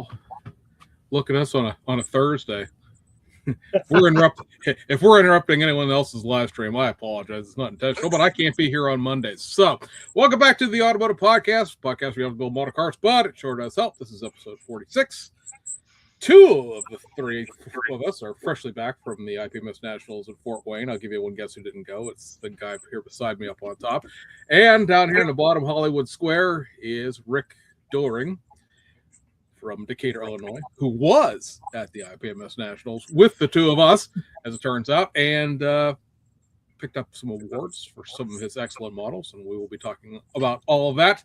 Well, look at us on a Thursday. If we're interrupting anyone else's live stream, I apologize. It's not intentional, but I can't be here on Mondays. So, welcome back to the Automotive Podcast. Podcast we have to build motor cars, but it sure does help. This is episode 46. Two of the three of us are freshly back from the IPMS Nationals in Fort Wayne. I'll give you one guess who didn't go. It's the guy here beside me up on top. And down here in the bottom Hollywood Square is Rick Doering from Decatur, Illinois, who was at the IPMS Nationals with the two of us, as it turns out, and picked up some awards for some of his excellent models. And we will be talking about all of that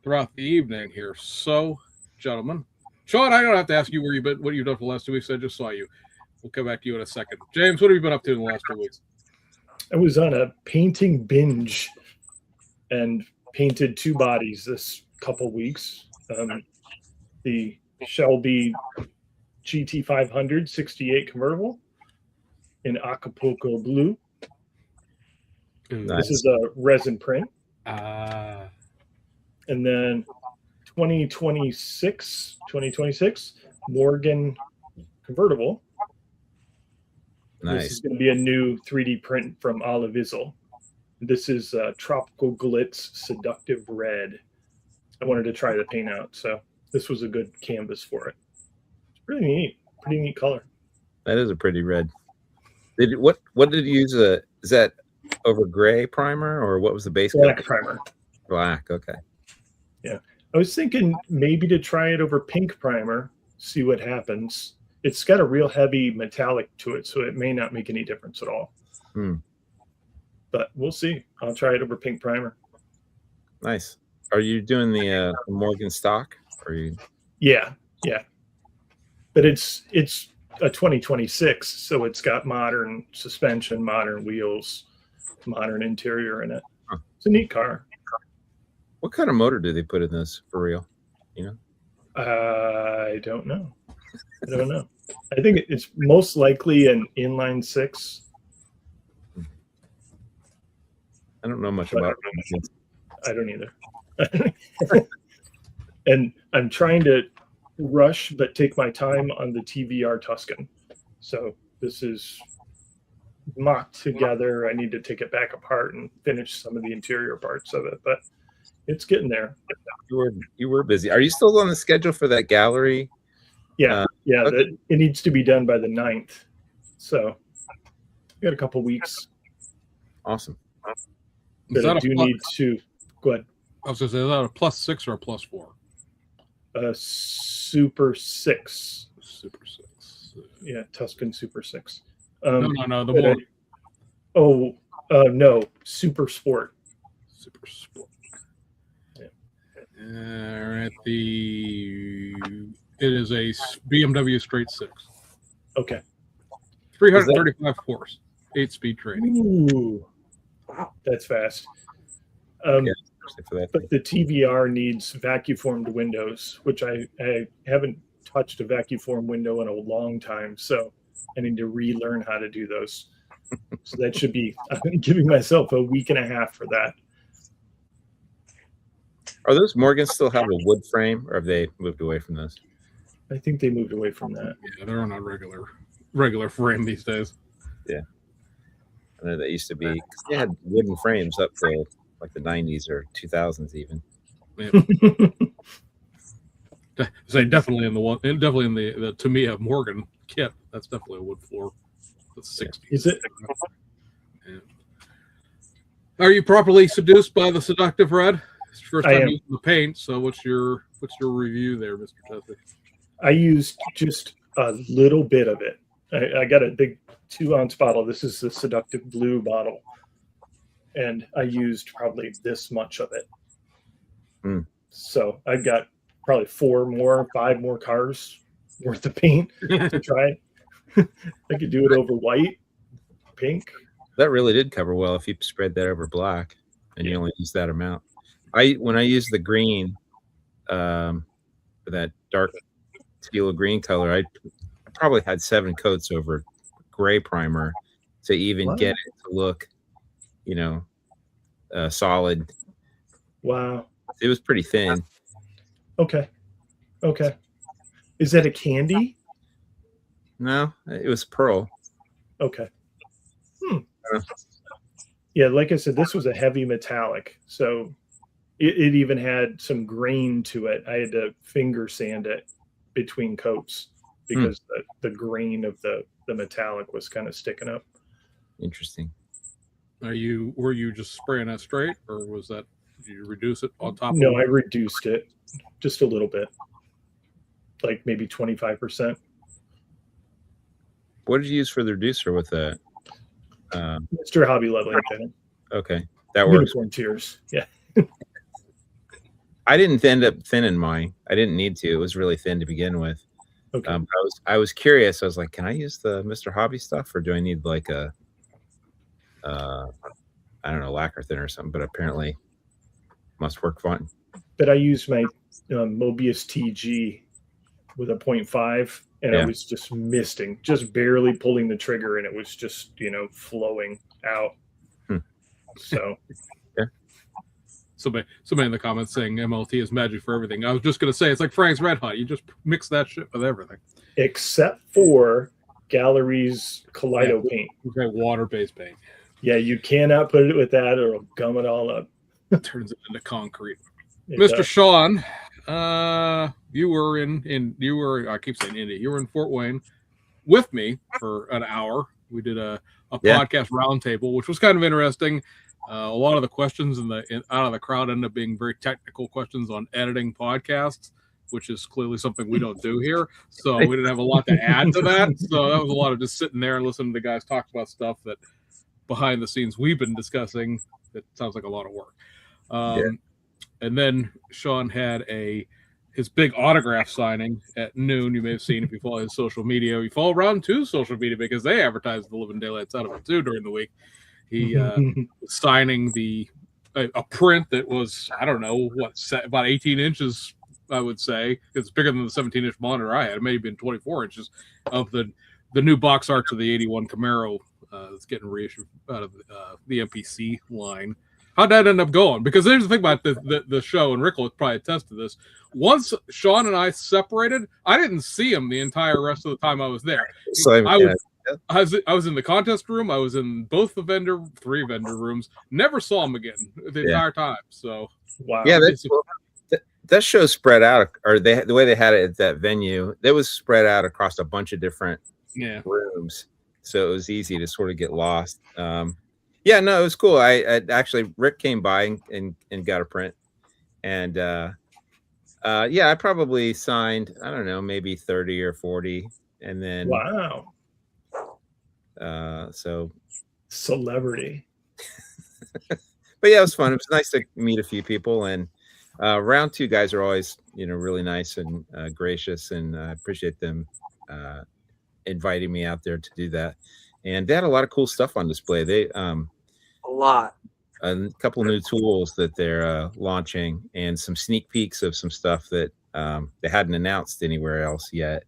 throughout the evening here. So, gentlemen, Sean, I don't have to ask you where you've been, what you've done for the last 2 weeks. I just saw you. We'll come back to you in a second. James, what have you been up to in the last 2 weeks? I was on a painting binge and painted two bodies this couple weeks. The Shelby GT500 68 convertible in Acapulco blue. Nice. This is a resin print. Uh, And then 2026 Morgan convertible. Nice. This is going to be a new 3D print from Olivizel. This is Tropical Glitz Seductive Red. I wanted to try the paint out, so this was a good canvas for it. It's pretty neat color. That is a pretty red. What did you use? Is that over gray primer, or what was the base? Black primer. Black. Okay. Yeah, I was thinking maybe to try it over pink primer, see what happens. It's got a real heavy metallic to it, so it may not make any difference at all. But we'll see. I'll try it over pink primer. Nice. Are you doing the Morgan stock? Or you? Yeah. But it's a 2026, so it's got modern suspension, modern wheels, modern interior in it. Huh. It's a neat car. What kind of motor do they put in this for real? You know? I don't know. I think it's most likely an inline six. I don't know much about it. I don't either. And I'm trying to rush, but take my time on the TVR Tuscan. So this is mocked together. I need to take it back apart and finish some of the interior parts of it, but it's getting there. You were busy. Are you still on the schedule for that gallery? Yeah. Okay. It needs to be done by the 9th. So we got a couple weeks. Awesome. But I do need to go ahead. I was going to say, is that a +6 or a +4? Super 6. Super 6. Yeah, Tuscan Super 6. No. The more. No, Super Sport. Super Sport. Yeah. It is a BMW straight 6. Okay. 335 horse, 8-speed trading. Ooh, wow, that's fast. But the TVR needs vacuum formed windows, which I haven't touched a vacuum form window in a long time, so I need to relearn how to do those. So that should be, I'm giving myself a week and a half for that. Are those Morgans still have a wood frame, or have they moved away from this? I think they moved away from that. Yeah, they're on a regular frame these days. Yeah. I know that used to be, because they had wooden frames up till like the 90s or 2000s even. Yeah. Say definitely in the Tamiya Morgan kit. That's definitely a wood floor. The 60s. Is it? Yeah. Are you properly seduced by the seductive red? It's your first time using the paint, so what's your review there, Mr. Tessie? I used just a little bit of it. I got a big 2-ounce bottle. This is the Seductive Blue bottle. And I used probably this much of it. So I got probably 5 more cars worth of paint to try it. I could do it over white, pink. That really did cover well if you spread that over black and you only use that amount. When I use the green, for that dark teal green color, I probably had 7 coats over gray primer to even get it to look, solid. Wow. It was pretty thin. Okay. Is that a candy? No, it was pearl. Okay. Yeah, like I said, this was a heavy metallic, so it even had some grain to it. I had to finger sand it between coats because the grain of the metallic was kind of sticking up. Interesting. Were you just spraying that straight, or was that, did you reduce it on top? No, I reduced it just a little bit, like maybe 25%. What did you use for the reducer with that? Mr. Hobby Leveling thinner. Okay, that works. Unicorn tears. Yeah. I didn't end up thinning mine. I didn't need to. It was really thin to begin with. Okay. I was curious. I was like, can I use the Mr. Hobby stuff, or do I need like a I don't know, lacquer thinner or something? But apparently, must work fine. But I used my Mobius TG with a 0.5, and I was just misting, just barely pulling the trigger, and it was just flowing out. So. Somebody in the comments saying MLT is magic for everything. I was just going to say, it's like Frank's Red Hot. You just mix that shit with everything. Except for Gallery's Kaleido paint. Okay, water-based paint. Yeah, you cannot put it with that or it'll gum it all up. It turns it into concrete. Mr. Sean, you were I keep saying Indy. You were in Fort Wayne with me for an hour. We did a podcast roundtable, which was kind of interesting. A lot of the questions out of the crowd ended up being very technical questions on editing podcasts, which is clearly something we don't do here. So we didn't have a lot to add to that. So that was a lot of just sitting there and listening to the guys talk about stuff that behind the scenes we've been discussing. That sounds like a lot of work. And then Sean had his big autograph signing at noon. You may have seen if you follow his social media. You follow Round 2's social media because they advertise the living daylights out of it too during the week. He was signing a print that was, I don't know, about 18 inches, I would say. It's bigger than the 17-inch monitor I had. It may have been 24 inches of the new box art to the 81 Camaro that's getting reissued out of the MPC line. How'd that end up going? Because there's the thing about the show, and Rick will probably attest to this. Once Sean and I separated, I didn't see him the entire rest of the time I was there. So I was in the contest room. I was in both the three vendor rooms. Never saw him again the entire time. So wow. Yeah, that show spread out, or the way they had it at that venue, that was spread out across a bunch of different rooms. So it was easy to sort of get lost. Yeah, no, it was cool. I actually, Rick came by and got a print, and I probably signed, I don't know, maybe 30 or 40, and then wow. So celebrity. But yeah, it was fun. It was nice to meet a few people, and Round 2 guys are always really nice and gracious, and I appreciate them inviting me out there to do that. And they had a lot of cool stuff on display. They a couple of new tools that they're launching, and some sneak peeks of some stuff that they hadn't announced anywhere else yet.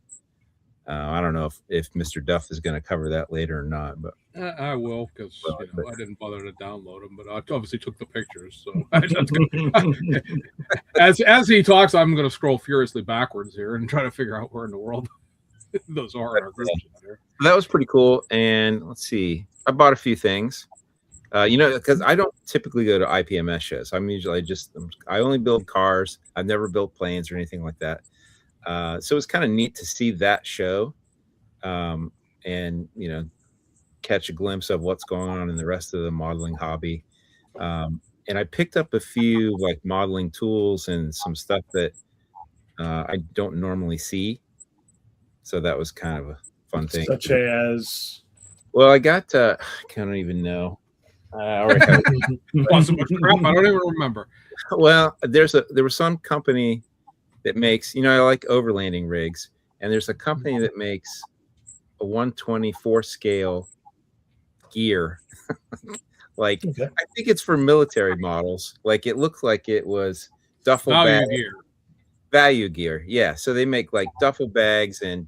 I don't know if Mr. Duff is going to cover that later or not, but I will, because I didn't bother to download them, but I obviously took the pictures. So as he talks, I'm going to scroll furiously backwards here and try to figure out where in the world those are in our group. That was pretty cool. And let's see, I bought a few things. Because I don't typically go to IPMS shows. I'm usually I only build cars. I've never built planes or anything like that. So it's kind of neat to see that show, and catch a glimpse of what's going on in the rest of the modeling hobby. And I picked up a few like modeling tools and some stuff that I don't normally see. So that was kind of a fun thing. Such as, well, I got I can't even know. I already have so much crap, I don't even remember. Well, there was some company that makes, I like overlanding rigs, and there's a company that makes a 1/24 scale gear. I think it's for military models. Like, it looked like it was duffel bag value gear. Yeah, so they make like duffel bags and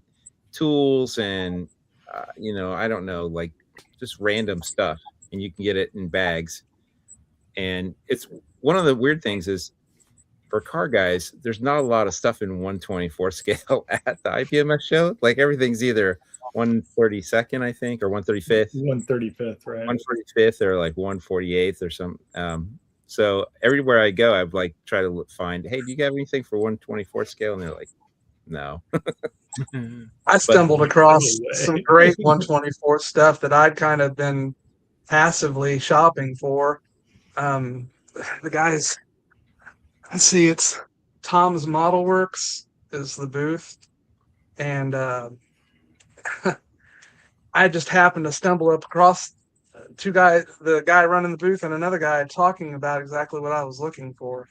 tools and I don't know, like just random stuff, and you can get it in bags. And it's one of the weird things is for car guys, there's not a lot of stuff in 124 scale at the IPMS show. Like everything's either 132nd, I think, or 135th, 135th, right? 145th, or like 148th or some. So everywhere I go, I've like try to find, hey, do you have anything for 124 scale? And they're like, no. I stumbled across Anyway. some great 124 stuff that I'd kind of been passively shopping for. The guys, let's see, it's Tom's Model Works is the booth, and I just happened to stumble up across two guys, the guy running the booth and another guy talking about exactly what I was looking for.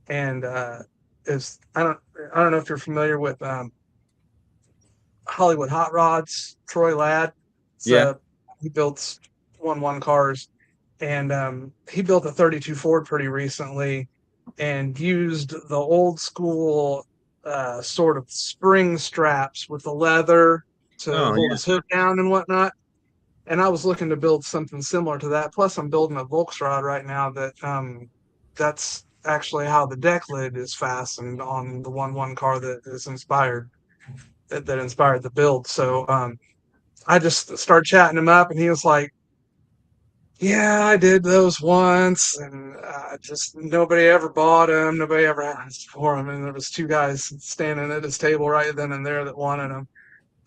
And is I don't know if you're familiar with Hollywood Hot Rods, Troy Ladd. Yeah. He builds 1-1 cars, and he built a 32 Ford pretty recently and used the old school sort of spring straps with the leather to hold his hood down and whatnot. And I was looking to build something similar to that. Plus, I'm building a Volksrad right now that that's actually how the deck lid is fastened on the 1-1 car that inspired the build. So I just started chatting him up, and he was like, yeah, I did those once, and just nobody ever bought them. Nobody ever asked for them. And there was two guys standing at his table right then and there that wanted them.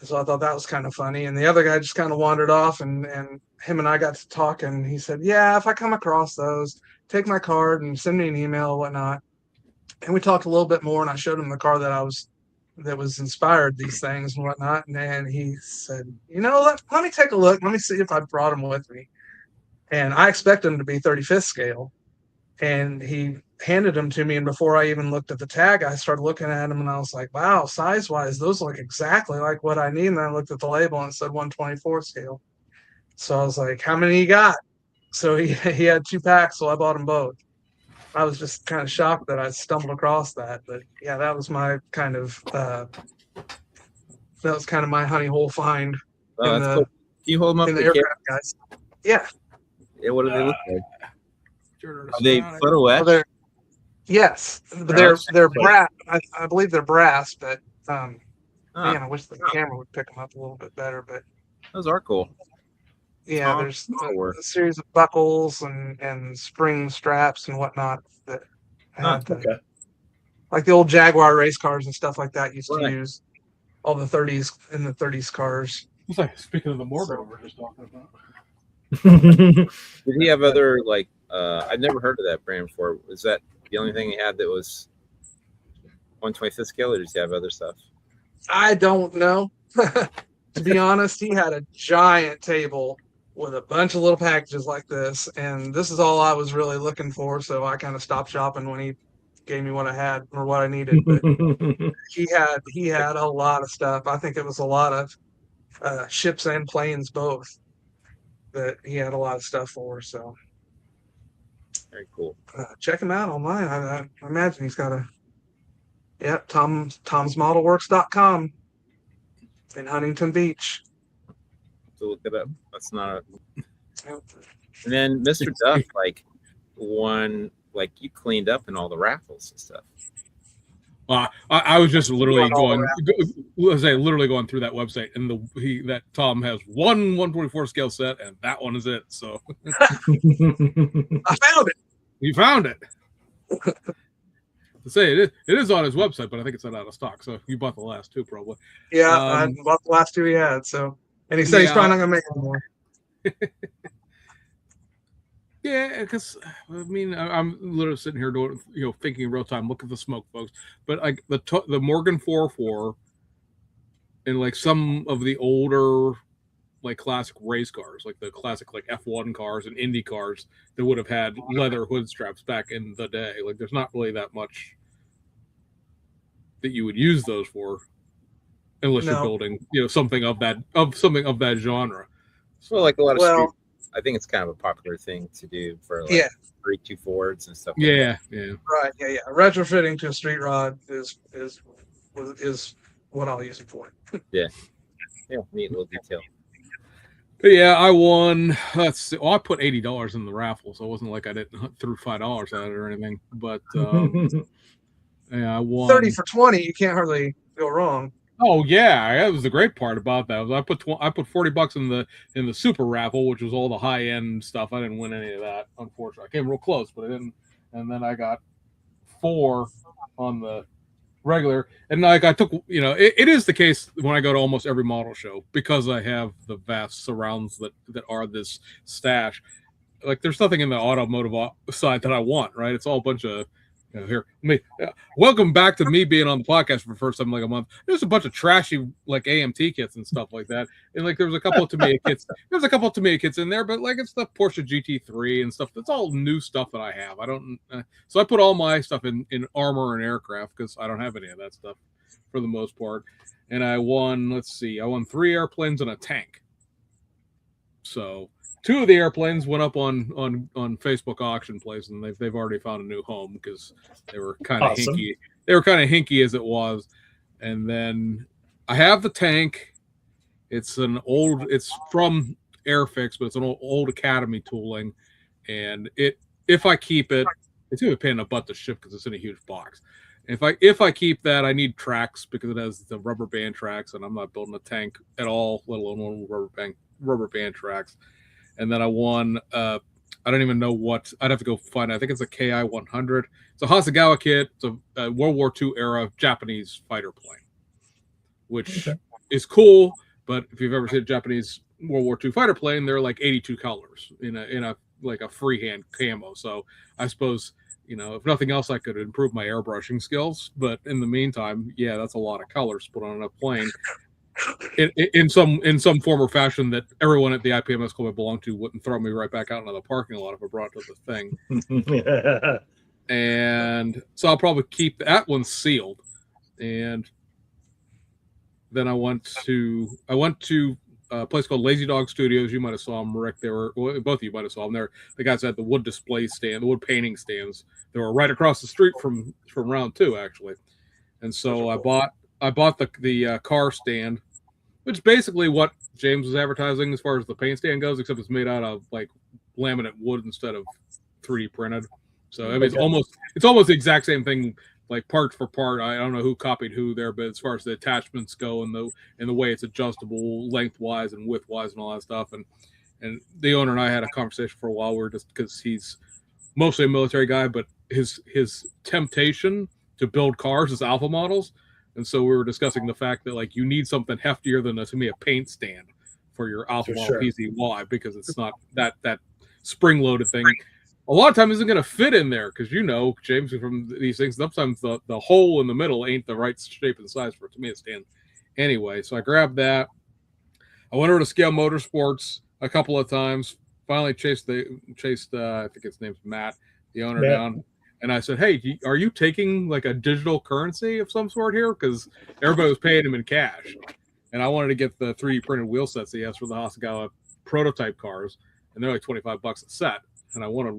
So I thought that was kind of funny. And the other guy just kind of wandered off, and him and I got to talking. He said, yeah, if I come across those, take my card and send me an email or whatnot. And we talked a little bit more, and I showed him the car that was inspired these things and whatnot. And then he said, let me take a look. Let me see if I brought them with me. And I expected them to be 35th scale. And he handed them to me, and before I even looked at the tag, I started looking at them, and I was like, wow, size-wise, those look exactly like what I need. And then I looked at the label, and it said 124 scale. So I was like, how many you got? So he had 2 packs, so I bought them both. I was just kind of shocked that I stumbled across that. But yeah, that was my kind of my honey hole find. Oh, that's cool. Can you hold them up in to the aircraft, guys? Yeah. Yeah, what do they look like? Sure, Are they photo etched? Well, yes, but they're brass. I believe they're brass, but man, I wish the camera would pick them up a little bit better. But those are cool. yeah, there's a series of buckles and spring straps and whatnot that have like the old Jaguar race cars and stuff like that used to use all the 30s cars. It's like, speaking of the Morgan we're just talking about. Did he have other I'd never heard of that brand before. Was that the only thing he had that was 125th scale, or does he have other stuff? I don't know. To be honest, he had a giant table with a bunch of little packages like this, and this is all I was really looking for. So I kind of stopped shopping when he gave me what I had or what I needed. But he had a lot of stuff. I think it was a lot of ships and planes both that he had a lot of stuff for. So very cool. Check him out online. I imagine he's got tomsmodelworks.com in Huntington Beach. So look it up. That's not and then Mr. Duff, you cleaned up in all the raffles and stuff. I was just literally going through that website, and that Tom has one 124 scale set, and that one is it. So I found it. You found it. To say it is on his website, but I think it's not out of stock. So you bought the last 2 probably. Yeah, I bought the last 2 he had. So, and he said he's probably not gonna make any more. Yeah, because I'm literally sitting here doing, thinking in real time. Look at the smoke, folks. But like the Morgan 404 and some of the older classic race cars, like the classic F1 cars and Indy cars that would have had leather hood straps back in the day. There's not really that much that you would use those for, unless you're building something of that genre. So a lot of street, I think it's kind of a popular thing to do for 32 Fords and stuff. Yeah. Right. Yeah. Retrofitting to a street rod is what I'll use it for. Yeah. Neat little detail. But yeah, I won. Let's see. Well, I put $80 in the raffle, so it wasn't like I didn't threw $5 at it or anything. But Yeah, I won 30 for 20. You can't hardly go wrong. Oh yeah, that was the great part about that. I put $40 in the super raffle, which was all the high end stuff. I didn't win any of that, unfortunately. I came real close, but I didn't. And then I got 4 on the regular. And like I took, it is the case when I go to almost every model show because I have the vast surrounds that are this stash. Like there's nothing in the automotive side that I want, right? It's all a bunch of here. Welcome back to me being on the podcast for the first time in like a month. There's a bunch of trashy like AMT kits and stuff like that, and like there was a couple of Tamiya kits. There's a couple of Tamiya kits in there, but like it's the Porsche GT3 and stuff. That's all new stuff that I have. I don't. So I put all my stuff in armor and aircraft because I don't have any of that stuff for the most part. And I won. Let's see. I won 3 airplanes and a tank. So 2 of the airplanes went up on Facebook auction place, and they've already found a new home because they were kind of hinky. They were kind of hinky as it was. And then I have the tank. It's from Airfix, but it's an old Academy tooling. And if I keep it, it's gonna be a pain in the butt to ship because it's in a huge box. If I keep that, I need tracks because it has the rubber band tracks, and I'm not building a tank at all, let alone one rubber band tracks. And then I won. I don't even know what. I'd have to go find it. I think it's a KI 100. It's a Hasegawa kit. It's a World War II era Japanese fighter plane, which is cool. But if you've ever seen a Japanese World War II fighter plane, they're like 82 colors in a like a freehand camo. So I suppose if nothing else, I could improve my airbrushing skills. But in the meantime, yeah, that's a lot of colors put on a plane. In some form or fashion that everyone at the IPMS club I belong to wouldn't throw me right back out into the parking lot if I brought it to the thing. And so I'll probably keep that one sealed. And then I went to a place called Lazy Dog Studios. You might have saw them, Rick. Both of you might have saw them. They're the guys that had the wood display stand, the wood painting stands. They were right across the street from round 2, actually. And so I bought the car stand, which is basically what James was advertising as far as the paint stand goes, except it's made out of like laminate wood instead of 3D printed. So I mean, it's almost the exact same thing, like part for part. I don't know who copied who there, but as far as the attachments go and the way it's adjustable lengthwise and widthwise and all that stuff, and the owner and I had a conversation for a while. We're just because he's mostly a military guy, but his temptation to build cars is alpha models. And so we were discussing the fact that like you need something heftier than a paint stand for your alpha model PZY because it's not that spring loaded thing. A lot of times isn't going to fit in there because James, from these things, sometimes the hole in the middle ain't the right shape and size for it to me to stand. Anyway, so I grabbed that. I went over to Scale Motorsports a couple of times. Finally chased I think his name's Matt, the owner down. And I said, hey, are you taking like a digital currency of some sort here? Because everybody was paying him in cash. And I wanted to get the 3D printed wheel sets he has for the Hasegawa prototype cars. And they're like $25 a set. And I wanted,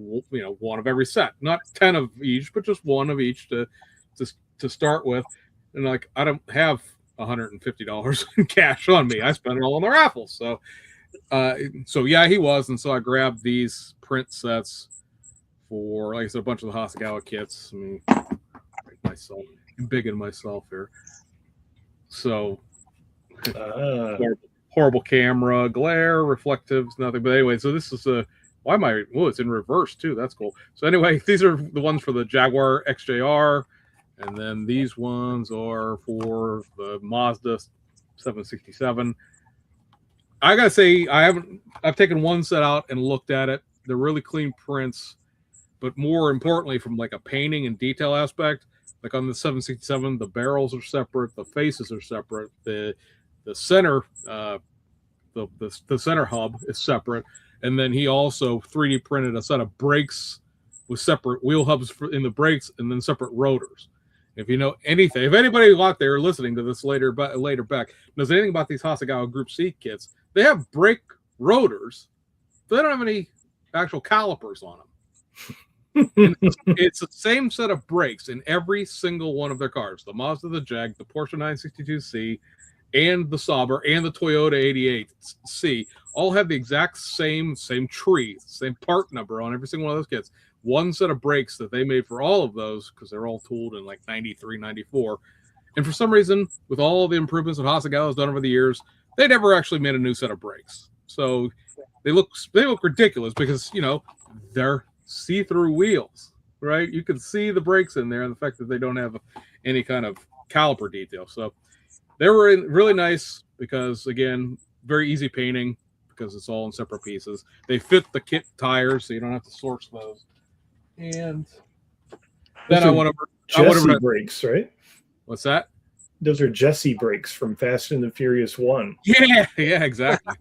one of every set. Not 10 of each, but just one of each to start with. And like, I don't have $150 in cash on me. I spent it all on the raffles. So yeah, he was. And so I grabbed these print sets for, like I said, a bunch of the Hasegawa kits. I mean, I'm big in myself here. So, horrible camera, glare, reflectives, nothing. But anyway, so this is it's in reverse too. That's cool. So anyway, these are the ones for the Jaguar XJR. And then these ones are for the Mazda 767. I gotta say, I've taken one set out and looked at it. They're really clean prints. But more importantly, from like a painting and detail aspect, like on the 767, the barrels are separate, the faces are separate, the center the center hub is separate, and then he also 3D printed a set of brakes with separate wheel hubs in the brakes and then separate rotors. If you know anything, if anybody out there listening to this later back knows anything about these Hasegawa Group C kits, they have brake rotors, but they don't have any actual calipers on them. It's the same set of brakes in every single one of their cars. The Mazda, the Jag, the Porsche 962C, and the Sauber, and the Toyota 88C all have the exact same tree, same part number on every single one of those kits. one set of brakes that they made for all of those, because they're all tooled in like 93, 94. And for some reason, with all the improvements that Hasegawa has done over the years, they never actually made a new set of brakes. So they look ridiculous because, you know, they're see-through wheels, right? You can see the brakes in there, and the fact that they don't have any kind of caliper detail. So they were really nice because, again, very easy painting because it's all in separate pieces. They fit the kit tires, so you don't have to source those. And then I went over Jesse brakes, right? What's that? Those are Jesse brakes from Fast and the Furious 1. Yeah, exactly.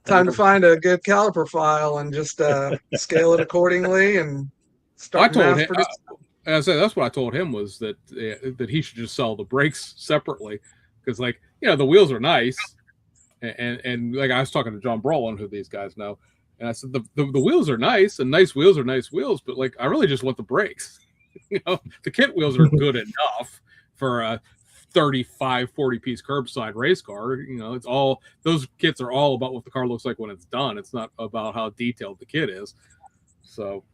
Time to find a good caliper file and just scale it accordingly and start mass producing. I said that's what I told him was that he should just sell the brakes separately because, like, you know, the wheels are nice, and like I was talking to John Brolin, who these guys know, and I said the wheels are nice, and nice wheels are nice wheels, but like I really just want the brakes. You know, the kit wheels are good enough for a 35, 40 piece curbside race car. You know, it's all, those kits are all about what the car looks like when it's done. It's not about how detailed the kit is. So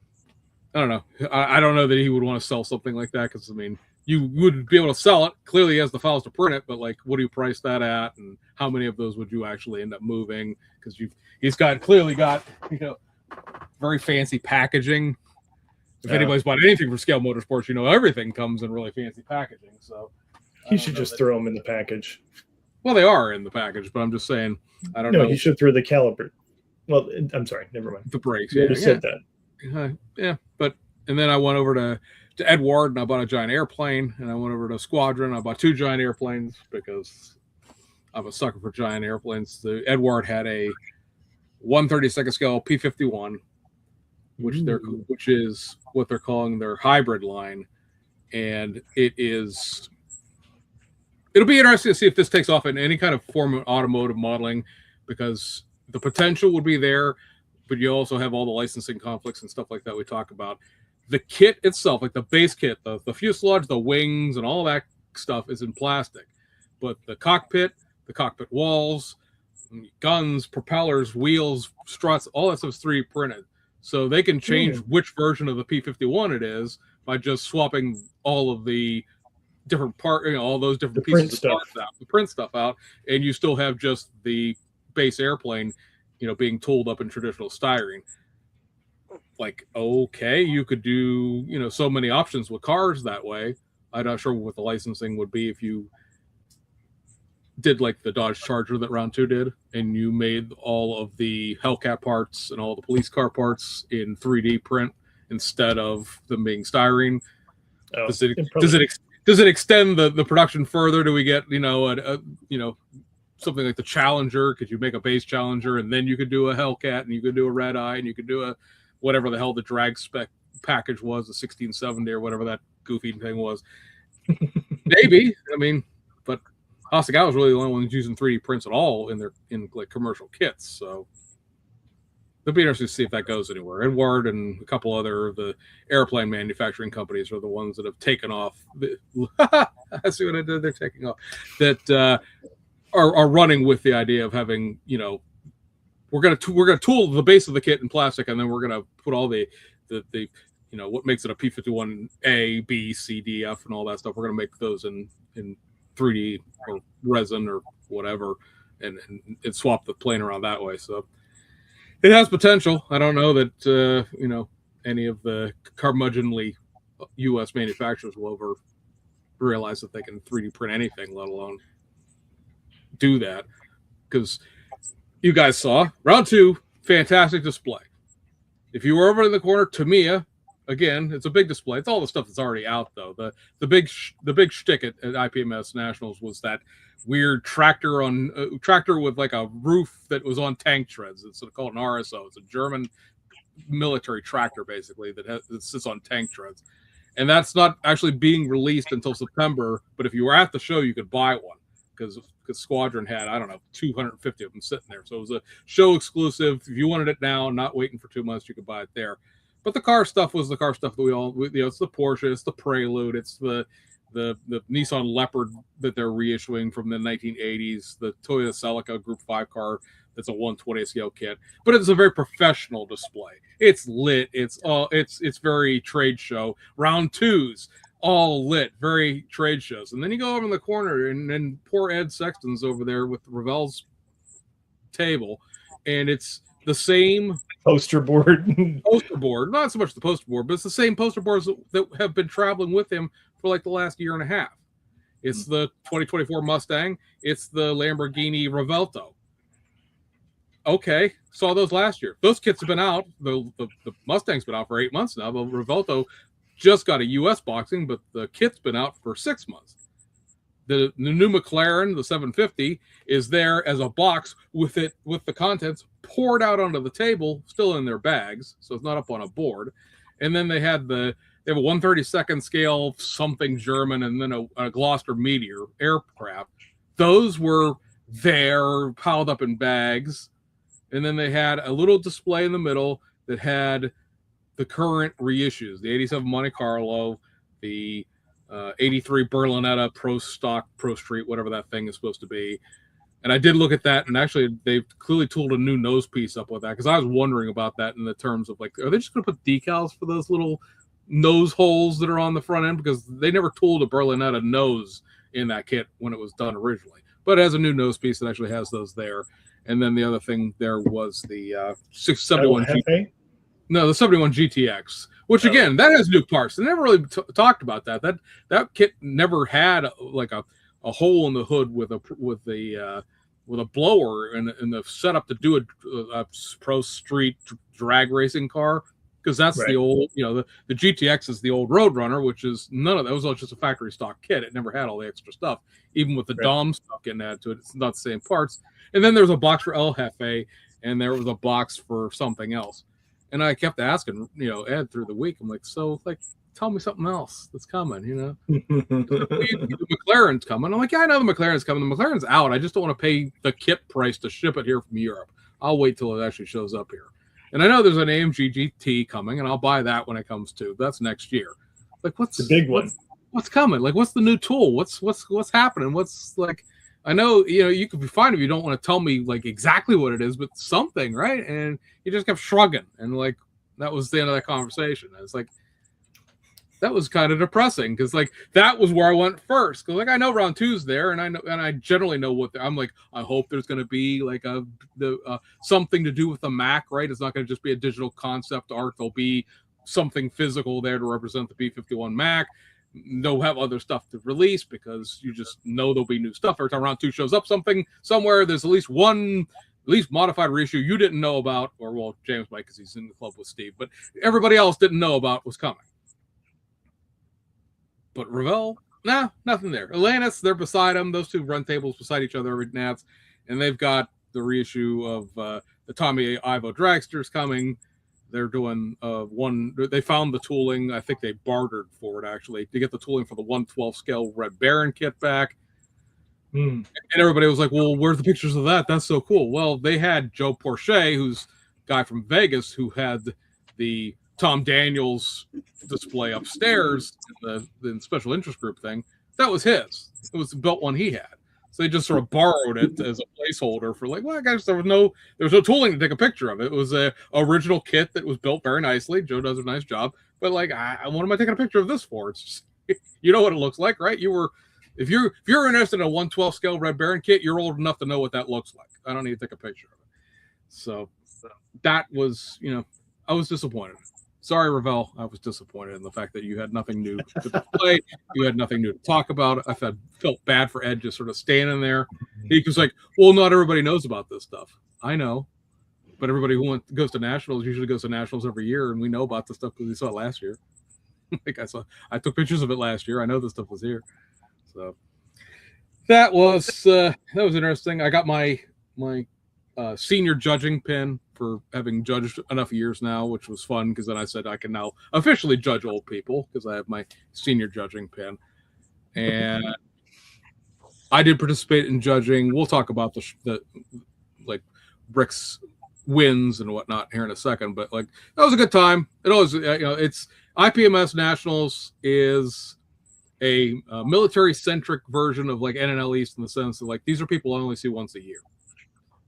I don't know. I don't know that he would want to sell something like that because, I mean, you would be able to sell it. Clearly, he has the files to print it, but like, what do you price that at, and how many of those would you actually end up moving? Because he's clearly got, you know, very fancy packaging. If anybody's bought anything from Scale Motorsports, you know everything comes in really fancy packaging. So he should just throw them in the package. Well, they are in the package, but I'm just saying, I don't know. No, he should throw the caliper. Well, I'm sorry, never mind. The brakes. You already said that. Yeah, but and then I went over to Edward and I bought a giant airplane, and I went over to Squadron. I bought 2 giant airplanes because I'm a sucker for giant airplanes. The Edward had a 1/32 scale P51, which is what they're calling their hybrid line, and it'll be interesting to see if this takes off in any kind of form of automotive modeling, because the potential would be there, but you also have all the licensing conflicts and stuff like that we talk about. The kit itself, like the base kit, the fuselage, the wings, and all that stuff is in plastic, but the cockpit walls, guns, propellers, wheels, struts, all that stuff is 3D printed. So they can change which version of the P51 it is by just swapping all of the different all those different pieces of parts out, the print stuff out, and you still have just the base airplane, you know, being tooled up in traditional styrene. Like, okay, you could do, you know, so many options with cars that way. I'm not sure what the licensing would be if you did like the Dodge Charger that Round 2 did, and you made all of the Hellcat parts and all the police car parts in 3D print instead of them being styrene. Does it extend the production further? Do we get, you know, something like the Challenger? Could you make a base Challenger and then you could do a Hellcat and you could do a Red Eye and you could do a whatever the hell the drag spec package was, the 1670 or whatever that goofy thing was? Maybe. I mean, but Hasegawa was really the only one who's using 3D prints at all in like commercial kits. So it'll be interesting to see if that goes anywhere. Edward and a couple other of the airplane manufacturing companies are the ones that have taken off. I see what I did. They're taking off. That are running with the idea of having, you know, we're gonna tool the base of the kit in plastic, and then we're gonna put all the you know, what makes it a P51 A, B, C, D, F, and all that stuff. We're gonna make those in 3D or resin or whatever, and swap the plane around that way. So it has potential. I don't know that you know, any of the curmudgeonly U.S. manufacturers will ever realize that they can 3D print anything, let alone do that. Because you guys saw Round 2, fantastic display. If you were over in the corner, Tamiya, again, it's a big display. It's all the stuff that's already out, though. The big shtick at IPMS Nationals was that weird tractor with like a roof that was on tank treads. It's called an RSO. It's a German military tractor, basically, that sits on tank treads. And that's not actually being released until September. But if you were at the show, you could buy one because Squadron had, I don't know, 250 of them sitting there. So it was a show exclusive. If you wanted it now, not waiting for 2 months, you could buy it there. But the car stuff was the car stuff that we all, you know, it's the Porsche, it's the Prelude, it's the Nissan Leopard that they're reissuing from the 1980s, the Toyota Celica Group 5 car It's a 1/20 scale kit, but it's a very professional display. It's lit. It's very trade show. Round twos, all lit, very trade shows. And then you go over in the corner, and then poor Ed Sexton's over there with Ravel's table, and it's the same poster board. Not so much the poster board, but it's the same poster boards that have been traveling with him for like the last year and a half. It's the 2024 Mustang. It's the Lamborghini Revelto. Okay, saw those last year. Those kits have been out. The Mustang's been out for 8 months now. The Revelto just got a U.S. boxing, but the kit's been out for 6 months. The new McLaren, the 750, is there as a box with the contents poured out onto the table, still in their bags, so it's not up on a board. And then they have a 1/32 scale something German, and then a Gloucester Meteor aircraft. Those were there, piled up in bags. And then they had a little display in the middle that had the current reissues, the 87 Monte Carlo, the 83 Berlinetta Pro Stock, Pro Street, whatever that thing is supposed to be. And I did look at that, and actually they've clearly tooled a new nose piece up with that, because I was wondering about that in the terms of, like, are they just going to put decals for those little nose holes that are on the front end? Because they never tooled a Berlinetta nose in that kit when it was done originally. But it has a new nose piece that actually has those there. And then the other thing there was the 671 GTX. No, the 71 GTX, which again, that has new parts. They never really talked about that. That kit never had like a hole in the hood with a blower and the setup to do a pro street drag racing car, because that's the old, the GTX is the old Roadrunner, which is none of that. It was just a factory stock kit. It never had all the extra stuff, even with the DOM stuff getting added to it. It's not the same parts. And then there was a box for El Jefe, and there was a box for something else. And I kept asking, Ed, through the week, I'm like, so, like, tell me something else that's coming, The McLaren's coming. I'm like, yeah, I know the McLaren's coming. The McLaren's out. I just don't want to pay the kit price to ship it here from Europe. I'll wait till it actually shows up here. And I know there's an AMG GT coming, and I'll buy that when it comes too. That's next year. Like, what's the big one? What's coming? Like, what's the new tool? What's happening? What's, like, I know, you could be fine if you don't want to tell me, like, exactly what it is, but something, right? And he just kept shrugging, and, like, that was the end of that conversation. I was like, that was kind of depressing, because, like, that was where I went first. Because, like, I know round two's there, and I generally know what I'm like. I hope there's going to be like something to do with the Mac, right? It's not going to just be a digital concept art. There'll be something physical there to represent the B51 Mac. They'll have other stuff to release, because you just know there'll be new stuff every time round two shows up. Something somewhere, there's at least one modified reissue you didn't know about, or, well, James might, because he's in the club with Steve, but everybody else didn't know about was coming. But Revell, nah, nothing there. Atlantis, they're beside them. Those two run tables beside each other every nats, and they've got the reissue of the Tommy Ivo Dragsters coming. They're doing they found the tooling. I think they bartered for it, actually, to get the tooling for the 1/12 scale Red Baron kit back. And everybody was like, well, where's the pictures of that? That's so cool. Well, they had Joe Porche, who's a guy from Vegas, who had the Tom Daniels display upstairs in the special interest group thing. That was his. It was the built one he had. So they just sort of borrowed it as a placeholder for, like, well, I guess there was no tooling to take a picture of it. It was a original kit that was built very nicely. Joe does a nice job, but, like, what am I taking a picture of this for? It's just, you know what it looks like, right? If you're interested in a 1/12 scale Red Baron kit, you're old enough to know what that looks like. I don't need to take a picture of it. So that was, I was disappointed. Sorry, Revell. I was disappointed in the fact that you had nothing new to display. You had nothing new to talk about. I felt bad for Ed just sort of standing there. He was like, well, not everybody knows about this stuff. I know. But everybody who goes to Nationals usually goes to Nationals every year, and we know about this stuff because we saw it last year. Like, I took pictures of it last year. I know this stuff was here. So that was interesting. I got my senior judging pin for having judged enough years now, which was fun, because then I said I can now officially judge old people because I have my senior judging pin. And I did participate in judging. We'll talk about the like Rick's wins and whatnot here in a second, but, like, that was a good time. It always, it's IPMS Nationals is a military centric version of, like, NNL East, in the sense that, like, these are people I only see once a year.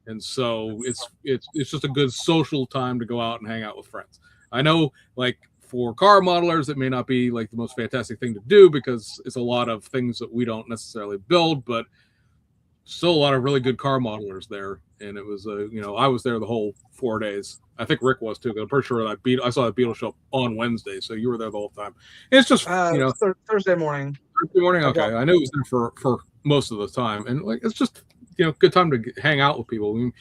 And so it's just a good social time to go out and hang out with friends. I know, like, for car modelers, it may not be like the most fantastic thing to do because it's a lot of things that we don't necessarily build, but still a lot of really good car modelers there. And it was I was there the whole 4 days. I think Rick was too. 'Cause I'm pretty sure that I saw that Beetle show up on Wednesday, so you were there the whole time. It's just Thursday morning. Thursday morning. Okay, I knew it was there for most of the time, and like it's just good time to hang out with people. I mean,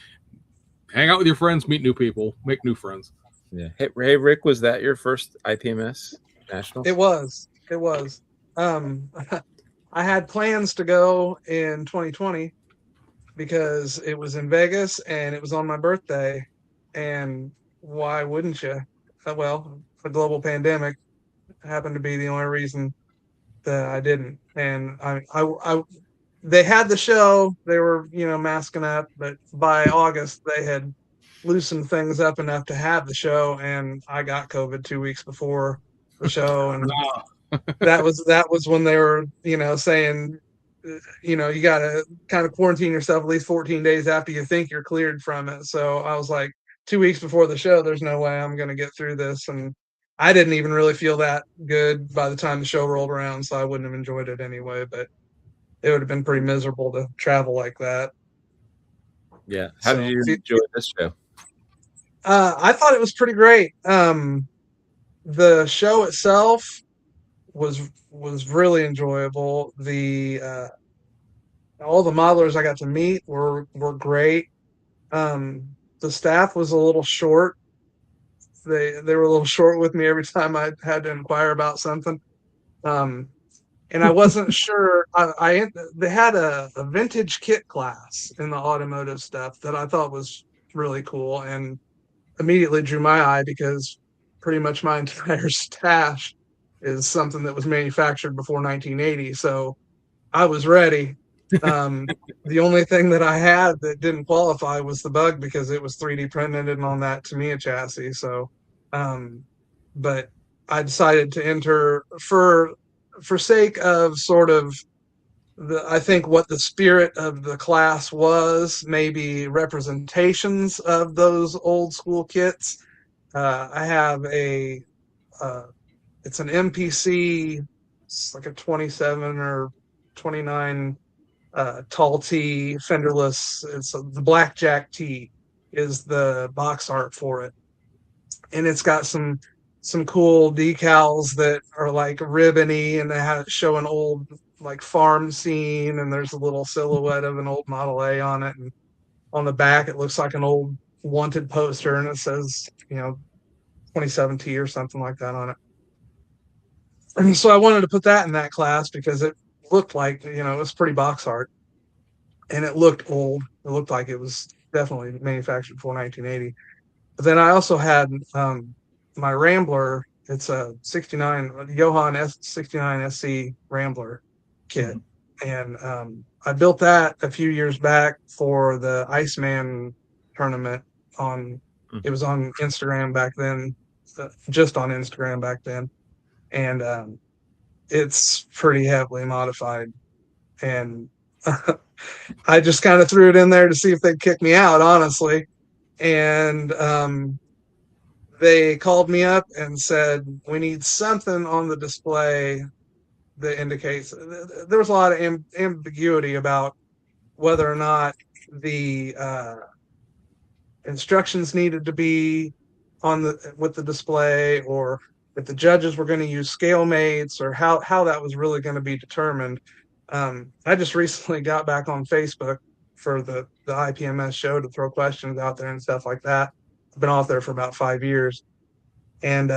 hang out with your friends, meet new people, make new friends. Yeah. Hey, Rick, was that your first IPMS Nationals? It was. I had plans to go in 2020 because it was in Vegas and it was on my birthday. And why wouldn't you? Well, the global pandemic happened to be the only reason that I didn't. And they had the show. They were, masking up, but by August they had loosened things up enough to have the show, and I got COVID 2 weeks before the show, and that was when they were, saying, you got to kind of quarantine yourself at least 14 days after you think you're cleared from it. So I was like, 2 weeks before the show, there's no way I'm going to get through this, and I didn't even really feel that good by the time the show rolled around, so I wouldn't have enjoyed it anyway. But it would have been pretty miserable to travel like that. Yeah. How did you enjoy this show? I thought it was pretty great. The show itself was really enjoyable. All the modelers I got to meet were great. The staff was a little short. They were a little short with me every time I had to inquire about something. And I wasn't sure. They had a vintage kit class in the automotive stuff that I thought was really cool and immediately drew my eye because pretty much my entire stash is something that was manufactured before 1980. So I was ready. The only thing that I had that didn't qualify was the Bug because it was 3D printed and on that Tamiya chassis. So, but I decided to enter for sake of sort of I think what the spirit of the class was, maybe representations of those old school kits. I have it's an MPC, it's like a 27 or 29 tall T, fenderless. The Blackjack T is the box art for it. And it's got some cool decals that are like ribbony and they show an old like farm scene, and there's a little silhouette of an old Model A on it, and on the back it looks like an old wanted poster, and it says 27T or something like that on it. And so I wanted to put that in that class because it looked like it was pretty box art, and it looked old. It looked like it was definitely manufactured before 1980. But then I also had my Rambler. It's a 69 Johann S69 SC Rambler kit, and I built that a few years back for the Iceman tournament. It was on Instagram back then, just on Instagram back then, and it's pretty heavily modified, and I just kind of threw it in there to see if they'd kick me out, honestly. And they called me up and said, we need something on the display that indicates. There was a lot of ambiguity about whether or not the instructions needed to be with the display, or if the judges were going to use scale mates, or how that was really going to be determined. I just recently got back on Facebook for the IPMS show to throw questions out there and stuff like that. I've been off there for about 5 years. And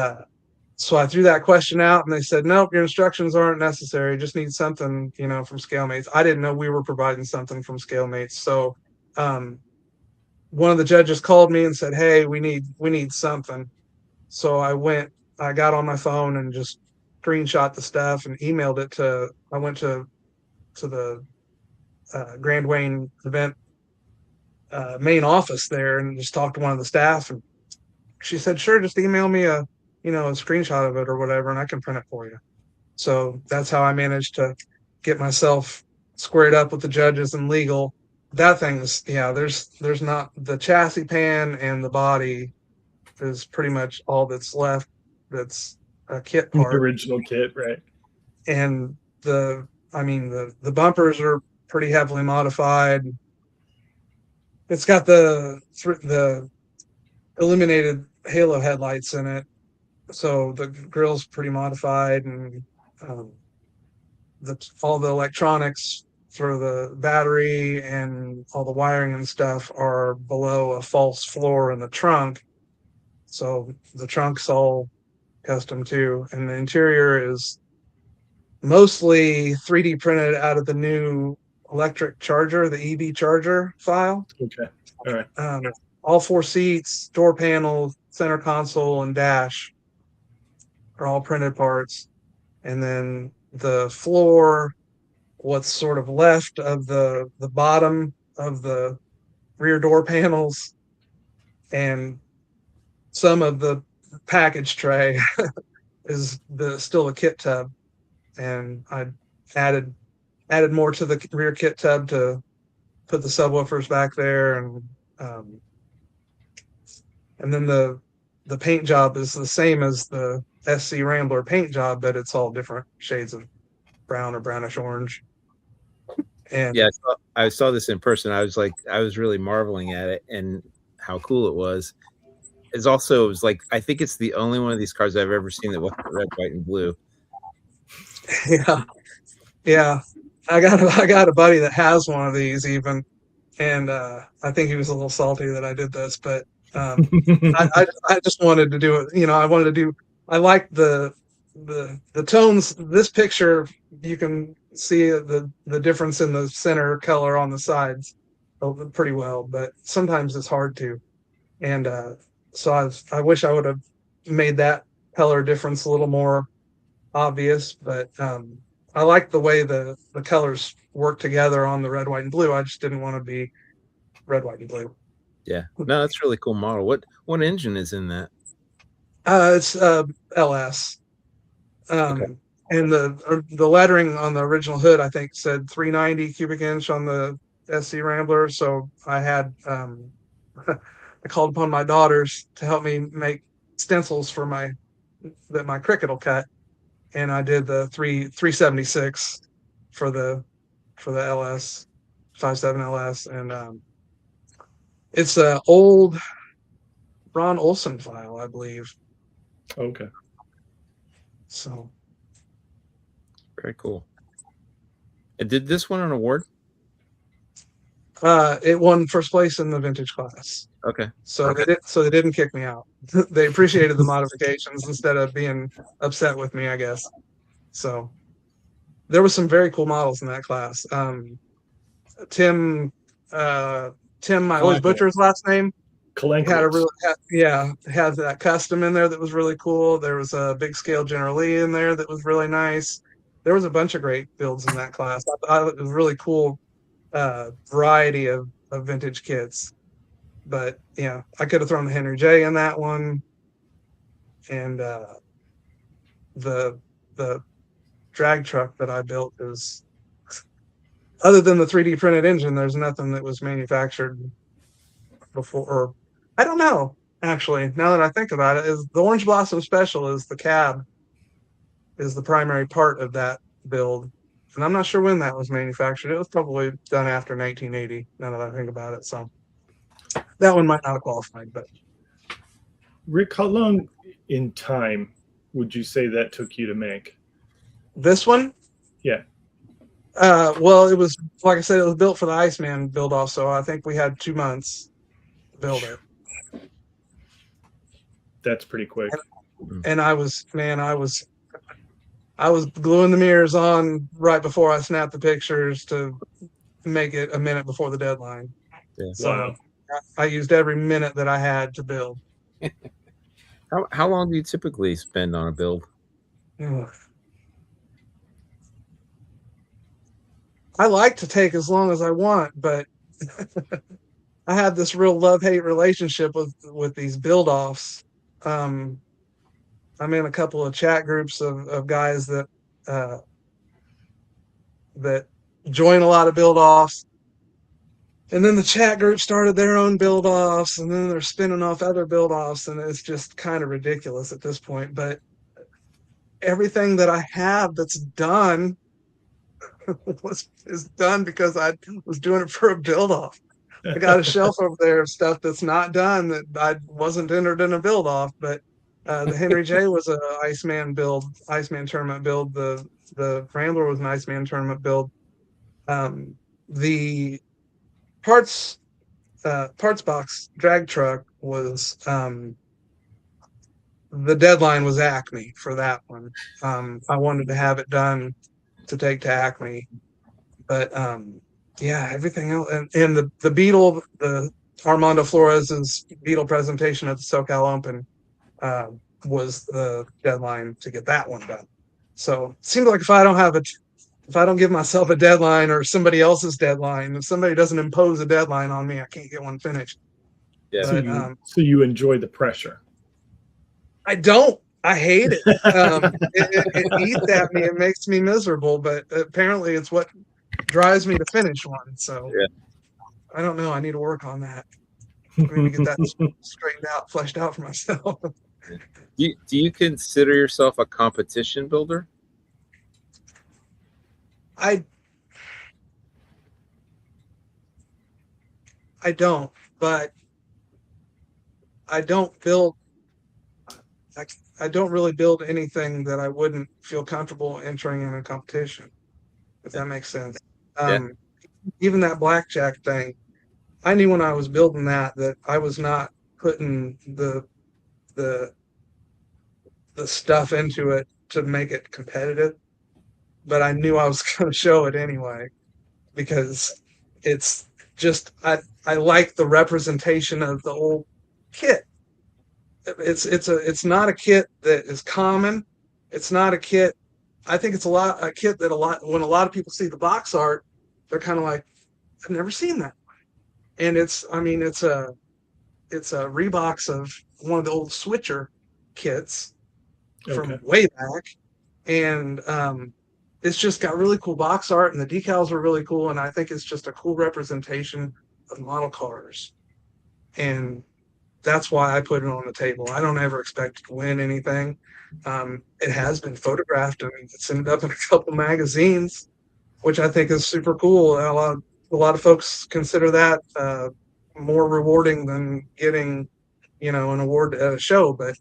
so I threw that question out, and they said, nope, your instructions aren't necessary. Just need something, from ScaleMates. I didn't know we were providing something from ScaleMates. So one of the judges called me and said, hey, we need something. So I got on my phone and just screenshot the stuff and emailed it I went to the Grand Wayne event main office there and just talked to one of the staff, and she said, sure, just email me a screenshot of it or whatever, and I can print it for you. So that's how I managed to get myself squared up with the judges and legal. that thing's, yeah, there's not, the chassis pan and the body is pretty much all that's left. That's a kit The part. original kit, right? And I mean, the bumpers are pretty heavily modified. It's got the illuminated halo headlights in it, so the grill's pretty modified, and um, all the electronics for the battery and all the wiring and stuff are below a false floor in the trunk. So the trunk's all custom too, and the interior is mostly 3D printed out of the new electric charger, the EV charger file. Okay. All right. All 4 seats, door panels, center console, and dash are all printed parts. And then the floor, what's sort of left of the bottom of the rear door panels, and some of the package tray is still a kit tub. And I added more to the rear kit tub to put the subwoofers back there, um, and then the paint job is the same as the SC Rambler paint job, but it's all different shades of brown or brownish orange. And Yeah, I saw this in person. I was really marveling at it and how cool it was. It was like, I think it's the only one of these cars I've ever seen that wasn't red, white, and blue. yeah, I got a buddy that has one of these even, and I think he was a little salty that I did this, but I just wanted to do it. I like the tones. This picture, you can see the difference in the center color on the sides pretty well, but sometimes it's hard to. And so I wish I would have made that color difference a little more obvious, but I like the way the colors work together on the red, white, and blue. I just didn't want to be red, white, and blue. Yeah, no, that's a really cool model. What engine is in that? It's LS. Okay. And the lettering on the original hood, I think, said 390 cubic inch on the SC Rambler. So I had I called upon my daughters to help me make stencils for my Cricut will cut, and I did the 376 for the LS 57 LS, and it's an old Ron Olson file, I believe. Okay. So Very cool. And did this win an award? it won first place in the vintage class. Okay. So they didn't kick me out. They appreciated the modifications instead of being upset with me, I guess. So there was some very cool models in that class. Tim, I always butcher his last name. Had that custom in there that was really cool. There was a big scale General Lee in there that was really nice. There was a bunch of great builds in that class. I thought it was a really cool variety of vintage kits. But yeah, I could have thrown the Henry J in that one, and the drag truck that I built is, other than the 3D printed engine, there's nothing that was manufactured before. Or I don't know, actually. Now that I think about it, is the Orange Blossom Special is the cab, is the primary part of that build, and I'm not sure when that was manufactured. It was probably done after 1980. Now that I think about it, so that one might not have qualified. But Rick, how long in time would you say that took you to make? This one? Yeah. Well, it was, like I said, it was built for the Iceman build off, so I think we had 2 months to build it. That's pretty quick. And I was gluing the mirrors on right before I snapped the pictures to make it a minute before the deadline. Yeah. So Wow. I used every minute that I had to build. How long do you typically spend on a build? Ugh. I like to take as long as I want, but I have this real love-hate relationship with these build-offs. I'm in a couple of chat groups of guys that join a lot of build-offs, And then the chat group started their own build offs, and then they're spinning off other build offs, and it's just kind of ridiculous at this point. But everything that I have that's done is done because I was doing it for a build off. I got a shelf over there of stuff that's not done that I wasn't entered in a build off, but the Henry J was a Iceman tournament build. The Rambler was an Iceman tournament build. The parts box drag truck was the deadline was Acme for that one. I wanted to have it done to take to Acme, but yeah, everything else and the Beetle, the Armando Flores's Beetle presentation at the SoCal Open was the deadline to get that one done. So it seems like if I don't give myself a deadline or somebody else's deadline, if somebody doesn't impose a deadline on me, I can't get one finished. Yeah. But, so you enjoy the pressure. I don't. I hate it. It eats at me. It makes me miserable. But apparently, it's what drives me to finish one. So Yeah. I don't know. I need to work on that. I need to get that straightened out, fleshed out for myself. Do you consider yourself a competition builder? I don't, but I don't build. I don't really build anything that I wouldn't feel comfortable entering in a competition, if that makes sense. Even that blackjack thing, I knew when I was building that I was not putting the stuff into it to make it competitive, but I knew I was going to show it anyway because it's just I like the representation of the old kit. It's not a kit that is common. It's not a kit. I think it's a kit that when a lot of people see the box art, they're kind of like, I've never seen that. And it's a rebox of one of the old Switcher kits from way back, and it's just got really cool box art, and the decals are really cool, and I think it's just a cool representation of model cars, and that's why I put it on the table. I don't ever expect to win anything. It has been photographed and it's ended up in a couple magazines, which I think is super cool. A lot of folks consider that more rewarding than getting, an award at a show. But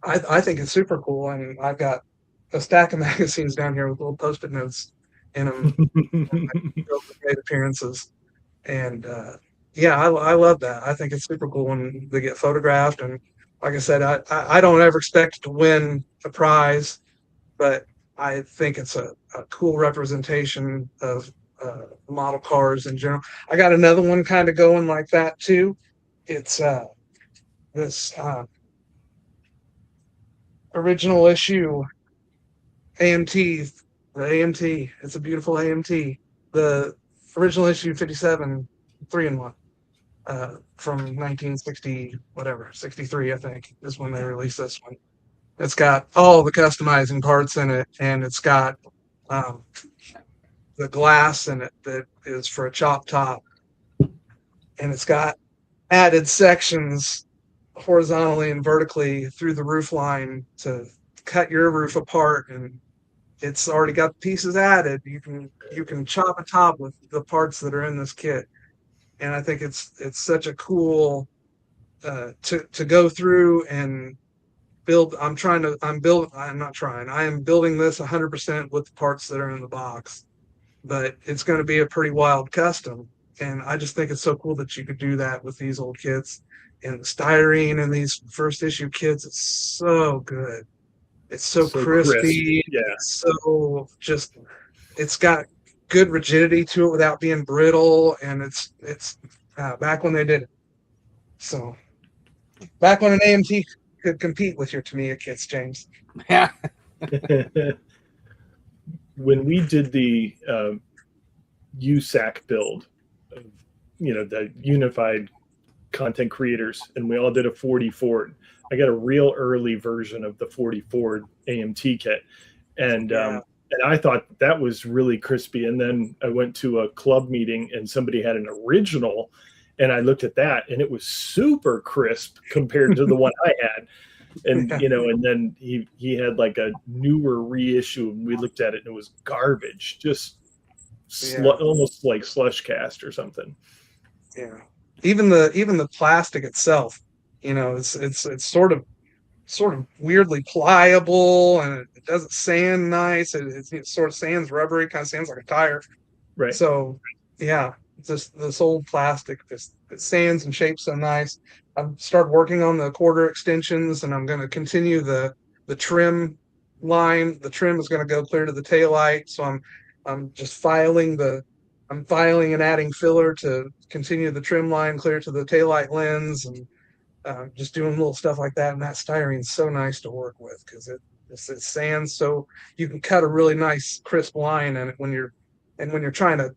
I think it's super cool. I mean, I've got a stack of magazines down here with little Post-it notes in them, made appearances, and yeah, I love that. I think it's super cool when they get photographed. And like I said, I don't ever expect to win a prize, but I think it's a cool representation of model cars in general. I got another one kind of going like that too. It's this original issue AMT, the AMT. It's a beautiful AMT. The original issue 57, 3-in-1. From 1960, 63, I think, is when they released this one. It's got all the customizing parts in it, and it's got the glass in it that is for a chop top, and it's got added sections horizontally and vertically through the roof line to cut your roof apart, and it's already got the pieces added. You can chop a top with the parts that are in this kit. And I think it's such a cool to go through and build. I am building this 100% with the parts that are in the box, but it's going to be a pretty wild custom. And I just think it's so cool that you could do that with these old kits, and the styrene in these first issue kits. It's so good. It's so crispy. Yeah. It's so just, it's got good rigidity to it without being brittle, and it's back when they did it. So back when an AMT could compete with your Tamiya kits, James. Yeah. When we did the USAC build, the Unified Content Creators, and we all did a 40 Ford. I got a real early version of the 40 Ford AMT kit, and And I thought that was really crispy. And then I went to a club meeting and somebody had an original, and I looked at that and it was super crisp compared to the one I had. And and then he had like a newer reissue, and we looked at it and it was garbage, just almost like slush cast or something. Yeah, even the plastic itself, it's sort of weirdly pliable, and it doesn't sand nice. It sort of sands rubbery, kind of sands like a tire. Right. So yeah, this old plastic, it sands and shapes so nice. I've started working on the quarter extensions, and I'm going to continue the trim line. The trim is going to go clear to the taillight, so I'm just filing and adding filler to continue the trim line clear to the taillight lens, and just doing little stuff like that. And that styrene is so nice to work with because it sands, so you can cut a really nice crisp line in it when you're trying to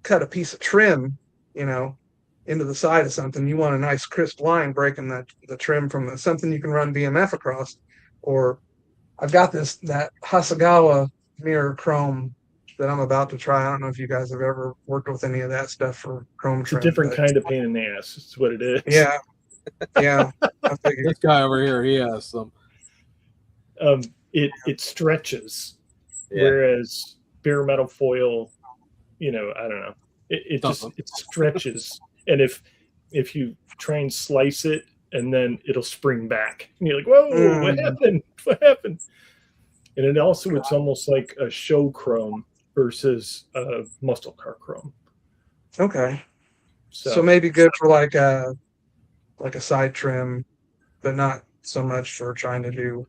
cut a piece of trim, into the side of something. You want a nice crisp line breaking the trim from something you can run BMF across. Or I've got that Hasegawa mirror chrome that I'm about to try. I don't know if you guys have ever worked with any of that stuff for chrome trim. It's a different kind of pain in the ass. It's what it is. Yeah. Yeah. I figured. This guy over here, he has some. It stretches, whereas bare metal foil, I don't know. It stretches, and if you try and slice it, and then it'll spring back, and you're like, whoa, what happened? What happened? And it also, it's almost like a show chrome versus a muscle car chrome. Okay. So maybe good for like a side trim, but not so much for trying to do.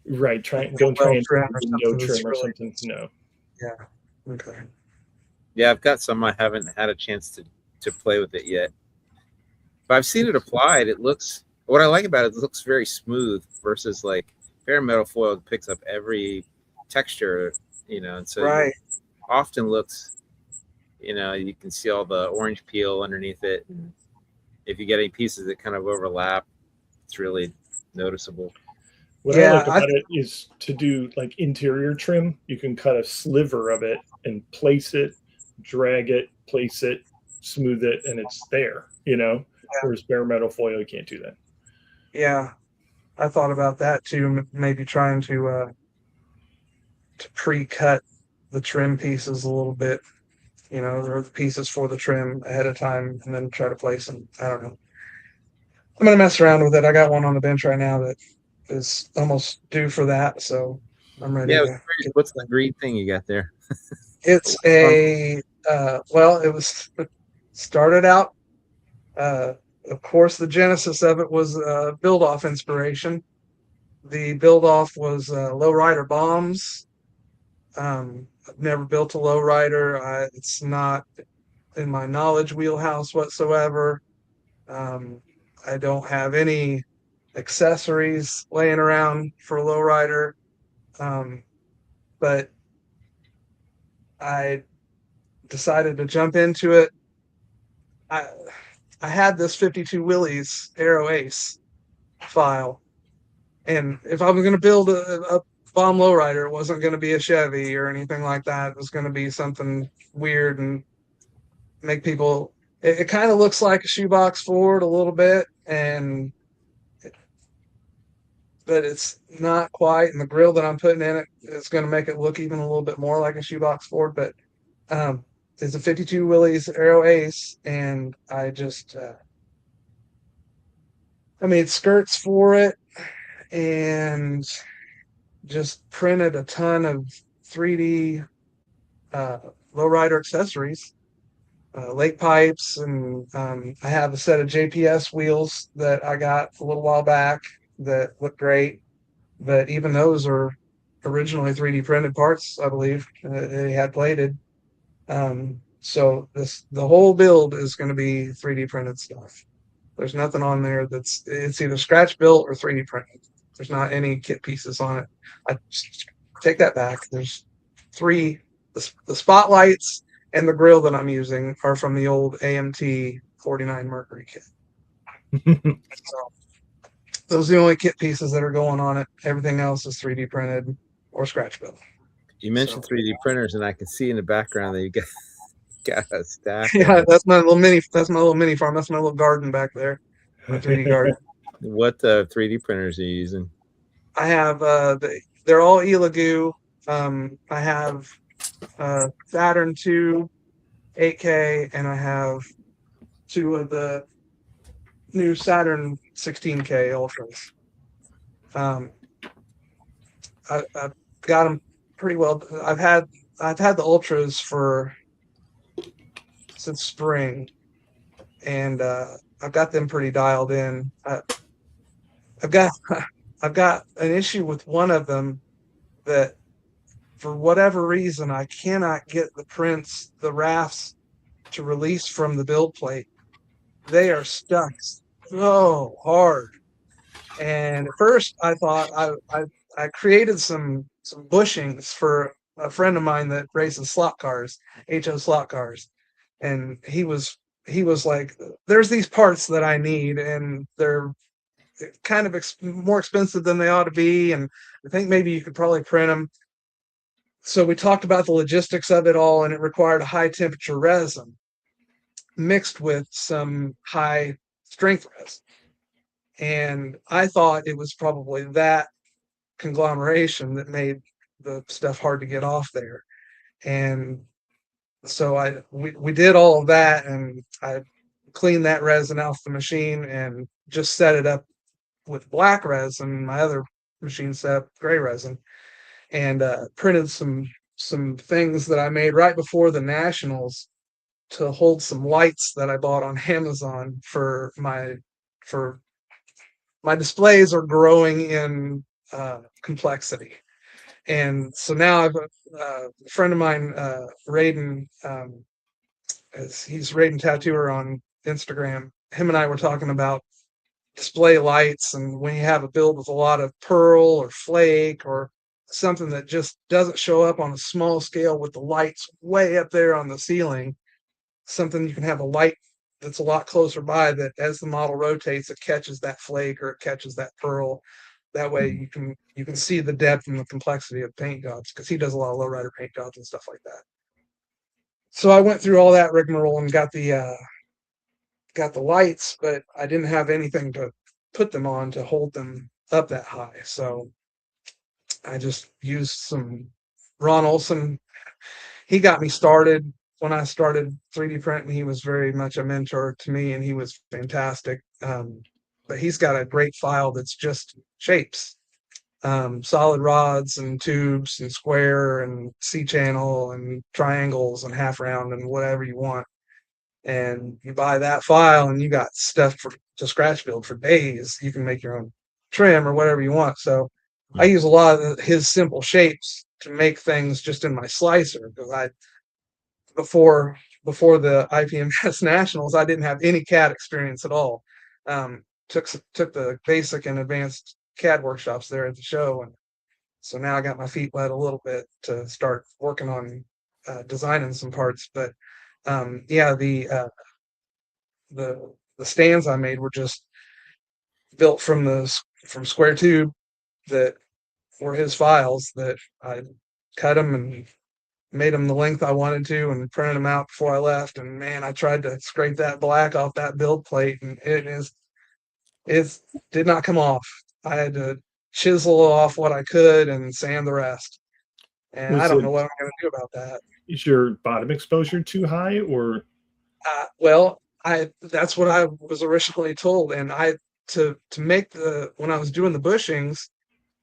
Right. Don't try and trim window trim or something. No. Yeah. Okay. Yeah, I've got some. I haven't had a chance to play with it yet, but I've seen it applied. What I like about it looks very smooth versus like bare metal foil picks up every texture, and so it often looks, you can see all the orange peel underneath it. If you get any pieces that kind of overlap, it's really noticeable. What I like about it is to do like interior trim. You can cut a sliver of it and place it, drag it, place it, smooth it, and it's there, whereas bare metal foil, you can't do that. Yeah. I thought about that too, maybe trying to pre-cut the trim pieces a little bit, or the pieces for the trim ahead of time, and then try to place them. I don't know. I'm going to mess around with it. I got one on the bench right now that is almost due for that, so I'm ready. Yeah, what's the green thing you got there? It's it started out, of course, the genesis of it was build-off inspiration. The build-off was lowrider bombs. I've never built a lowrider. It's not in my knowledge wheelhouse whatsoever. I don't have any accessories laying around for a lowrider, but I decided to jump into it. I had this 52 Willys Aero Ace file, and if I was going to build a bomb lowrider, it wasn't going to be a Chevy or anything like that. It was going to be something weird and make people. It kind of looks like a shoebox Ford a little bit, but it's not quite. And the grill that I'm putting in it is going to make it look even a little bit more like a shoebox Ford. But it's a 52 Willys Aero Ace, and I just I made skirts for it and just printed a ton of 3D lowrider accessories. Lake pipes, and I have a set of JPS wheels that I got a little while back that look great, but even those are originally 3D printed parts, I believe. They had plated. So the whole build is going to be 3D printed stuff. There's nothing on there it's either scratch built or 3D printed. There's not any kit pieces on it. I take that back. There's three. The spotlights and the grill that I'm using are from the old AMT 49 Mercury kit. So those are the only kit pieces that are going on it. Everything else is 3D printed or scratch built. You mentioned So- 3D printers, and I can see in the background that you got a stack. Yeah, that's my little mini farm. That's my little garden back there. My 3D garden. What 3D printers are you using? I have they're all Elegoo. I have Saturn 2 8K, and I have 2 of the new Saturn 16K Ultras. I've got them pretty well. I've had the Ultras since spring, and I've got them pretty dialed in. I've got I've got an issue with one of them that, for whatever reason, I cannot get the rafts to release from the build plate. They are stuck so hard. And at first I thought I created some bushings for a friend of mine that races slot cars, HO slot cars. And he was like, there's these parts that I need, and they're kind of more expensive than they ought to be, and I think maybe you could probably print them. So we talked about the logistics of it all, and it required a high temperature resin mixed with some high strength resin. And I thought it was probably that conglomeration that made the stuff hard to get off there. And so we did all of that, and I cleaned that resin off the machine and just set it up with black resin. My other machine set up gray resin, and printed some things that I made right before the Nationals to hold some lights that I bought on Amazon for my displays are growing in complexity. And so now I've a friend of mine, Raiden, he's Raiden Tattooer on Instagram. Him and I were talking about display lights, and when you have a build with a lot of pearl or flake or something that just doesn't show up on a small scale with the lights way up there on the ceiling, something you can have a light that's a lot closer by, that as the model rotates, it catches that flake or it catches that pearl. That way you can see the depth and the complexity of paint jobs, because he does a lot of lowrider paint jobs and stuff like that. So I went through all that rigmarole and got the lights, but I didn't have anything to put them on to hold them up that high. So I just used some Ron Olson. He got me started when I started 3D printing. He was very much a mentor to me, and he was fantastic. But he's got a great file that's just shapes, solid rods and tubes and square and C-channel and triangles and half round and whatever you want. And you buy that file, and you got stuff to scratch build for days. You can make your own trim or whatever you want. So I use a lot of his simple shapes to make things just in my slicer, because before the IPMS Nationals, I didn't have any CAD experience at all. Took the basic and advanced CAD workshops there at the show, and so now I got my feet wet a little bit to start working on designing some parts. But yeah, the stands I made were just built from square tube that were his files, that I cut them and made them the length I wanted to and printed them out before I left. And man, I tried to scrape that black off that build plate, and it did not come off. I had to chisel off what I could and sand the rest. And I don't know what I'm going to do about that. Is your bottom exposure too high, or? Well, that's what I was originally told. And to make when I was doing the bushings,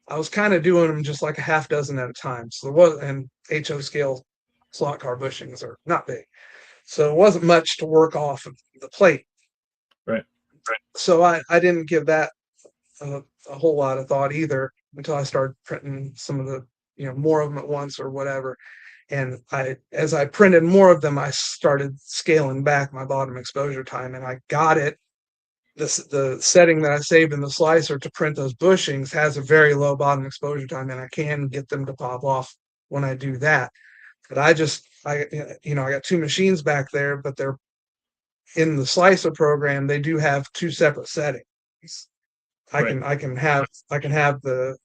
I was kind of doing them just like a half dozen at a time. So and HO scale slot car bushings are not big. So it wasn't much to work off of the plate. Right. So I didn't give that a whole lot of thought either until I started printing some of the, more of them at once or whatever. And as I printed more of them, I started scaling back my bottom exposure time, and I got it. The setting that I saved in the slicer to print those bushings has a very low bottom exposure time, and I can get them to pop off when I do that. But I got 2 machines back there, but they're in the slicer program. They do have 2 separate settings. I can have the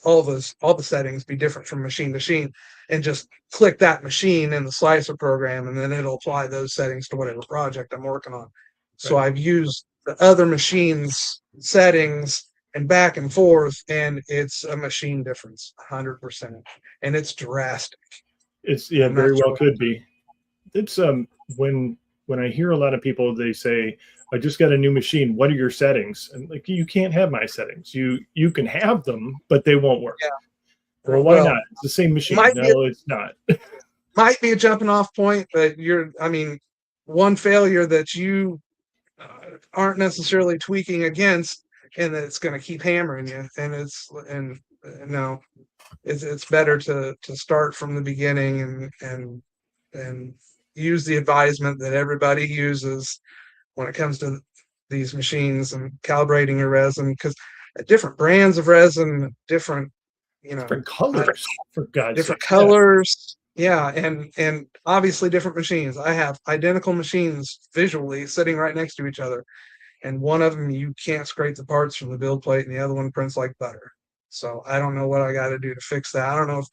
all the settings be different from machine to machine, and just click that machine in the slicer program, and then it'll apply those settings to whatever project I'm working on. So Right. I've used the other machines settings and back and forth, and it's a machine difference, 100%, and it's drastic. It's I'm not very well sure. could be. It's when I hear a lot of people, they say, I just got a new machine. What are your settings? And like, you can't have my settings. You can have them, but they won't work. Yeah. Well, why Well, not? It's the same machine. might be No, it's not. might be a jumping off point, but one failure that you aren't necessarily tweaking against, and that it's going to keep hammering you. And no, it's better to start from the beginning and use the advisement that everybody uses when it comes to these machines and calibrating your resin, because different brands of resin, different Different colors, for God's different sake. colors. Yeah, and obviously different machines. I have identical machines visually sitting right next to each other, and one of them you can't scrape the parts from the build plate, and the other one prints like butter. So I don't know what I got to do to fix that. I don't know if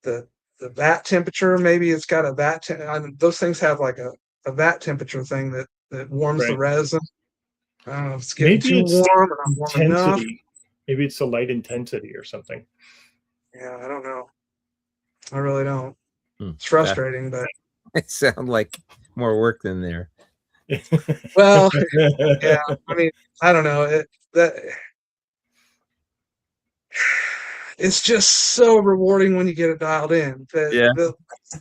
the vat temperature, maybe it's got a vat. Those things have like a vat temperature thing that warms the Right. resin. I don't know if it's getting Maybe too it's warm and not warm enough. intensity. Maybe it's the light intensity or something. Yeah, I don't know. I really don't. Hmm. It's frustrating, but It sounds like more work than there. well, yeah. I mean, I don't know. It's just so rewarding when you get it dialed in. Yeah.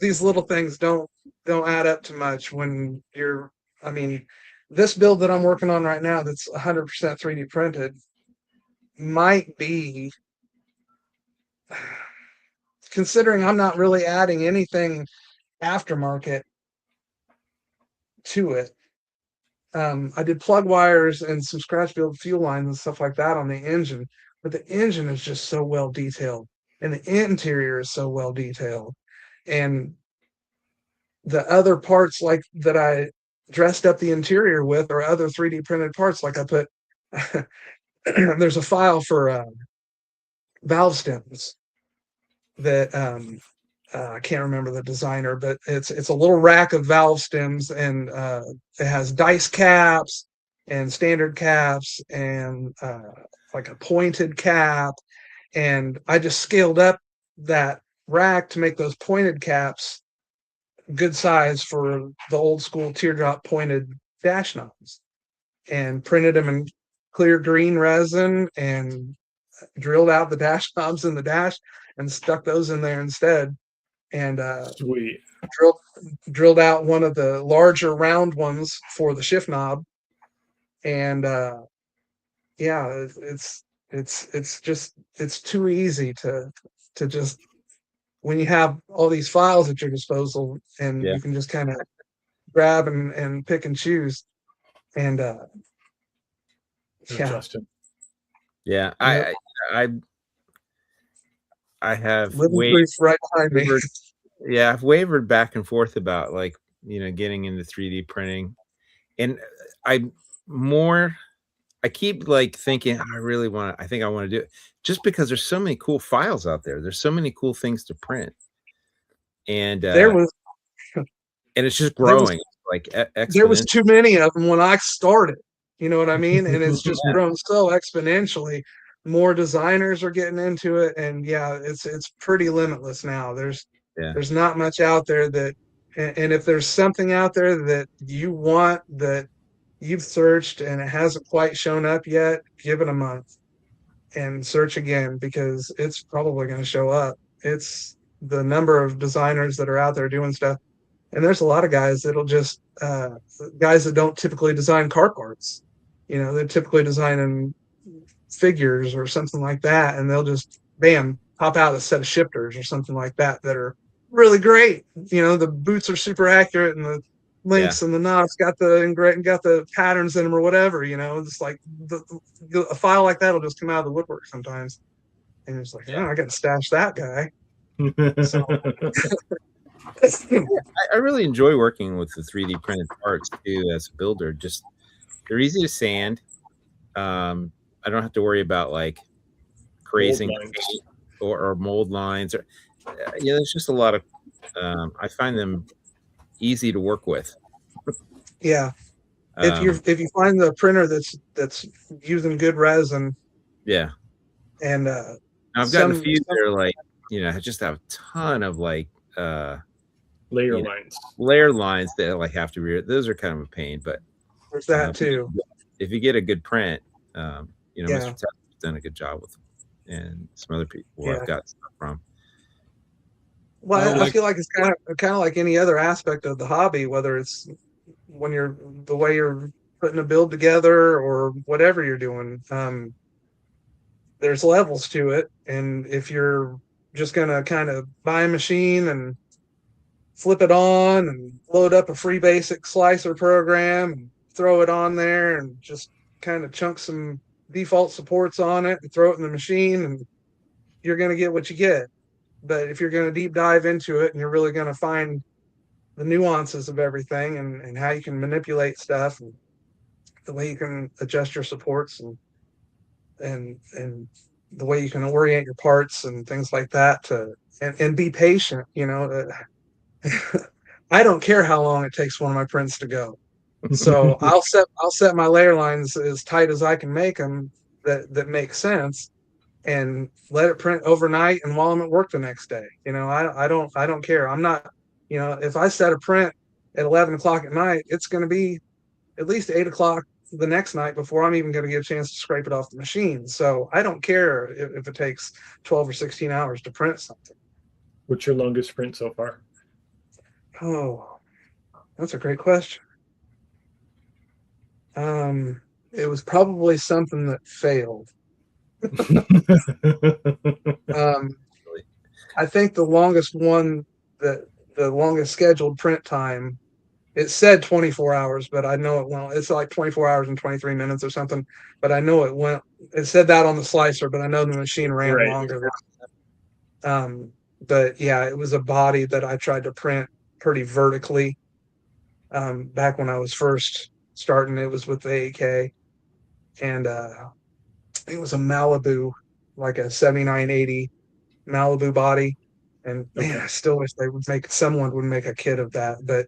These little things don't add up to much when you're. I mean, this build that I'm working on right now, that's 100% 3D printed, might be, considering I'm not really adding anything aftermarket to it. I did plug wires and some scratch build fuel lines and stuff like that on the engine, but the engine is just so well detailed, and the interior is so well detailed, and the other parts like that I dressed up the interior with are other 3D printed parts. Like I put, there's a file for valve stems that I can't remember the designer, but it's a little rack of valve stems, and it has dice caps and standard caps and like a pointed cap. And I just scaled up that rack to make those pointed caps good size for the old school teardrop pointed dash knobs, and printed them in clear green resin and drilled out the dash knobs in the dash and stuck those in there instead. And Sweet. drilled out one of the larger round ones for the shift knob. And yeah, it's too easy to just, when you have all these files at your disposal, and Yeah. you can just kind of grab and pick and choose. And yeah, Justin. Yeah. Yep. I have living proof right behind me. wavered, yeah, I've wavered back and forth about like, getting into 3D printing. And I keep like thinking, I think I want to do it, just because there's so many cool files out there. There's so many cool things to print. And There was and it's just growing like there was exponentially. too many of them when I started. You know what I mean? And it's just Yeah. grown so exponentially. More designers are getting into it, and yeah, it's pretty limitless now. There's not much out there that, and if there's something out there that you want, that you've searched and it hasn't quite shown up yet, give it a month and search again, because it's probably going to show up. It's the number of designers that are out there doing stuff. And there's a lot of guys that'll just guys that don't typically design car parts. They're typically designing figures or something like that, and they'll just bam pop out a set of shifters or something like that are really great. The boots are super accurate, and the links and the knobs got the patterns in them or whatever. It's like a file like that will just come out of the woodwork sometimes, and it's like, oh, I got to stash that guy. So I really enjoy working with the 3D printed parts too as a builder. Just they're easy to sand. I don't have to worry about like crazing Mold lines. paint or mold lines, or there's just a lot of. I find them easy to work with. Yeah. If you find the printer that's using good resin yeah, and I've gotten a few that are like just have a ton of like Layer lines. layer lines that like have to be. Those are kind of a pain, but there's that too. If you get a good print, Mr. Yeah. Tepper's done a good job with them, and some other people I've got stuff from. Well, I feel like it's kind of like any other aspect of the hobby, whether it's when you're the way you're putting a build together or whatever you're doing. There's levels to it, and if you're just gonna kind of buy a machine and flip it on and load up a free basic slicer program and throw it on there and just kind of chunk some default supports on it and throw it in the machine, and you're going to get what you get. But if you're going to deep dive into it and you're really going to find the nuances of everything and how you can manipulate stuff and the way you can adjust your supports and the way you can orient your parts and things like that and be patient, I don't care how long it takes one of my prints to go. So I'll set my layer lines as tight as I can make them that make sense, and let it print overnight and while I'm at work the next day. I don't care. I'm not, if I set a print at 11 o'clock at night, it's going to be at least 8 o'clock the next night before I'm even going to get a chance to scrape it off the machine. So I don't care if it takes 12 or 16 hours to print something. What's your longest print so far? Oh, that's a great question. It was probably something that failed. I think the longest one, the longest scheduled print time, it said 24 hours, but I know it's like 24 hours and 23 minutes or something, but I know it said that on the slicer, but I know the machine ran longer. But yeah, it was a body that I tried to print pretty vertically. Back when I was first starting, it was with the 8K, and it was a Malibu, like a 7980 Malibu body. And man, I still wish someone would make a kit of that. But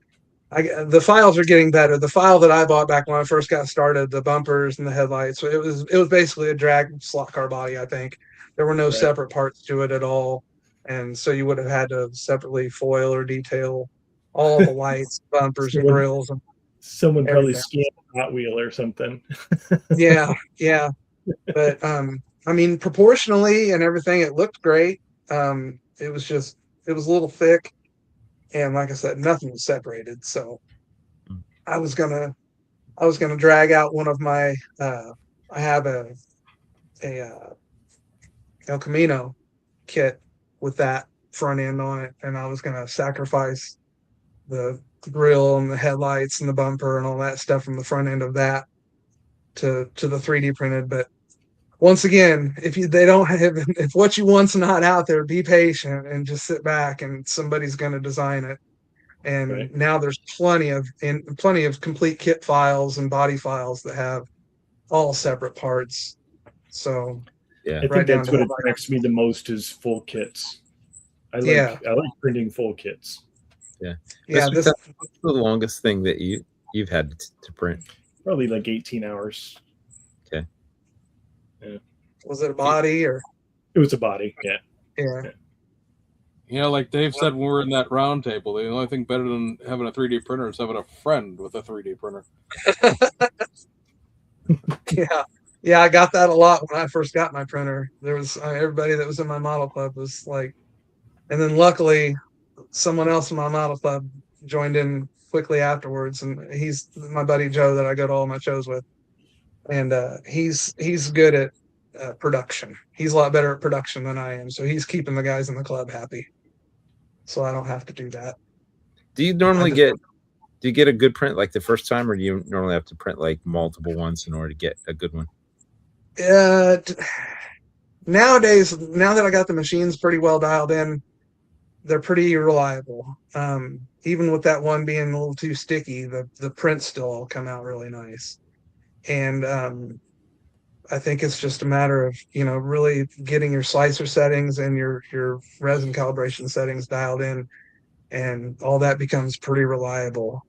the files are getting better. The file that I bought back when I first got started, the bumpers and the headlights, it was basically a drag slot car body. I think there were no separate parts to it at all, and so you would have had to separately foil or detail all the lights, bumpers, and grills. And someone probably scanned a Hot Wheel or something. Yeah. But I mean, proportionally and everything, it looked great. It was a little thick, and like I said, nothing was separated. So I was gonna drag out one of my I have a El Camino kit with that front end on it, and I was gonna sacrifice the grill and the headlights and the bumper and all that stuff from the front end of that to the 3D printed. But once again, if what you want's not out there, be patient and just sit back, and somebody's going to design it. And now there's plenty of complete kit files and body files that have all separate parts. So yeah, I think that's what attracts me the most is full kits. I like printing full kits. Yeah. That's the longest thing that you've had to print. Probably like 18 hours. Okay. Yeah. Was it a body or? It was a body. Yeah. Like Dave said when we were in that round table, the only thing better than having a 3D printer is having a friend with a 3D printer. Yeah, I got that a lot when I first got my printer. There was everybody that was in my model club was like, and then luckily someone else in my model club joined in quickly afterwards, and he's my buddy Joe that I go to all my shows with, and he's good at production. He's a lot better at production than I am, so he's keeping the guys in the club happy. So I don't have to do that. Do you normally get a good print like the first time, or do you normally have to print like multiple ones in order to get a good one? Nowadays, now that I got the machines pretty well dialed in, they're pretty reliable. Even with that one being a little too sticky, the prints still all come out really nice. And I think it's just a matter of, really getting your slicer settings and your resin calibration settings dialed in, and all that becomes pretty reliable.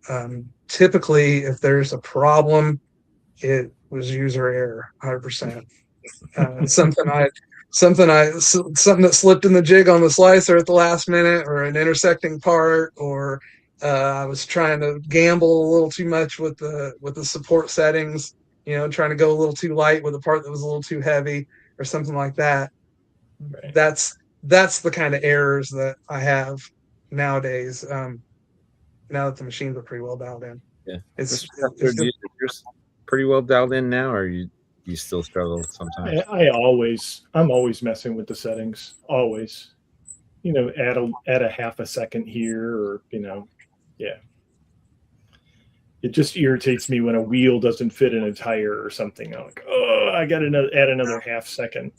Typically, if there's a problem, it was user error, 100%. Something that slipped in the jig on the slicer at the last minute, or an intersecting part, or I was trying to gamble a little too much with the support settings, trying to go a little too light with a part that was a little too heavy, or something like that. Right. That's the kind of errors that I have nowadays. Now that the machines are pretty well dialed in. Yeah. It's Yours pretty well dialed in now, or you still struggle sometimes? I'm always messing with the settings. Always, add a half a second here, or yeah. It just irritates me when a wheel doesn't fit in a tire or something. I'm like, oh, I got to add another half second.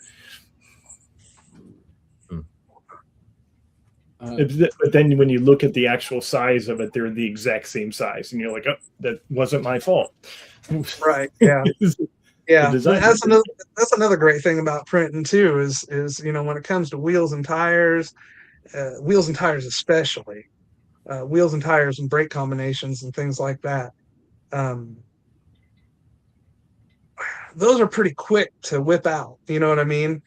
But then when you look at the actual size of it, they're the exact same size, and you're like, oh, that wasn't my fault. Right. Yeah. Yeah. That's another great thing about printing too, is when it comes to wheels and tires especially, wheels and tires and brake combinations and things like that. Those are pretty quick to whip out. You know what I mean?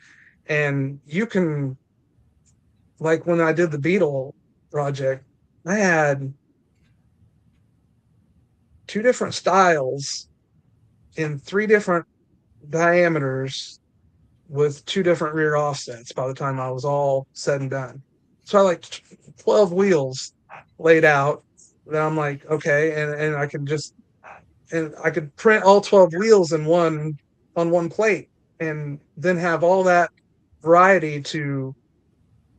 And you can, like when I did the Beetle project, I had 2 different styles in 3 different diameters with 2 different rear offsets by the time I was all said and done. So I like 12 wheels laid out. Then I'm like, okay, and I could print all 12 wheels on one plate, and then have all that variety to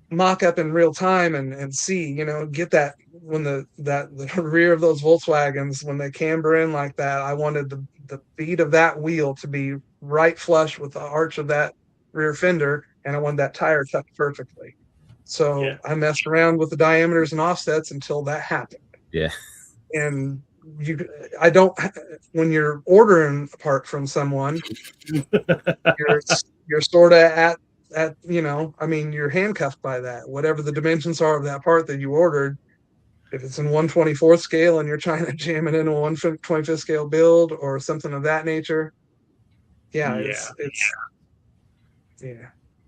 mock up in real time and see, get that when the rear of those Volkswagens, when they camber in like that, I wanted the bead of that wheel to be right flush with the arch of that rear fender, and I wanted that tire tucked perfectly. So yeah. I messed around with the diameters and offsets until that happened. Yeah. And when you're ordering a part from someone, you're sort of at you're handcuffed by that. Whatever the dimensions are of that part that you ordered, if it's in 1/24th scale and you're trying to jam it into a 1/25th scale build or something of that nature, it's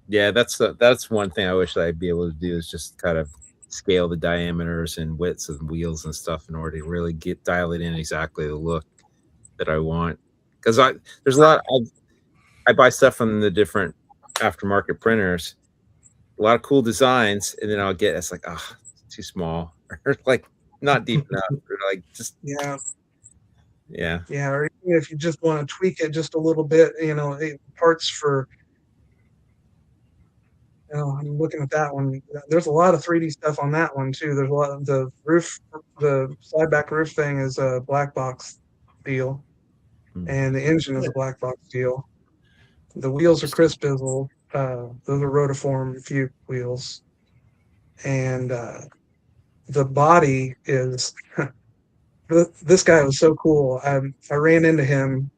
yeah. That's one thing I wish I'd be able to do, is just kind of scale the diameters and widths of the wheels and stuff in order to really dial it in exactly the look that I want. Because there's a lot. I buy stuff from the different aftermarket printers, a lot of cool designs, and then I'll get, it's like, oh, it's too small, or like not deep enough, or like just yeah. Or even if you just want to tweak it just a little bit, parts for. I'm looking at that one. There's a lot of 3D stuff on that one too. There's a lot of the slide back roof thing is a black box deal, and the engine is a black box deal. The wheels are Chris Bizzle. Those are rotiform Fuke wheels, and the body is. This guy was so cool. I ran into him.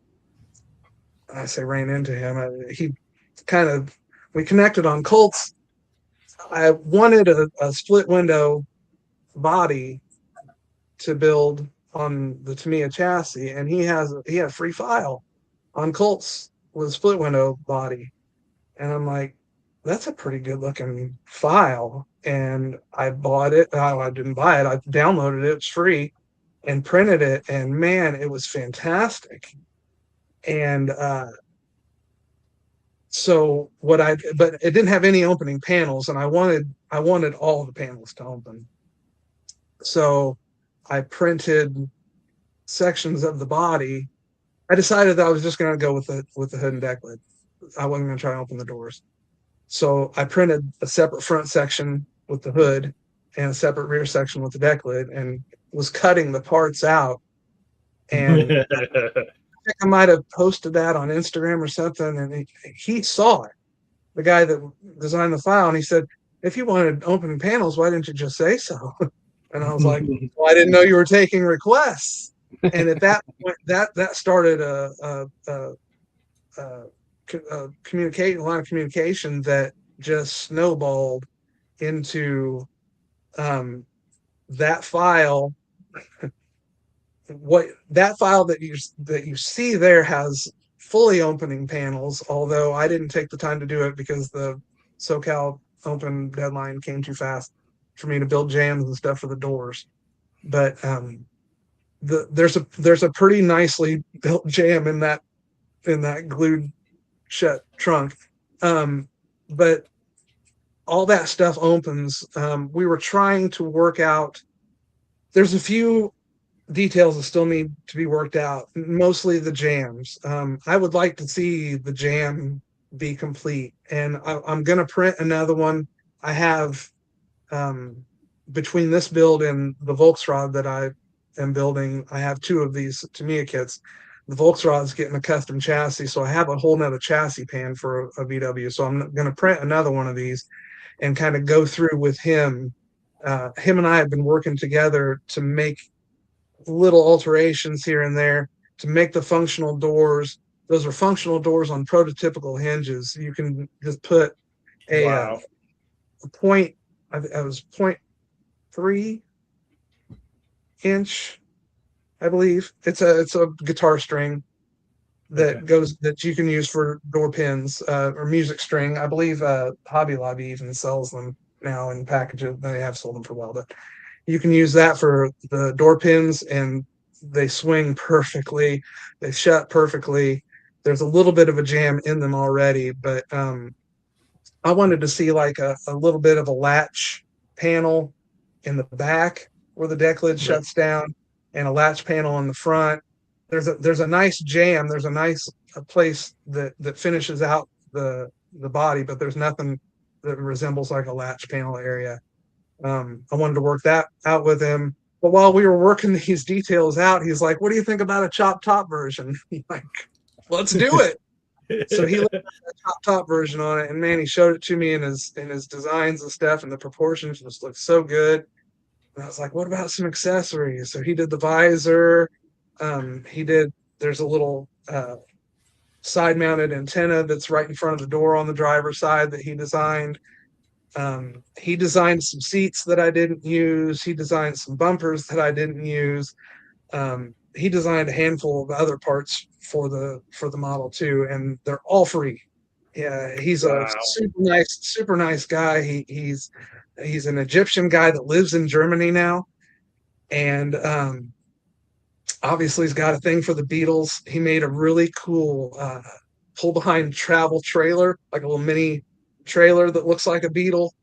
I say ran into him. We connected on Colts. I wanted a split window body to build on the Tamiya chassis, and he had a free file on Colts with a split window body, and I'm like, that's a pretty good looking file, and I bought it. I didn't buy it. I downloaded it. It's free, and printed it, and man, it was fantastic. And but it didn't have any opening panels, and I wanted all the panels to open. So I printed sections of the body. I decided that I was just going to go with the hood and deck lid. I wasn't going to try and open the doors. So I printed a separate front section with the hood and a separate rear section with the deck lid, and was cutting the parts out. And I think I might have posted that on Instagram or something, and he saw it, the guy that designed the file, and he said, if you wanted opening panels, why didn't you just say so? And I was like, well, I didn't know you were taking requests. And at that point, that started a line of communication that just snowballed into that file. What that file that you see there has fully opening panels, although I didn't take the time to do it because the SoCal Open deadline came too fast for me to build jams and stuff for the doors. But there's a pretty nicely built jam in that glued shut trunk. But all that stuff opens. We were trying to work out. There's a few details that still need to be worked out, mostly the jams. I would like to see the jam be complete, and I'm going to print another one. I have, between this build and the Volksrad that I am building, I have two of these Tamiya kits. The Volksrad's getting a custom chassis, so I have a whole nother chassis pan for a VW. So I'm going to print another one of these and kind of go through with him. Him and I have been working together to make little alterations here and there to make the functional doors. Those are functional doors on prototypical hinges. You can just put a point. I was 0.3 inch, I believe. It's a guitar string that goes that you can use for door pins or music string. I believe Hobby Lobby even sells them now in packages. They have sold them for a while, but you can use that for the door pins, and they swing perfectly. They shut perfectly. There's a little bit of a jam in them already, but I wanted to see like a little bit of a latch panel in the back where the deck lid shuts down, and a latch panel in the front. There's a nice jam. There's a nice place that finishes out the body, but there's nothing that resembles like a latch panel area. I wanted to work that out with him. But while we were working these details out, he's like, "What do you think about a chop top version?" I'm like, "Let's do it." So he looked at the top version on it, and man, he showed it to me in his designs and stuff, and the proportions just looked so good. And I was like, "What about some accessories?" So he did the visor. There's a little side-mounted antenna that's right in front of the door on the driver's side that he designed. He designed some seats that I didn't use. He designed some bumpers that I didn't use. He designed a handful of other parts for the model too, and they're all free. Yeah, he's a super nice guy. He's an Egyptian guy that lives in Germany now, and obviously he's got a thing for the Beatles. He made a really cool pull behind travel trailer, like a little mini trailer that looks like a Beetle.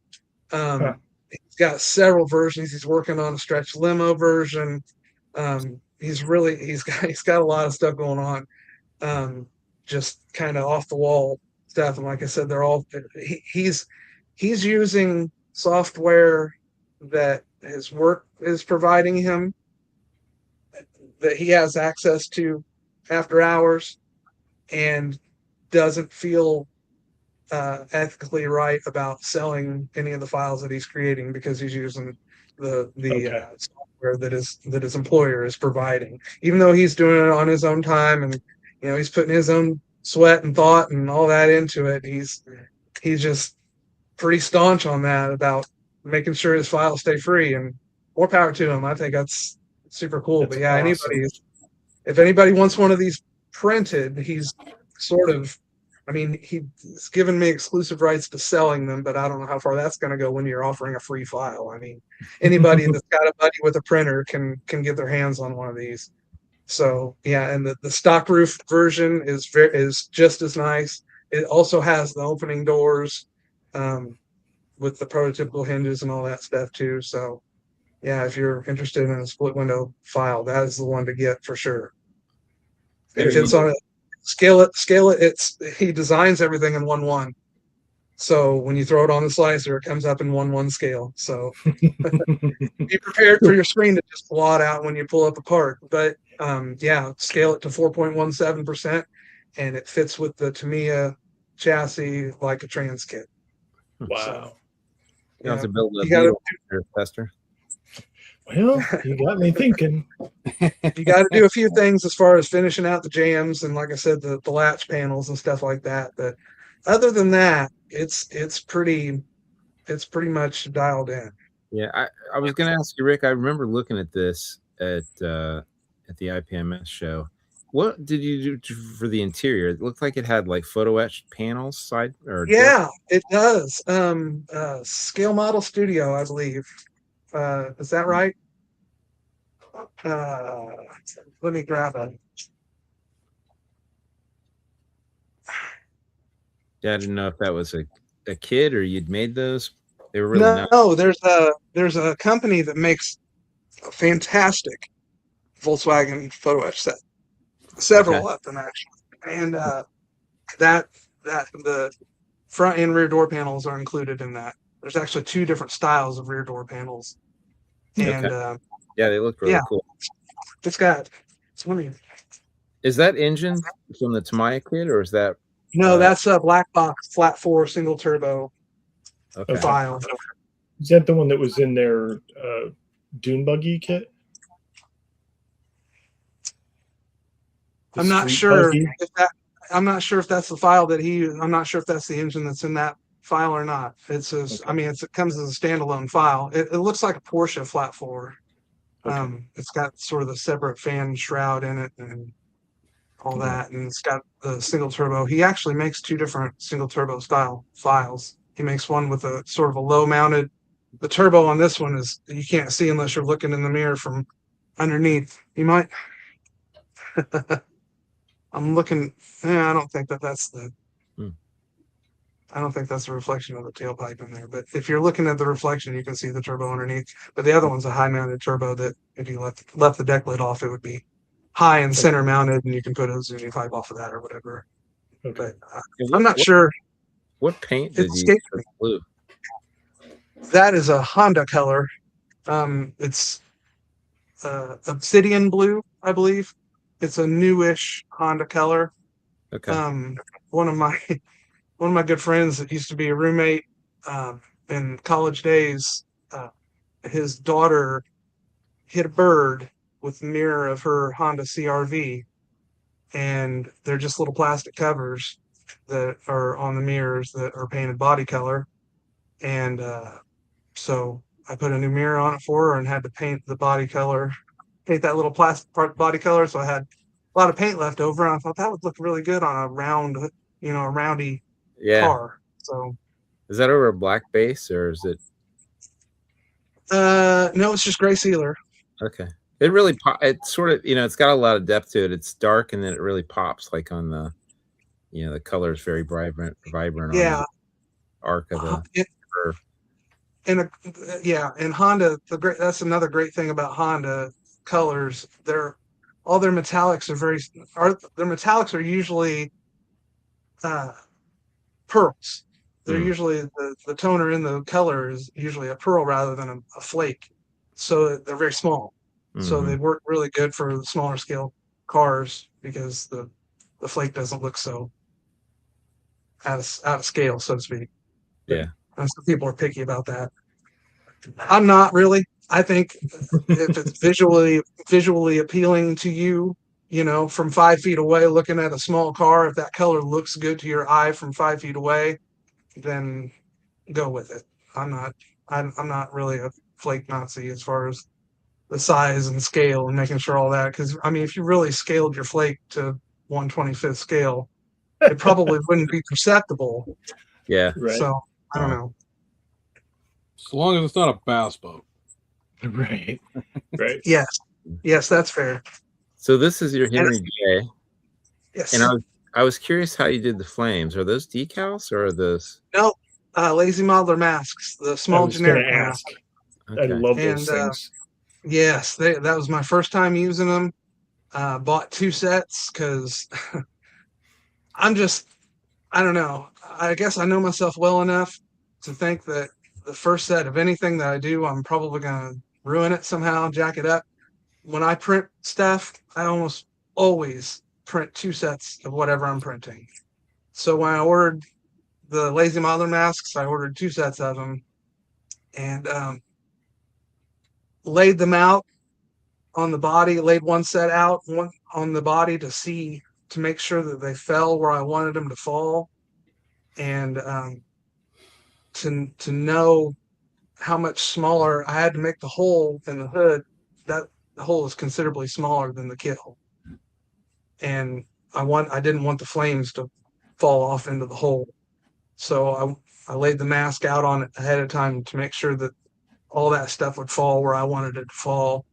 He's got several versions. He's working on a stretch limo version. He's got a lot of stuff going on, just kind of off the wall stuff. And like I said, they're all he's using software that his work is providing him, that he has access to after hours, and doesn't feel ethically right about selling any of the files that he's creating because he's using the software that his employer is providing, even though he's doing it on his own time, and he's putting his own sweat and thought and all that into it. He's just pretty staunch on that about making sure his files stay free, and more power to him. I think that's super cool. But yeah, awesome. If anybody wants one of these printed, he's sort of, he's given me exclusive rights to selling them, but I don't know how far that's going to go when you're offering a free file. I mean, anybody that's got a buddy with a printer can get their hands on one of these. So yeah, and the stock roof version is just as nice. It also has the opening doors with the prototypical hinges and all that stuff too. So yeah, if you're interested in a split window file, that is the one to get for sure. If it's on it, scale it. He designs everything in 1:1. So when you throw it on the slicer, it comes up in 1:1 scale. So be prepared for your screen to just blot out when you pull up a part. But yeah, scale it to 4.17%, and it fits with the Tamiya chassis like a trans kit. Wow. You have to build a Beetle tester. Well, you got me thinking. You got to do a few things as far as finishing out the jams and, like I said, the latch panels and stuff like that. But other than that, it's pretty much dialed in. Yeah, I was going to ask you, Rick. I remember looking at this at the IPMS show. What did you do for the interior? It looked like it had like photo etched panels side or Yeah, it does. Scale Model Studio, I believe. Is that right? Let me grab it. Yeah, I didn't know if that was a kid or you'd made those. They were really nice. No, there's a company that makes a fantastic Volkswagen photo etch set. Several of them actually, and that the front and rear door panels are included in that. There's actually 2 different styles of rear door panels, and yeah, they look really cool. It's got. Let me. Is that engine from the Tamiya kit, or is that? No, that's a black box flat 4 single turbo file. Is that the one that was in their dune buggy kit? I'm not sure if that. I'm not sure if that's the file that he used. I'm not sure if that's the engine that's in that file or not. It says. I mean, it comes as a standalone file. It looks like a Porsche flat 4. It's got sort of the separate fan shroud in it and all that, and it's got the single turbo. He actually makes 2 different single turbo style files. He makes one with a sort of a low mounted. The turbo on this one is you can't see unless you're looking in the mirror from underneath. You might. I'm looking. Yeah, I don't think that's the. I don't think that's a reflection of the tailpipe in there. But if you're looking at the reflection, you can see the turbo underneath. But the other one's a high mounted turbo that if you left the deck lid off, it would be high and center mounted, and you can put a Zuni pipe off of that or whatever. But I'm not sure. What paint did you use for blue? That is a Honda color. It's obsidian blue, I believe. It's a newish Honda color. Okay. One of my good friends that used to be a roommate in college days, his daughter hit a bird with the mirror of her Honda CRV, and they're just little plastic covers that are on the mirrors that are painted body color. And so I put a new mirror on it for her and had to paint the body color, paint that little plastic part body color. So I had a lot of paint left over, and I thought that would look really good on a round, a roundy car. So is that over a black base or is it? No, it's just gray sealer. Okay. It really it's sort of, it's got a lot of depth to it. It's dark and then it really pops like on the, the color is very vibrant on the arc of the curve. And Honda, that's another great thing about Honda colors. All their metallics are usually pearls. They're usually the toner in the color is usually a pearl rather than a flake. So they're very small. So they work really good for the smaller scale cars because the flake doesn't look so out of scale, so to speak. Yeah. And some people are picky about that. I'm not really. I think if it's visually appealing to you, from 5 feet away, looking at a small car, if that color looks good to your eye from 5 feet away, then go with it. I'm not really a flake Nazi as far as the size and scale and making sure all that. Because if you really scaled your flake to 1/25th scale, it probably wouldn't be perceptible. Yeah. Right. So I don't know. As long as it's not a bass boat. Right. Right. Yes, that's fair. So this is your Henry J. Yes. And I was curious how you did the flames. Are those decals or are those? No, Lazy Modeler masks, the small generic mask. Okay. I love those things. Yes, that was my first time using them. Bought 2 sets because I don't know. I guess I know myself well enough to think that the first set of anything that I do, I'm probably going to ruin it somehow, jack it up. When I print stuff, I almost always print 2 sets of whatever I'm printing. So when I ordered the Lazy Modeler masks, I ordered 2 sets of them. And laid them out on the body, laid one set out, one on the body to make sure that they fell where I wanted them to fall, and to know how much smaller I had to make the hole in the hood. That hole is considerably smaller than the kit hole, and I didn't want the flames to fall off into the hole, so I laid the mask out on it ahead of time to make sure that all that stuff would fall where I wanted it to fall,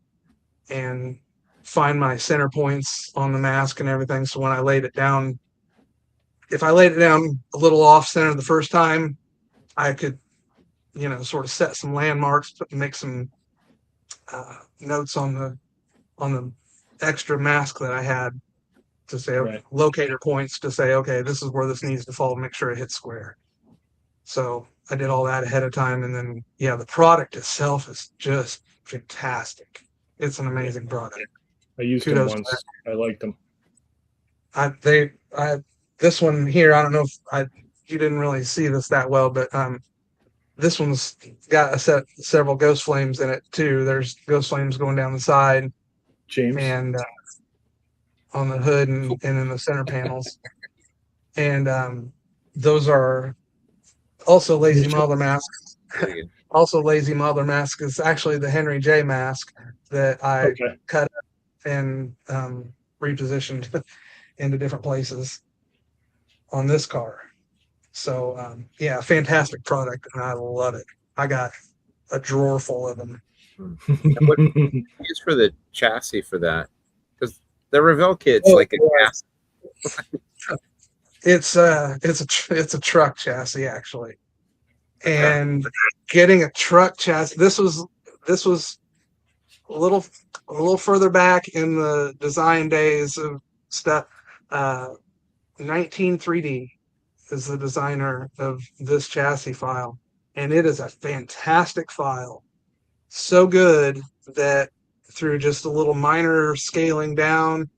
and find my center points on the mask and everything. So when I laid it down, if I laid it down a little off center the first time, I could, sort of set some landmarks, make some notes on the extra mask that I had to say, Right. locator points to say, okay, this is where this needs to fall. Make sure it hits square. So I did all that ahead of time, and then the product itself is just fantastic. It's an amazing product. I used them once. I liked them. This one here, I don't know if you didn't really see this that well, but this one's got several ghost flames in it too. There's ghost flames going down the side, James, and on the hood and in the center panels, and those are also lazy modeler masks. Also, lazy modeler mask is actually the Henry J mask that I cut up and repositioned into different places on this car. So fantastic product, and I love it. I got a drawer full of them. What do you use for the chassis for that? Because the Revell kit's like a gas. It's a truck chassis actually, and getting a truck chassis. This was a little further back in the design days of stuff. 19-3D is the designer of this chassis file, and it is a fantastic file. So good that through just a little minor scaling down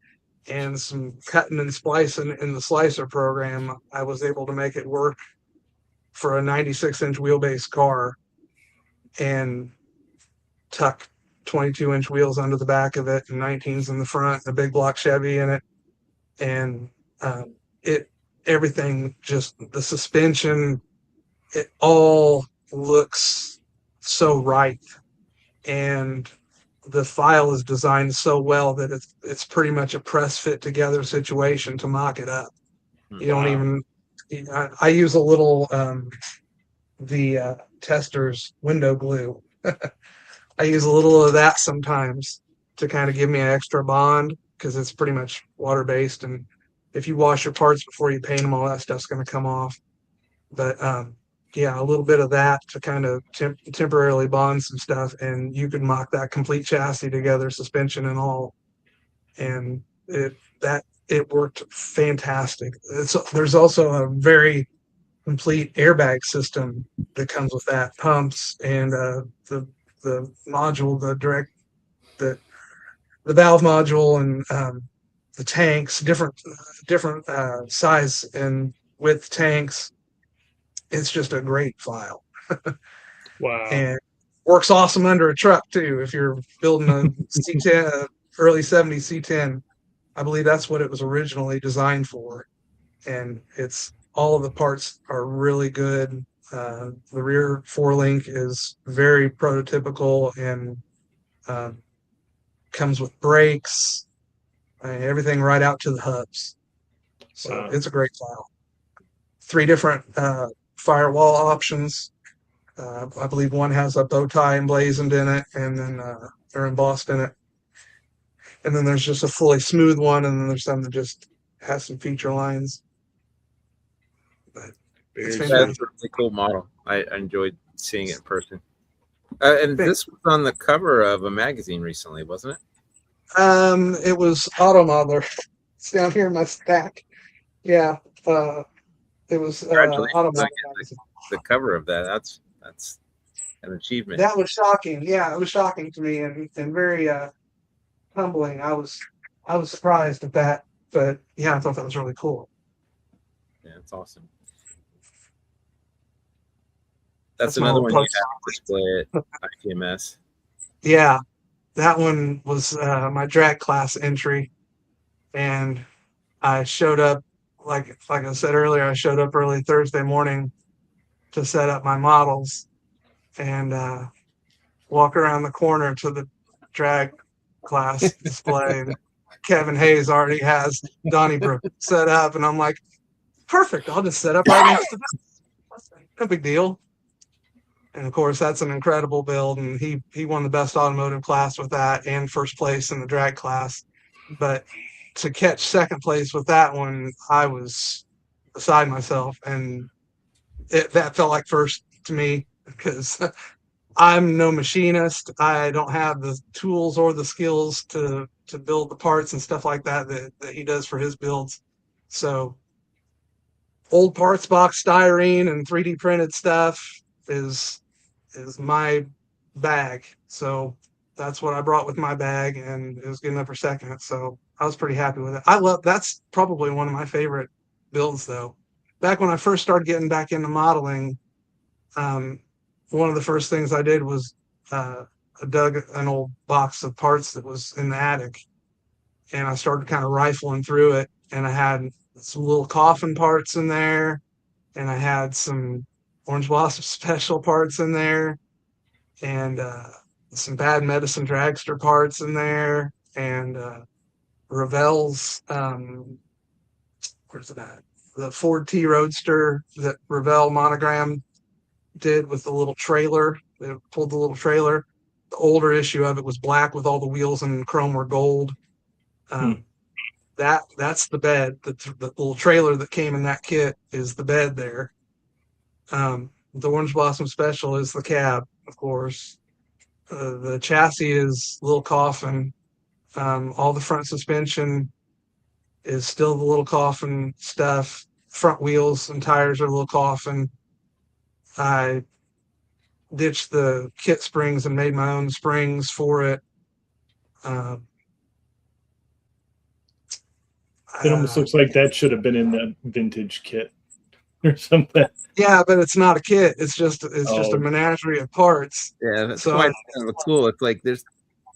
and some cutting and splicing in the slicer program, I was able to make it work for a 96-inch wheelbase car and tuck 22-inch wheels under the back of it and 19s in the front, a big block Chevy in it, and everything, just the suspension, it all looks so right, and the file is designed so well that it's pretty much a press fit together situation to mock it up. You don't even. I use a little the tester's window glue. I use a little of that sometimes to kind of give me an extra bond, because it's pretty much water based, and if you wash your parts before you paint them, all that stuff's going to come off. But a little bit of that to kind of temporarily bond some stuff, and you could mock that complete chassis together, suspension and all, and it worked fantastic. There's also a very complete airbag system that comes with that, pumps and the module, the valve module, and the tanks, different size and width tanks. It's just a great file. Wow. And works awesome under a truck too. If you're building a C10, early 70s C10, I believe that's what it was originally designed for. And all of the parts are really good. The rear four-link is very prototypical and comes with brakes, everything right out to the hubs. So It's a great file. 3 different firewall options. I believe one has a bow tie emblazoned in it, and then they're embossed in it. And then there's just a fully smooth one, and then there's some that just has some feature lines. But That's a really cool model. I enjoyed seeing it in person. And this was on the cover of a magazine recently, wasn't it? It was Automotive. It's down here in my stack. Yeah. It was Automotive. The cover of that. That's an achievement. That was shocking. Yeah, it was shocking to me and very humbling. I was surprised at that, but I thought that was really cool. Yeah, it's awesome. That's another one you have to display at IPMS. Yeah, that one was my drag class entry, and I showed up like I said earlier. I showed up early Thursday morning to set up my models and walk around the corner to the drag class display, and Kevin Hayes already has Donnybrook set up, and I'm like, perfect. I'll just set up right next to this. No big deal. And of course, that's an incredible build, and he won the best automotive class with that, and first place in the drag class. But to catch second place with that one, I was beside myself, and that felt like first to me because I'm no machinist. I don't have the tools or the skills to build the parts and stuff like that he does for his builds. So old parts box styrene and 3D printed stuff is my bag. So that's what I brought with my bag, and it was good enough for second. So I was pretty happy with it. That's probably one of my favorite builds though. Back when I first started getting back into modeling, um, one of the first things I did was I dug an old box of parts that was in the attic, and I started kind of rifling through it, and I had some little coffin parts in there, and I had some Orange Blossom special parts in there, and some Bad Medicine Dragster parts in there, and Ravel's where's it at? The Ford T Roadster that Ravel monogram did with the little trailer. They pulled the little trailer. The older issue of it was black with all the wheels and chrome were gold. That's the bed. The little trailer that came in that kit is the bed there. The Orange Blossom Special is the cab, of course. The chassis is little coffin. All the front suspension is still the little coffin stuff. Front wheels and tires are little coffin. I ditched the kit springs and made my own springs for it. It almost looks like that should have been in the vintage kit or something. Yeah, but it's not a kit. It's just a menagerie of parts. Yeah, that's quite kind of cool. It's like this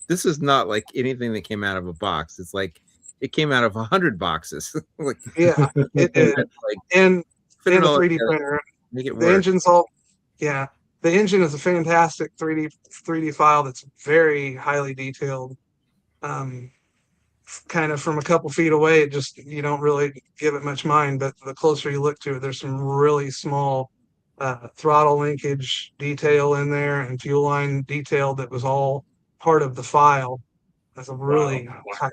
is not like anything that came out of a box. It's like it came out of 100 boxes. Like, yeah, it did. Like, and put a it all 3D together, printer. make it The work. engine's all, yeah. The engine is a fantastic 3D file that's very highly detailed. Kind of from a couple feet away, it just you don't really give it much mind, but the closer you look to it, there's some really small throttle linkage detail in there and fuel line detail that was all part of the file. That's a really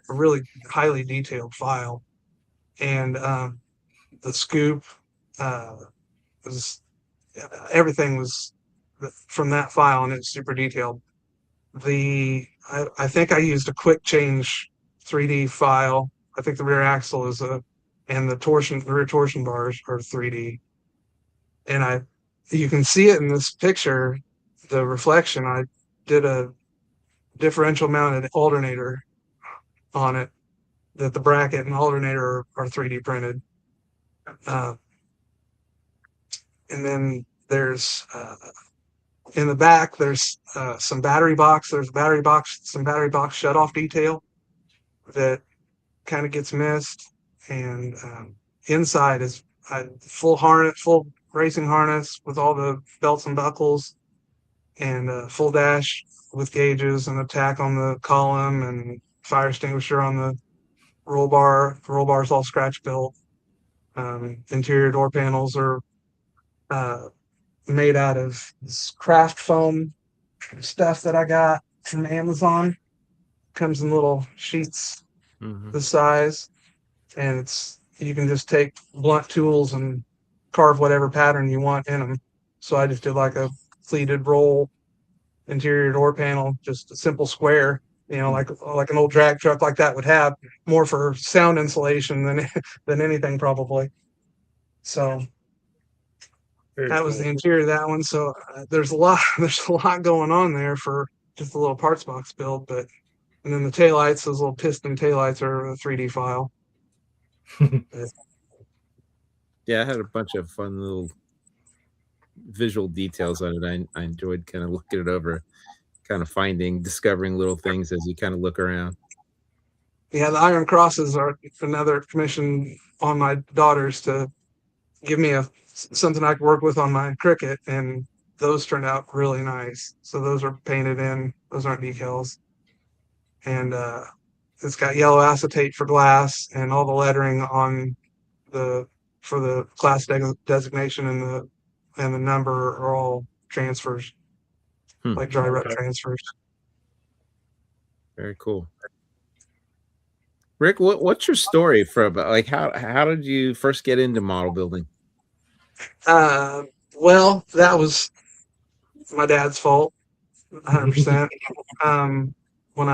really highly detailed file, and the scoop was everything was from that file, and it's super detailed. I think I used a quick change 3D file. I think the rear axle is and the rear torsion bars are 3D. And you can see it in this picture, the reflection. I did a differential mounted alternator on it, that the bracket and alternator are 3D printed. And then there's in the back, there's some battery box. There's some battery box shutoff detail that kind of gets missed. And inside is full racing harness with all the belts and buckles, and full dash with gauges and a tack on the column and fire extinguisher on the roll bar. The roll bar is all scratch built. Interior door panels are made out of this craft foam stuff that I got from Amazon. Comes in little sheets this size, and you can just take blunt tools and carve whatever pattern you want in them. So I just did like a pleated roll interior door panel, just a simple square, like an old drag truck like that would have, more for sound insulation than anything probably. So that was the interior of that one. So there's a lot going on there for just a little parts box build. And then the taillights, those little piston taillights, are a 3D file. Yeah, I had a bunch of fun little visual details on it. I enjoyed kind of looking it over. kind of discovering little things as you kind of look around. Yeah, the Iron Crosses are another commission on my daughters to give me something I could work with on my Cricket, and those turned out really nice. So those are painted in; those aren't decals, and it's got yellow acetate for glass, and all the lettering on the for the class designation and the number are all transfers, like dry rub transfers. Very cool. Rick, what's your story from like how did you first get into model building? Well, that was my dad's fault, 100%. When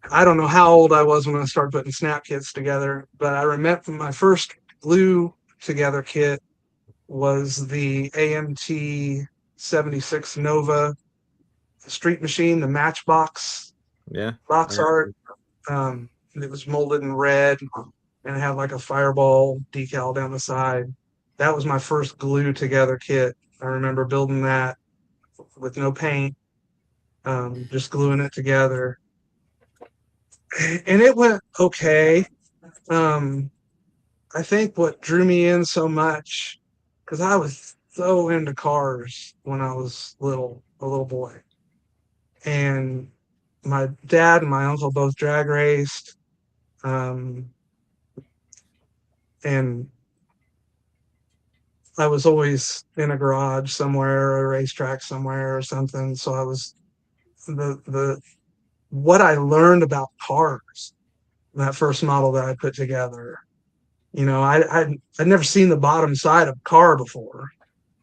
I don't know how old I was when I started putting snap kits together, but I remember my first glue together kit was the AMT 76 Nova street machine, the Matchbox box art. It was molded in red and it had like a fireball decal down the side. That was my first glue together kit. I remember building that with no paint, just gluing it together. And it went okay. I think what drew me in so much, because I was so into cars when I was a little boy. And my dad and my uncle both drag raced. And I was always in a garage somewhere, or a racetrack somewhere or something. So I was what I learned about cars, that first model that I put together, I'd never seen the bottom side of a car before.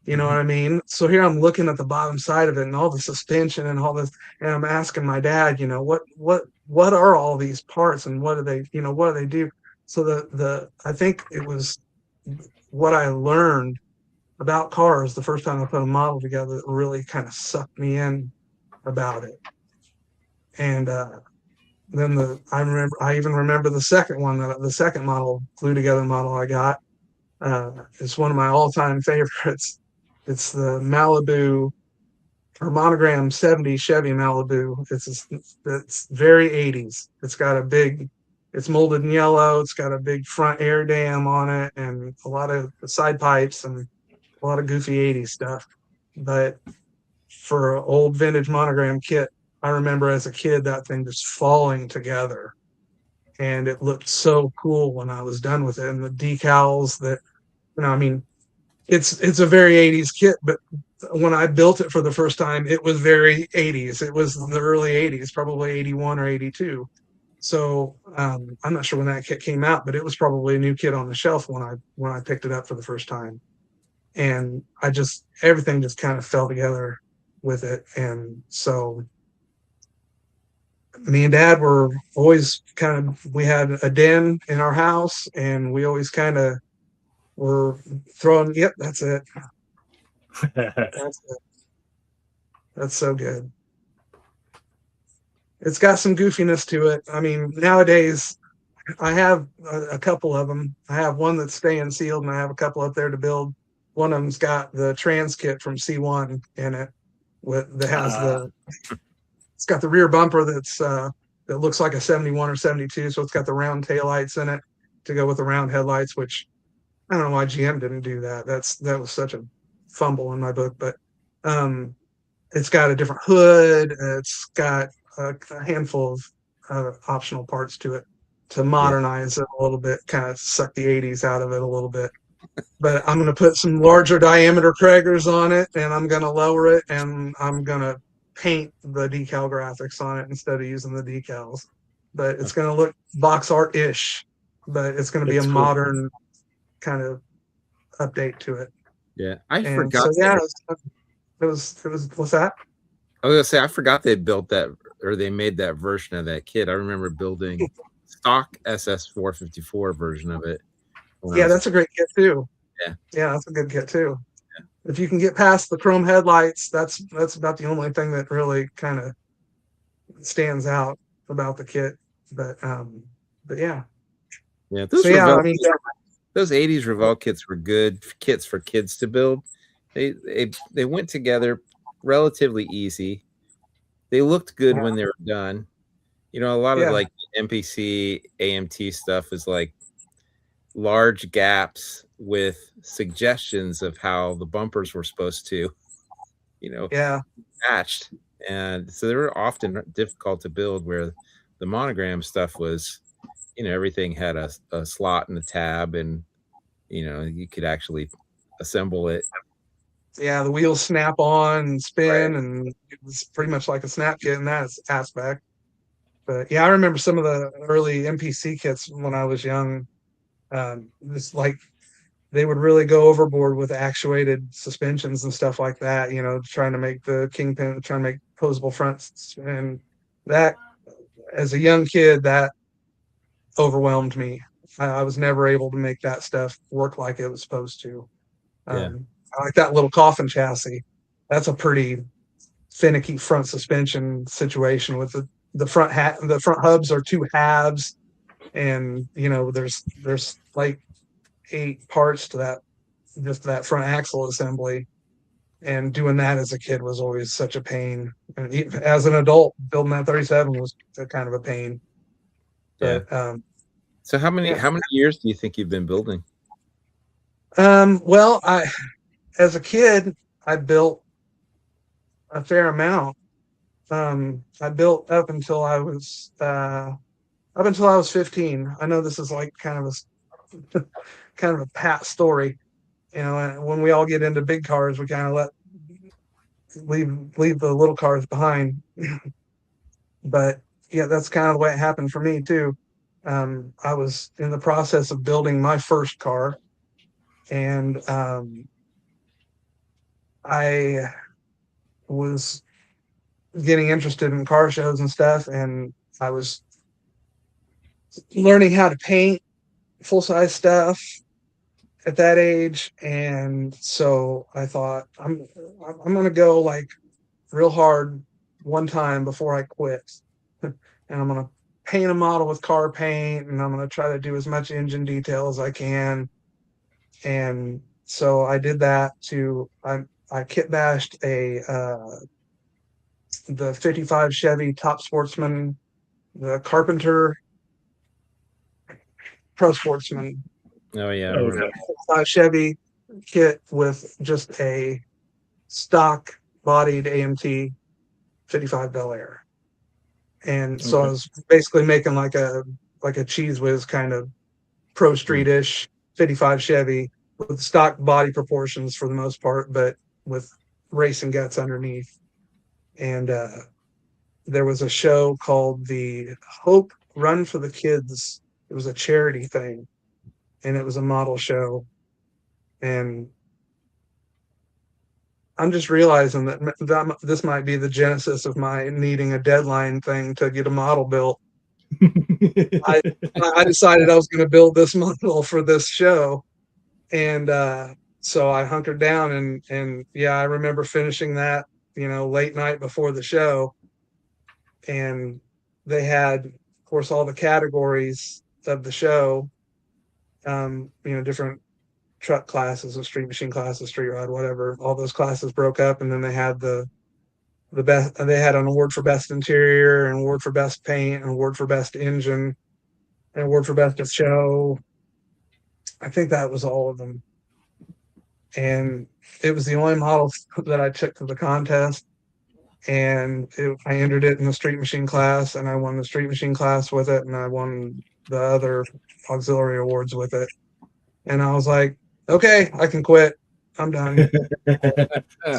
You know what I mean? So here I'm looking at the bottom side of it and all the suspension and all this, and I'm asking my dad, what are all these parts and what do they do? So I think it was what I learned about cars the first time I put a model together that really kind of sucked me in about it. And then I even remember the second one, the second model, glue together model I got. It's one of my all-time favorites. It's the Malibu or Monogram 70 Chevy Malibu. It's very 80s. It's molded in yellow. It's got a big front air dam on it and a lot of side pipes and a lot of goofy 80s stuff. But for an old vintage Monogram kit, I remember as a kid that thing just falling together, and it looked so cool when I was done with it. And the decals that, it's a very 80s kit, but when I built it for the first time, it was very 80s. It was the early 80s, probably 81 or 82. So I'm not sure when that kit came out, but it was probably a new kit on the shelf when I picked it up for the first time. And everything just kind of fell together with it. And so me and Dad were always we had a den in our house, and we always kind of were throwing, yep, that's it. That's it. That's so good. It's got some goofiness to it. I mean, nowadays I have a couple of them. I have one that's staying sealed, and I have a couple up there to build. One of them's got the trans kit from C1 in it, it's got the rear bumper that looks like a 71 or 72, so it's got the round taillights in it to go with the round headlights, which I don't know why GM didn't do that. That was such a fumble in my book, but it's got a different hood. It's got a handful of optional parts to it to modernize it a little bit, kind of suck the 80s out of it a little bit. But I'm going to put some larger diameter Kragers on it, and I'm going to lower it, and I'm going to paint the decal graphics on it instead of using the decals. But it's going to look box art-ish, but it's going to be a modern kind of update to it. Yeah, I forgot. So yeah, it was. What's that? I was gonna say I forgot they built that, or they made that version of that kit. I remember building stock SS454 version of it. Yeah, that's a great kit too. Yeah, that's a good kit too. Yeah. If you can get past the chrome headlights, that's about the only thing that really kind of stands out about the kit. But yeah. Yeah, those those 80s Revell kits were good kits for kids to build. They went together relatively easy. They looked good when they were done. You know, a lot of Yeah. like NPC AMT stuff is like large gaps with suggestions of how the bumpers were supposed to, you know, Yeah. matched. And so they were often difficult to build, where the monogram stuff was, you know, everything had a slot and a tab, and, you know, you could actually assemble it. Yeah, the wheels snap on and spin, Right. and it's pretty much like a snap kit in that aspect. But yeah, I remember some of the early NPC kits when I was young. This like they would really go overboard with actuated suspensions and stuff like that. You know, trying to make the kingpin, trying to make posable fronts, and that as a young kid that overwhelmed me. I was never able to make that stuff work like it was supposed to. Yeah. I like that little coffin chassis. That's a pretty finicky front suspension situation with the the front hubs are two halves, and you know there's like 8 parts to that, just that front axle assembly. And doing that as a kid was always such a pain, and even as an adult building that 37 was a kind of a pain. Yeah. But So how many yeah. years do you think you've been building? Well, as a kid I built a fair amount. I built up until I was 15. I know this is like kind of a kind of a pat story, you know. And when we all get into big cars, we kind of leave the little cars behind. But yeah, that's kind of the way it happened for me too. I was in the process of building my first car, and I was getting interested in car shows and stuff, and I was learning how to paint full size stuff at that age. And so I thought I'm gonna go like real hard one time before I quit. And I'm gonna paint a model with car paint, and I'm gonna try to do as much engine detail as I can. And so I did that to I kit bashed the 55 Chevy Top Sportsman, the Carpenter Pro Sportsman Oh yeah, I Oh, remember. okay. Chevy kit with just a stock bodied AMT 55 Bel Air. And so I Okay. was basically making like a cheese whiz kind of pro street-ish 55 Chevy with stock body proportions for the most part, but with racing guts underneath. And there was a show called the Hope Run for the Kids. It was a charity thing, and it was a model show. And I'm just realizing that this might be the genesis of my needing a deadline thing to get a model built. I I decided I was going to build this model for this show, and so I hunkered down, and yeah, I remember finishing that, you know, late night before the show. And they had, of course, all the categories of the show, you know, different truck classes, a street machine class, a street rod, whatever. All those classes broke up, and then they had the best. They had an award for best interior, an award for best paint, an award for best engine, an award for best of show. I think that was all of them, and it was the only model that I took to the contest. And I entered it in the street machine class, and I won the street machine class with it, and I won the other auxiliary awards with it. And I was like, okay, I can quit. I'm done.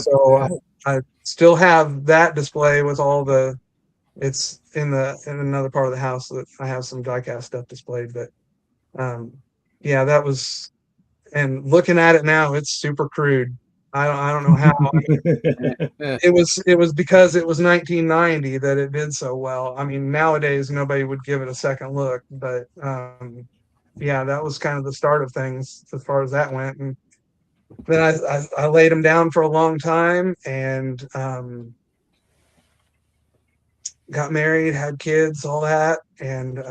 So I still have that display with all the. It's in another part of the house that I have some diecast stuff displayed. But yeah, that was. And looking at it now, it's super crude. I don't know how. It was because it was 1990 that it did so well. I mean, nowadays nobody would give it a second look. But yeah, that was kind of the start of things as far as that went. And then I laid them down for a long time, and got married, had kids, all that. And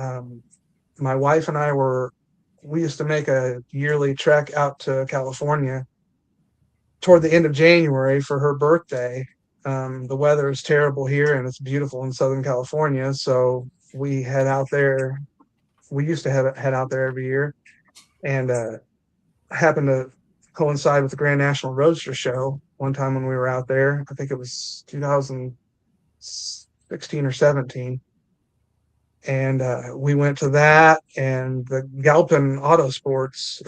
my wife and we used to make a yearly trek out to California toward the end of January for her birthday. The weather is terrible here, and it's beautiful in Southern California. So we head out there. We used to head out there every year, and happened to coincide with the Grand National Roadster Show one time when we were out there. I think it was 2016 or 17. And we went to that, and the Galpin Autosports.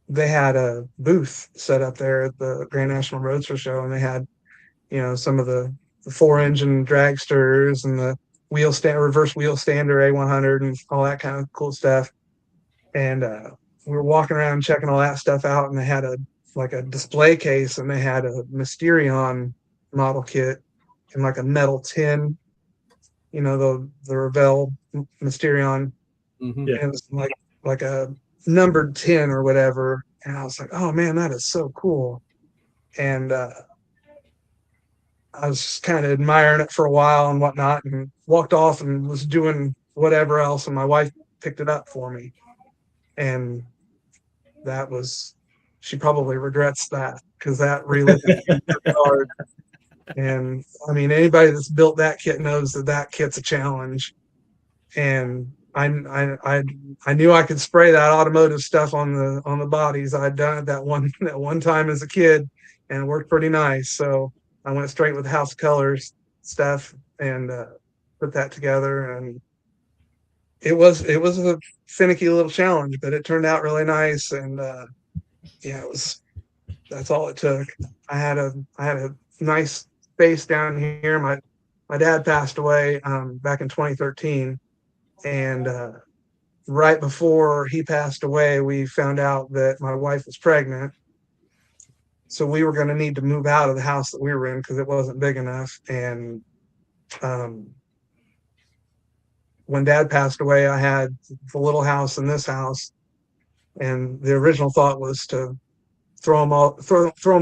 They had a booth set up there at the Grand National Roadster Show, and they had, some of the 4-engine dragsters and the reverse wheel stander A100 and all that kind of cool stuff. And we were walking around checking all that stuff out, and they had a display case, and they had a Mysterion model kit in like a metal tin, the Revell Mysterion. Mm-hmm. Yeah. And it was like a numbered tin or whatever. And I was like, oh man, that is so cool. And I was just kind of admiring it for a while and whatnot, and walked off and was doing whatever else. And my wife picked it up for me. And she probably regrets that, because that relit hard. And I mean, anybody that's built that kit knows that kit's a challenge. And I knew I could spray that automotive stuff on the bodies. I'd done it that one time as a kid, and it worked pretty nice. So I went straight with House Colors stuff and put that together. And it was a finicky little challenge, but it turned out really nice. And that's all it took. I had a nice space down here. My dad passed away back in 2013, and right before he passed away, we found out that my wife was pregnant. So we were going to need to move out of the house that we were in because it wasn't big enough. And when Dad passed away, I had the little house and this house, and the original thought was to throw them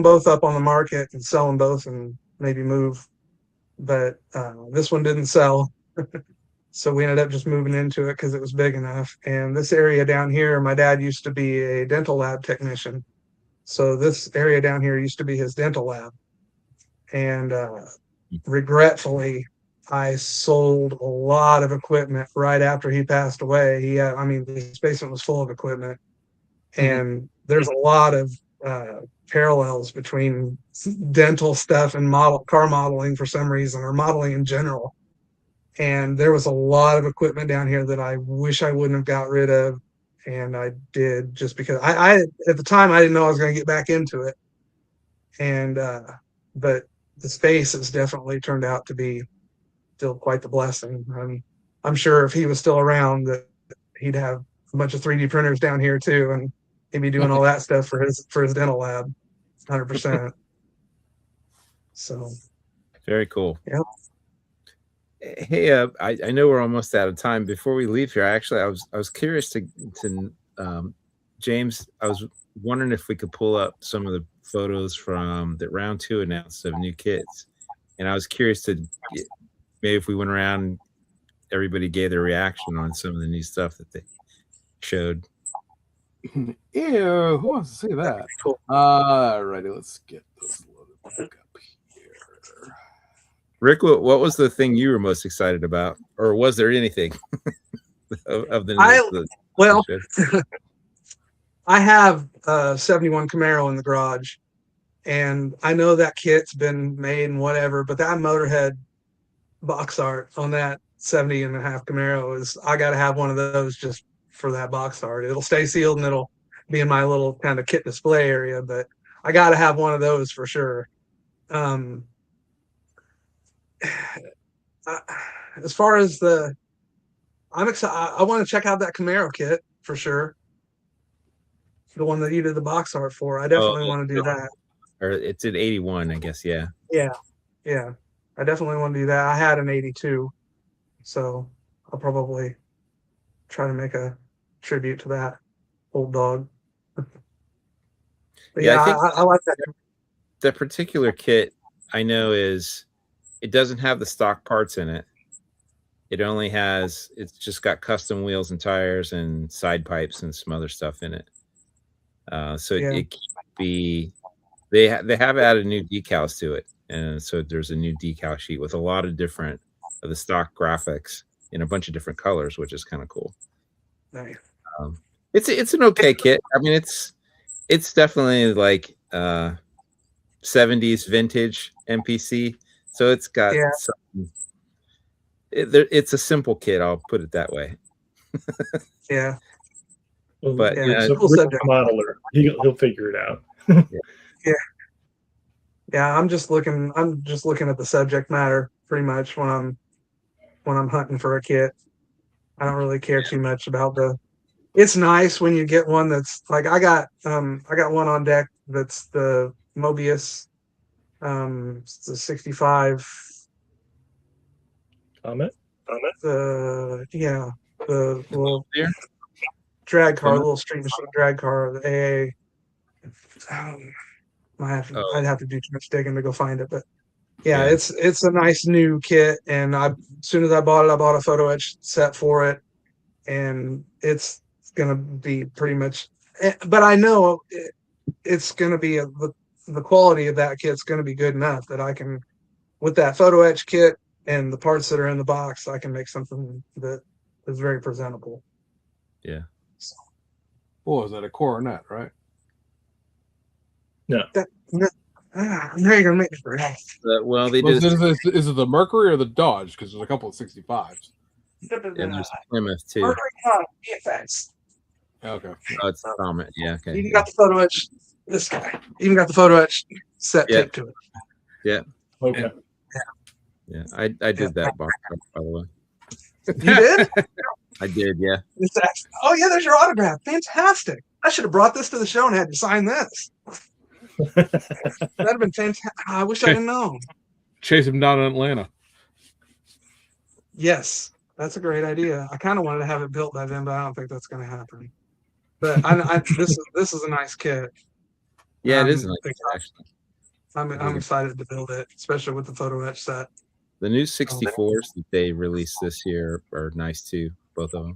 both up on the market and sell them both and maybe move. But this one didn't sell. So we ended up just moving into it because it was big enough. And this area down here, my dad used to be a dental lab technician. So this area down here used to be his dental lab. And regretfully, I sold a lot of equipment right after he passed away. His basement was full of equipment. And there's a lot of parallels between dental stuff and car modeling for some reason, or modeling in general. And there was a lot of equipment down here that I wish I wouldn't have got rid of, and I did, just because I at the time I didn't know I was going to get back into it. And but the space has definitely turned out to be still quite the blessing. I'm sure if he was still around, that he'd have a bunch of 3D printers down here too, and he'd be doing all that stuff for his dental lab, 100%. So very cool. Yeah. Hey, I know we're almost out of time. Before we leave here, actually, I was curious to James. I was wondering if we could pull up some of the photos from that round 2 announced of new kits, and I was curious to maybe if we went around, everybody gave their reaction on some of the new stuff that they showed. Ew, who wants to see that? Cool. Alrighty, let's get this loaded back up here. Rick, what was the thing you were most excited about, or was there anything of the? I have a 71 Camaro in the garage, and I know that kit's been made and whatever, but that Motorhead box art on that 70.5 Camaro I got to have one of those just for that box art. It'll stay sealed and it'll be in my little kind of kit display area, but I got to have one of those for sure. As far as I'm excited. I want to check out that Camaro kit for sure. The one that you did the box art for. I definitely want to do that. Or it's an 81, I guess. Yeah. Yeah. I definitely want to do that. I had an 82, so I'll probably try to make a tribute to that old dog. But yeah, I like that. The particular kit I know it doesn't have the stock parts in it. It's just got custom wheels and tires and side pipes and some other stuff in it. So it can't be They have added new decals to it, and so there's a new decal sheet with a lot of different of the stock graphics in a bunch of different colors, which is kind of cool. Nice. It's an okay kit. I mean, it's definitely like 70s vintage MPC, so it's got Yeah. some, it's a simple kit. I'll put it that way. Yeah. Well, But, Yeah. yeah, Rick's Cool a subject. modeler. He'll figure it out. Yeah, I'm just looking at the subject matter pretty much when I'm hunting for a kit. I don't really care too much about the. It's nice when you get one that's like I got one on deck that's the Mobius, it's the 65, Comment? the little there. drag car, Plymouth? little street machine drag car, the AA. Oh. I'd have to do too much digging to go find it, but yeah, Yeah. it's a nice new kit, and as soon as I bought it, I bought a photo etch set for it, and it's gonna be pretty much. But I know it's gonna be the quality of that kit's gonna be good enough that I can, with that photo etch kit and the parts that are in the box, I can make something that is very presentable. Yeah. What was that? A coronet, right? Now you're gonna make me forget. Well, they Well, did. is it the Mercury or the Dodge? Because there's a couple of 65s. And there's a Plymouth too. Mercury VFX. Okay. Oh, it's Comet. Yeah. Okay. Even got the photo etch. This guy even got the photo etch set Yeah. taped to it. Yeah. Okay. Yeah. I did that box, by the way. You did? I did. Yeah. It's actually, oh yeah, there's your autograph. Fantastic. I should have brought this to the show and had you sign this. That'd have been fantastic. I wish I didn't know. Chase him down in Atlanta. Yes, that's a great idea. I kind of wanted to have it built by then, but I don't think that's going to happen. But this is a nice kit. Yeah, it is I'm nice, actually. I'm excited to build it, especially with the photo etch set. The new 64s that they released this year are nice too, both of them.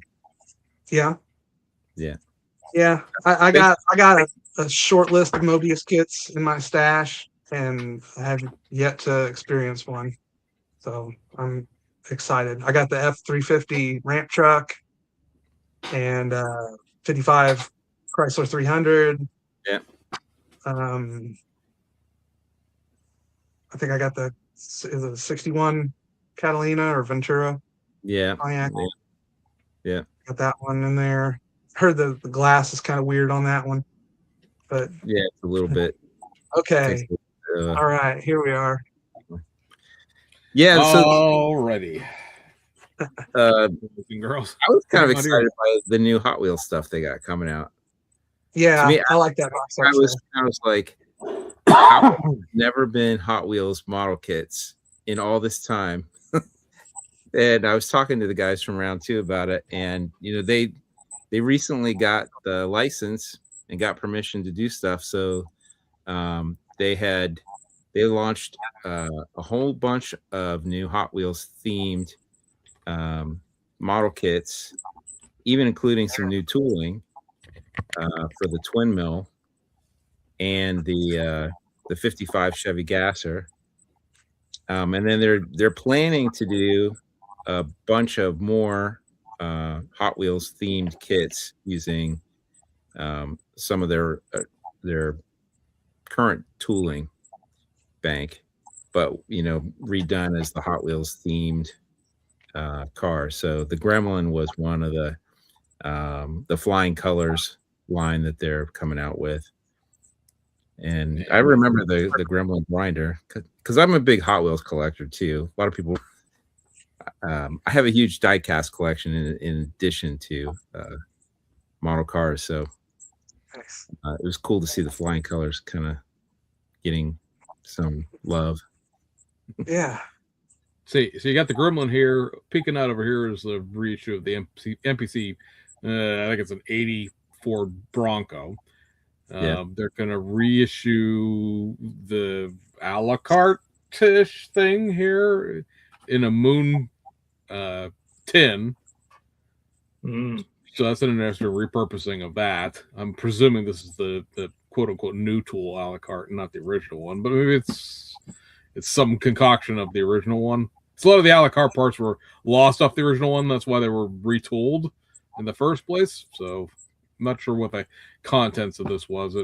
Yeah. Yeah. Yeah. I got a short list of Mobius kits in my stash, and I have yet to experience one. So I'm excited. I got the F350 ramp truck and 55 Chrysler 300. Yeah. I think I got the 61 Catalina or Ventura. Yeah. Pontiac. Yeah. Got that one in there. Heard the glass is kind of weird on that one, but Yeah, it's a little bit. okay. All right, here we are. Yeah. So Alrighty. Girls. I was kind of excited by the new Hot Wheels stuff they got coming out. Yeah, To me, I like that box. I was like, I've never been Hot Wheels model kits in all this time. And I was talking to the guys from round 2 about it, and they recently got the license and got permission to do stuff. So they launched a whole bunch of new Hot Wheels themed model kits, even including some new tooling for the twin mill and the 55 Chevy Gasser. And then they're planning to do a bunch of more Hot Wheels themed kits using some of their current tooling bank, but redone as the Hot Wheels themed car. So the Gremlin was one of the Flying Colors line that they're coming out with. And I remember the Gremlin grinder because I'm a big Hot Wheels collector too. A lot of people. I have a huge diecast collection in addition to model cars, so it was cool to see the Flying Colors kind of getting some love. Yeah. See, so you got the Gremlin here. Peeking out over here is the reissue of the MPC. I think it's an '84 Bronco. They're going to reissue the a la carte-ish thing here in a moon tin. So that's an international repurposing of that. I'm presuming this is the quote unquote new tool a la carte, not the original one, but maybe it's some concoction of the original one. So a lot of the a la carte parts were lost off the original one. That's why they were retooled in the first place. So I'm not sure what the contents of this was.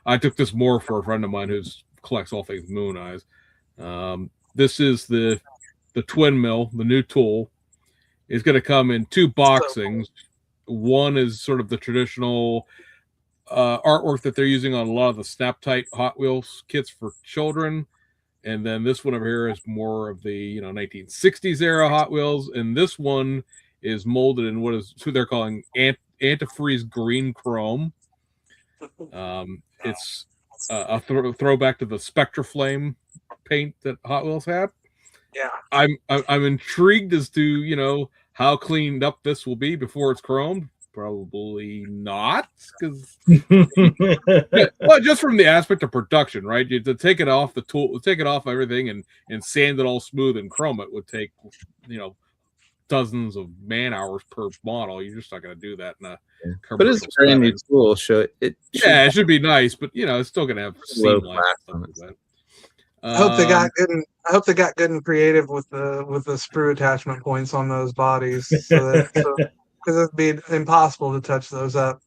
I took this more for a friend of mine who collects all things Moon Eyes. This is the twin mill, the new tool. It's going to come in 2 boxings. One is sort of the traditional artwork that they're using on a lot of the Snap-Tight Hot Wheels kits for children. And then this one over here is more of the 1960s era Hot Wheels. And this one is molded in who they're calling antifreeze green chrome. It's a throwback to the Spectra Flame paint that Hot Wheels had. Yeah, I'm intrigued as to how cleaned up this will be before it's chromed. Probably not, because well, just from the aspect of production, right? You to take it off the tool, take it off everything, and sand it all smooth and chrome it would take dozens of man hours per model. You're just not going to do that in a commercial. But it's a brand new tool. It should be nice, but it's still going to have seam lines and stuff like that. I hope they got good. I hope they got good and creative with the sprue attachment points on those bodies, because it'd be impossible to touch those up.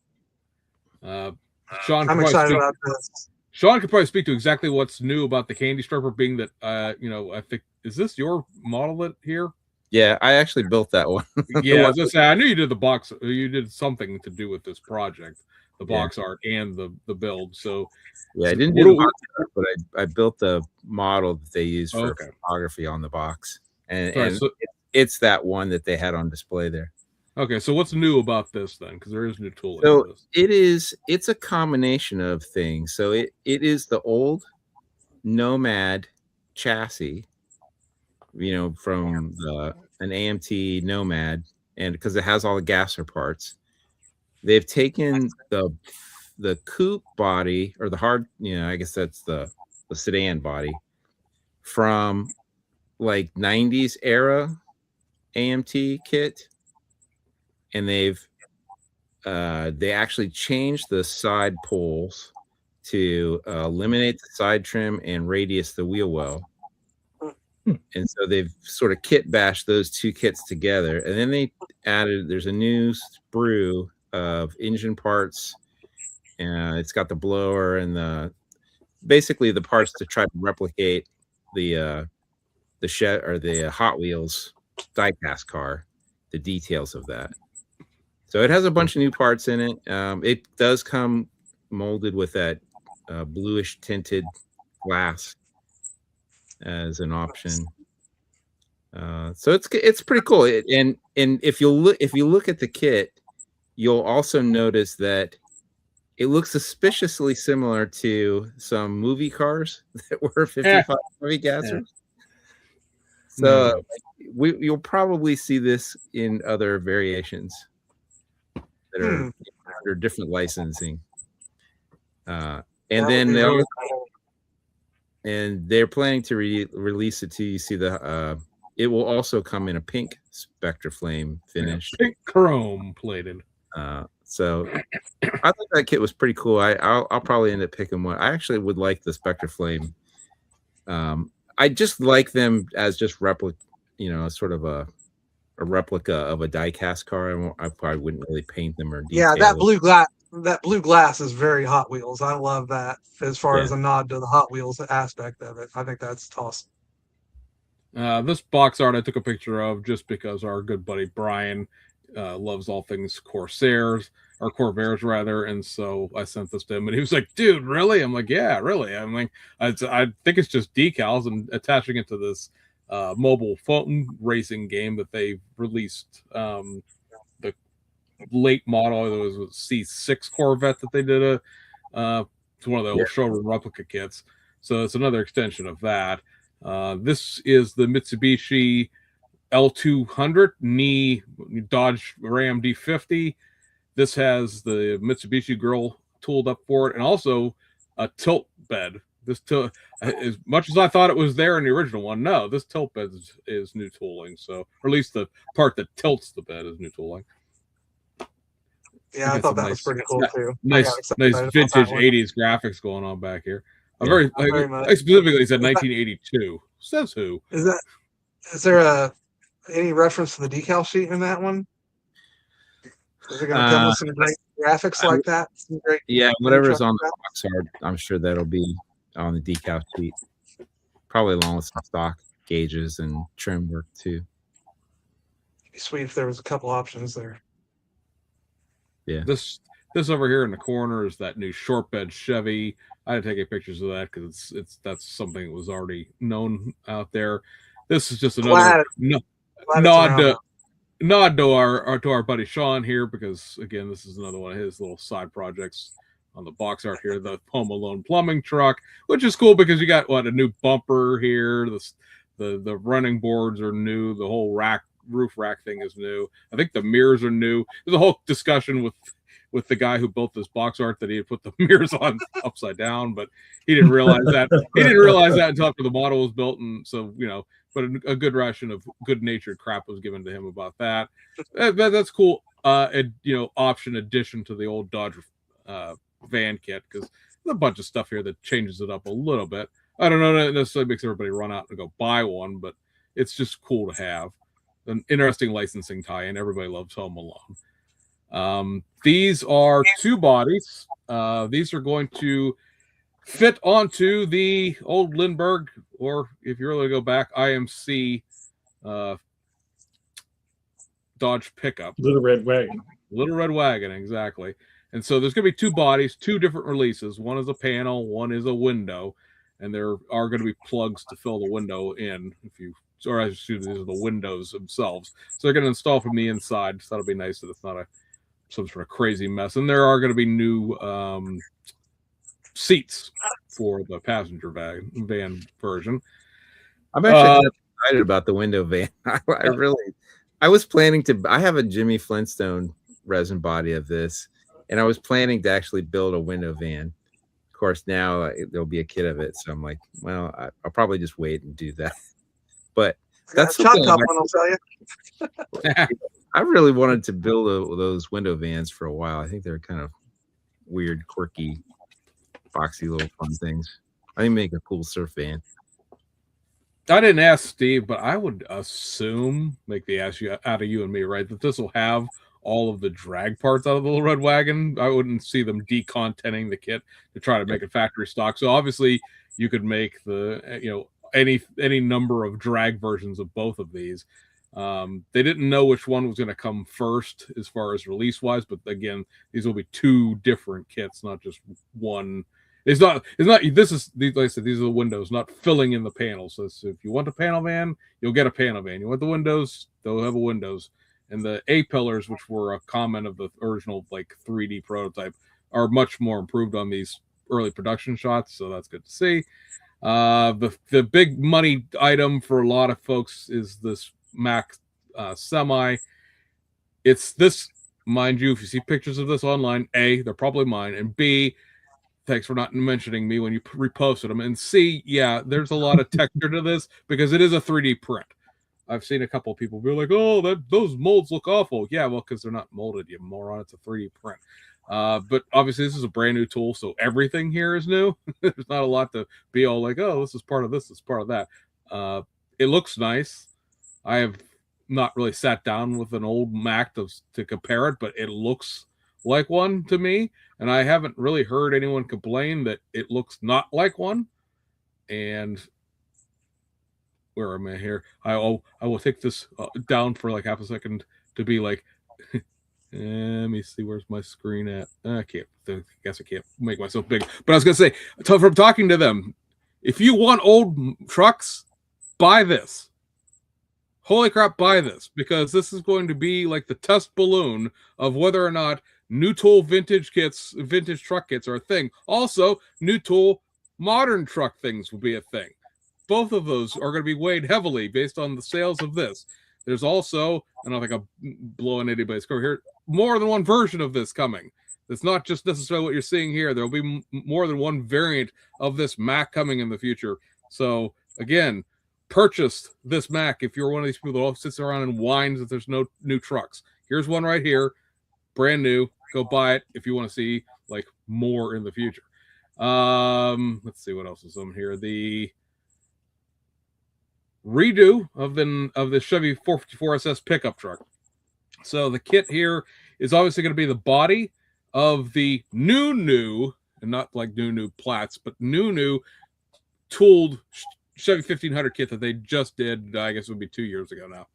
Sean, I'm excited about this. Sean could probably speak to exactly what's new about the Candy Striper, being that I think, is this your model here? Yeah, I actually built that one. Yeah, I was gonna say, I knew you did the box. You did something to do with this project, the box art and the build. So yeah, I didn't do the box art, but I built the model that they use for photography on the box, and it's that one that they had on display there. Okay, so what's new about this then? Because there is new tooling. So it's a combination of things. So it is the old Nomad chassis, from an AMT Nomad, and because it has all the gasser parts. They've taken the coupe body, or the hard, I guess that's the sedan body, from like 90s era AMT kit, and they actually changed the side poles to eliminate the side trim and radius the wheel well. And so they've sort of kit bashed those 2 kits together, and then they added, there's a new sprue of engine parts, and it's got the blower and basically the parts to try to replicate the shed or the Hot Wheels diecast car, the details of that. So it has a bunch of new parts in it. It does come molded with that bluish tinted glass as an option. So it's pretty cool. And if you look at the kit, you'll also notice that it looks suspiciously similar to some movie cars that were 55 heavy gassers. So you'll probably see this in other variations that are under different licensing. And then they're planning to release it to you. See it will also come in a pink Spectra Flame finish, pink chrome plated. So I thought that kit was pretty cool. I'll probably end up picking one. I actually would like the Spectra Flame. I just like them as just replica, sort of a replica of a die-cast car. I probably wouldn't really paint them or detail. Yeah, that blue glass is very Hot Wheels. I love that as far as a nod to the Hot Wheels aspect of it. I think that's awesome. This box art I took a picture of just because our good buddy Brian loves all things Corsairs, or Corvairs rather, and so I sent this to him, and he was like, "Dude, really?" I'm like, "Yeah, really." I'm like, I think it's just decals and attaching it to this mobile phone racing game that they released. The late model, it was a C6 Corvette that they did it's one of the old showroom replica kits. So it's another extension of that. This is the Mitsubishi L200 knee Dodge Ram D50. This has the Mitsubishi grill tooled up for it, and also a tilt bed. This as much as I thought it was there in the original one, no, this tilt bed is new tooling. So, or at least the part that tilts the bed is new tooling. Yeah, I got thought some that was pretty cool too. I nice got excited about that vintage one. 80s graphics going on back here. Yeah. Very much. I specifically said 1982. Says who? Is there any reference to the decal sheet in that one? Is it going to come with some great graphics like that? Some great Yeah, mini whatever's truck on the graphics? box art, I'm sure that'll be on the decal sheet. Probably along with some stock gauges and trim work too. It'd be sweet if there was a couple options there. Yeah. This over here in the corner is that new short bed Chevy. I had to take pictures of that because that's something that was already known out there. This is just another Glad nod it's around. to our buddy Sean here, because again, this is another one of his little side projects on the box art here, the Home Alone plumbing truck, which is cool because you got a new bumper here, the running boards are new, the whole roof rack thing is new. I think the mirrors are new. There's a whole discussion with the guy who built this box art that he had put the mirrors on upside down, but he didn't realize that. He didn't realize that until after the model was built, and so but a good ration of good-natured crap was given to him about that. That's cool. Option addition to the old Dodge van kit, because there's a bunch of stuff here that changes it up a little bit. I don't know that necessarily makes everybody run out and go buy one, but it's just cool to have an interesting licensing tie-in. Everybody loves Home Alone. These are two bodies. These are going to fit onto the old Lindbergh, or if you really go back, IMC Dodge pickup. Little Red Wagon, exactly. And so there's going to be two bodies, two different releases. One is a panel, one is a window, and there are going to be plugs to fill the window in. These are the windows themselves. So they're going to install from the inside. So that'll be nice that it's not some sort of crazy mess. And there are going to be new seats for the passenger van version. I'm actually excited about the window van. I was planning to. I have a Jimmy Flintstone resin body of this, and I was planning to actually build a window van. Of course, now there'll be a kit of it, so I'm like, well, I'll probably just wait and do that. But that's Chop Top one, I'll tell you. I really wanted to build those window vans for a while. I think they're kind of weird, quirky, boxy little fun things. I think make a cool surf van. I didn't ask Steve, but I would assume, make the ass out of you and me, right, that this will have all of the drag parts out of the Little Red Wagon. I wouldn't see them decontenting the kit to try to make it factory stock. So obviously you could make any number of drag versions of both of these. They didn't know which one was going to come first as far as release wise, but again, these will be two different kits, not just one. It's not, this is, like I said, these are the windows, not filling in the panels. So if you want a panel van, you'll get a panel van. You want the windows, they'll have a windows. And the A-pillars, which were a comment of the original 3D prototype, are much more improved on these early production shots. So that's good to see. The big money item for a lot of folks is this Mack Semi. It's this, mind you, if you see pictures of this online, A, they're probably mine, and B, thanks for not mentioning me when you reposted them, and C, yeah, there's a lot of texture to this because it is a 3D print. I've seen a couple of people be like, oh, those molds look awful. Yeah, well, because they're not molded, you moron. It's a 3D print. But obviously this is a brand new tool, so everything here is new. There's not a lot to be all like, oh, this is part of this is part of that. It looks nice. I have not really sat down with an old Mac to compare it, but it looks like one to me, and I haven't really heard anyone complain that it looks not like one. And where am I here? I will take this down for like half a second to be like, let me see, where's my screen at? I guess I can't make myself big. But I was gonna say, from talking to them, if you want old trucks, buy this. Holy crap, buy this, because this is going to be like the test balloon of whether or not new tool vintage truck kits are a thing. Also, new tool modern truck things will be a thing. Both of those are going to be weighed heavily based on the sales of this. There's also, I don't think I'm blowing anybody's cover here, more than one version of this coming. It's not just necessarily what you're seeing here. There'll be more than one variant of this Mac coming in the future. So again, purchase this Mac if you're one of these people that all sits around and whines that there's no new trucks. Here's one right here, brand new. go buy it if you want to see like more in the future. Let's see what else is on here. The redo of the Chevy 454 SS pickup truck. So the kit here is obviously going to be the body of the new, and not like new Platts, but new tooled Chevy 1500 kit that they just did. I guess it would be 2 years ago now.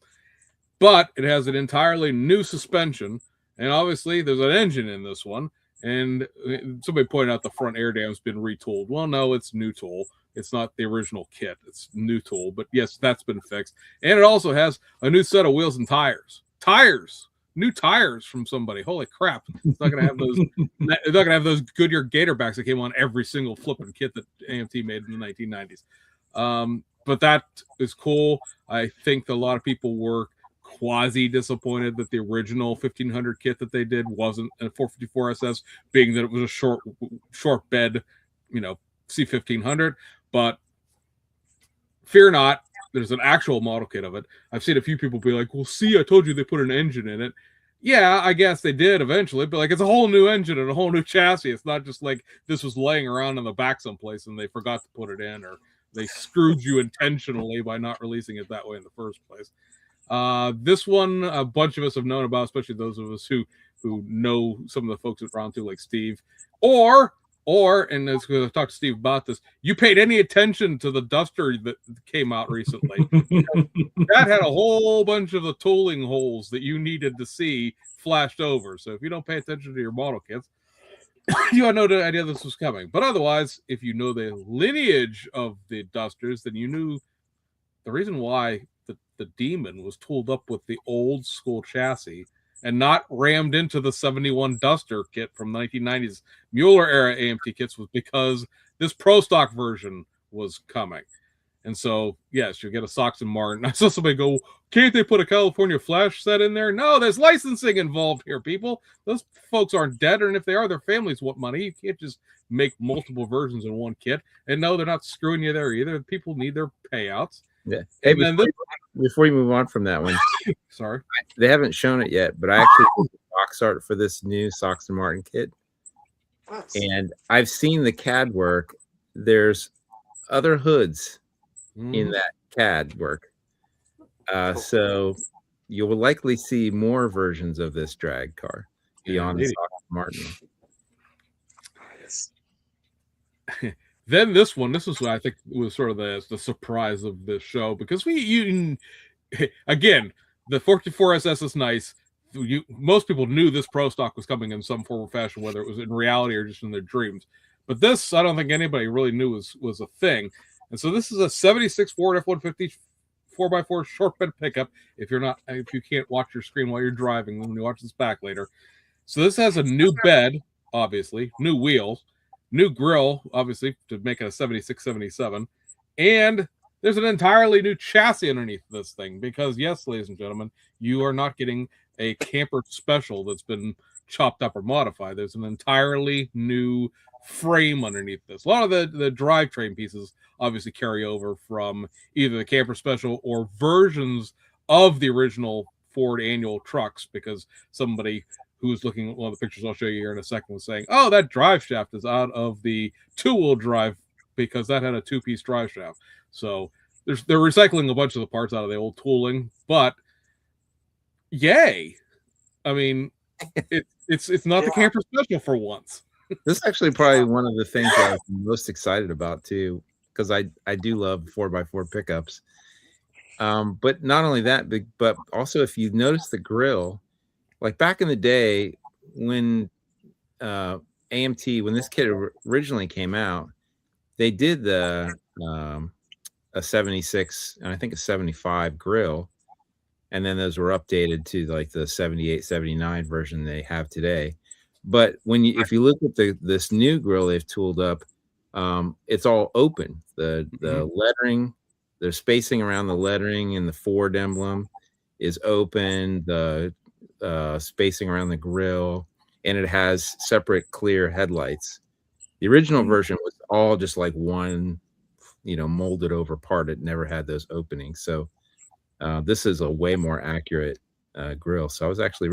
But it has an entirely new suspension, and obviously there's an engine in this one. And somebody pointed out the front air dam's been retooled. Well, no, it's new tool. It's not the original kit. It's new tool. But yes, that's been fixed. And it also has a new set of wheels and tires. New tires from somebody. Holy crap! It's not gonna have those. It's not gonna have those Goodyear Gatorbacks that came on every single flipping kit that AMT made in the 1990s. But that is cool. I think a lot of people were quasi disappointed that the original 1500 kit that they did wasn't a 454 SS, being that it was a short bed, C1500. But fear not, there's an actual model kit of it. I've seen a few people be like, well, see, I told you they put an engine in it. Yeah, I guess they did eventually, but like it's a whole new engine and a whole new chassis. It's not just like this was laying around in the back someplace and they forgot to put it in, or they screwed you intentionally by not releasing it that way in the first place. This one, a bunch of us have known about, especially those of us who know some of the folks at Round 2, like Steve, or and as I've talked to Steve about this, you paid any attention to the Duster that came out recently. That had a whole bunch of the tooling holes that you needed to see flashed over. So if you don't pay attention to your model kits, you had no idea this was coming. But otherwise, if you know the lineage of the Dusters, then you knew the reason why the Demon was tooled up with the old school chassis and not rammed into the 71 Duster kit from 1990s Mueller era AMT kits was because this Pro Stock version was coming. And so, yes, you get a Sox and Martin. I saw somebody go, can't they put a California Flash set in there? No, there's licensing involved here, people. Those folks aren't dead, and if they are, their families want money. You can't just make multiple versions in one kit. And no, they're not screwing you there either. People need their payouts. Yeah. Hey, before you move on from that one, sorry, they haven't shown it yet, but I actually did the box art for this new Sox and Martin kit, and I've seen the CAD work. There's other hoods in that CAD work, so you will likely see more versions of this drag car beyond the Sox and Martin. Then this is what I think was sort of the surprise of this show, because again, the 44 SS is nice. Most people knew this Pro Stock was coming in some form or fashion, whether it was in reality or just in their dreams. But this, I don't think anybody really knew was a thing. And so this is a 76 Ford F-150 4x4 short bed pickup. If you can't watch your screen while you're driving, when you watch this back later. So this has a new bed, obviously, new wheels, new grill, obviously, to make it a 76-77. And there's an entirely new chassis underneath this thing because, yes, ladies and gentlemen, you are not getting a camper special that's been chopped up or modified. There's an entirely new frame underneath this. A lot of the drivetrain pieces obviously carry over from either the camper special or versions of the original Ford annual trucks, because somebody who's looking at one of the pictures I'll show you here in a second was saying, oh, that drive shaft is out of the two-wheel drive because that had a two-piece drive shaft. So they're recycling a bunch of the parts out of the old tooling, but yay. I mean, it's not the camper special for once. This is actually probably one of the things I was most excited about too, because I do love 4x4 pickups. But not only that, but also if you notice the grill, like back in the day when AMT, when this kit originally came out, they did a 76 and I think a 75 grill, and then those were updated to like the 78, 79 version they have today. But if you look at this new grill they've tooled up, it's all open. The lettering, the spacing around the lettering and the Ford emblem is open. The spacing around the grill, and it has separate clear headlights. The original version was all just like one, molded over part. It never had those openings. So this is a way more accurate grill. So I was actually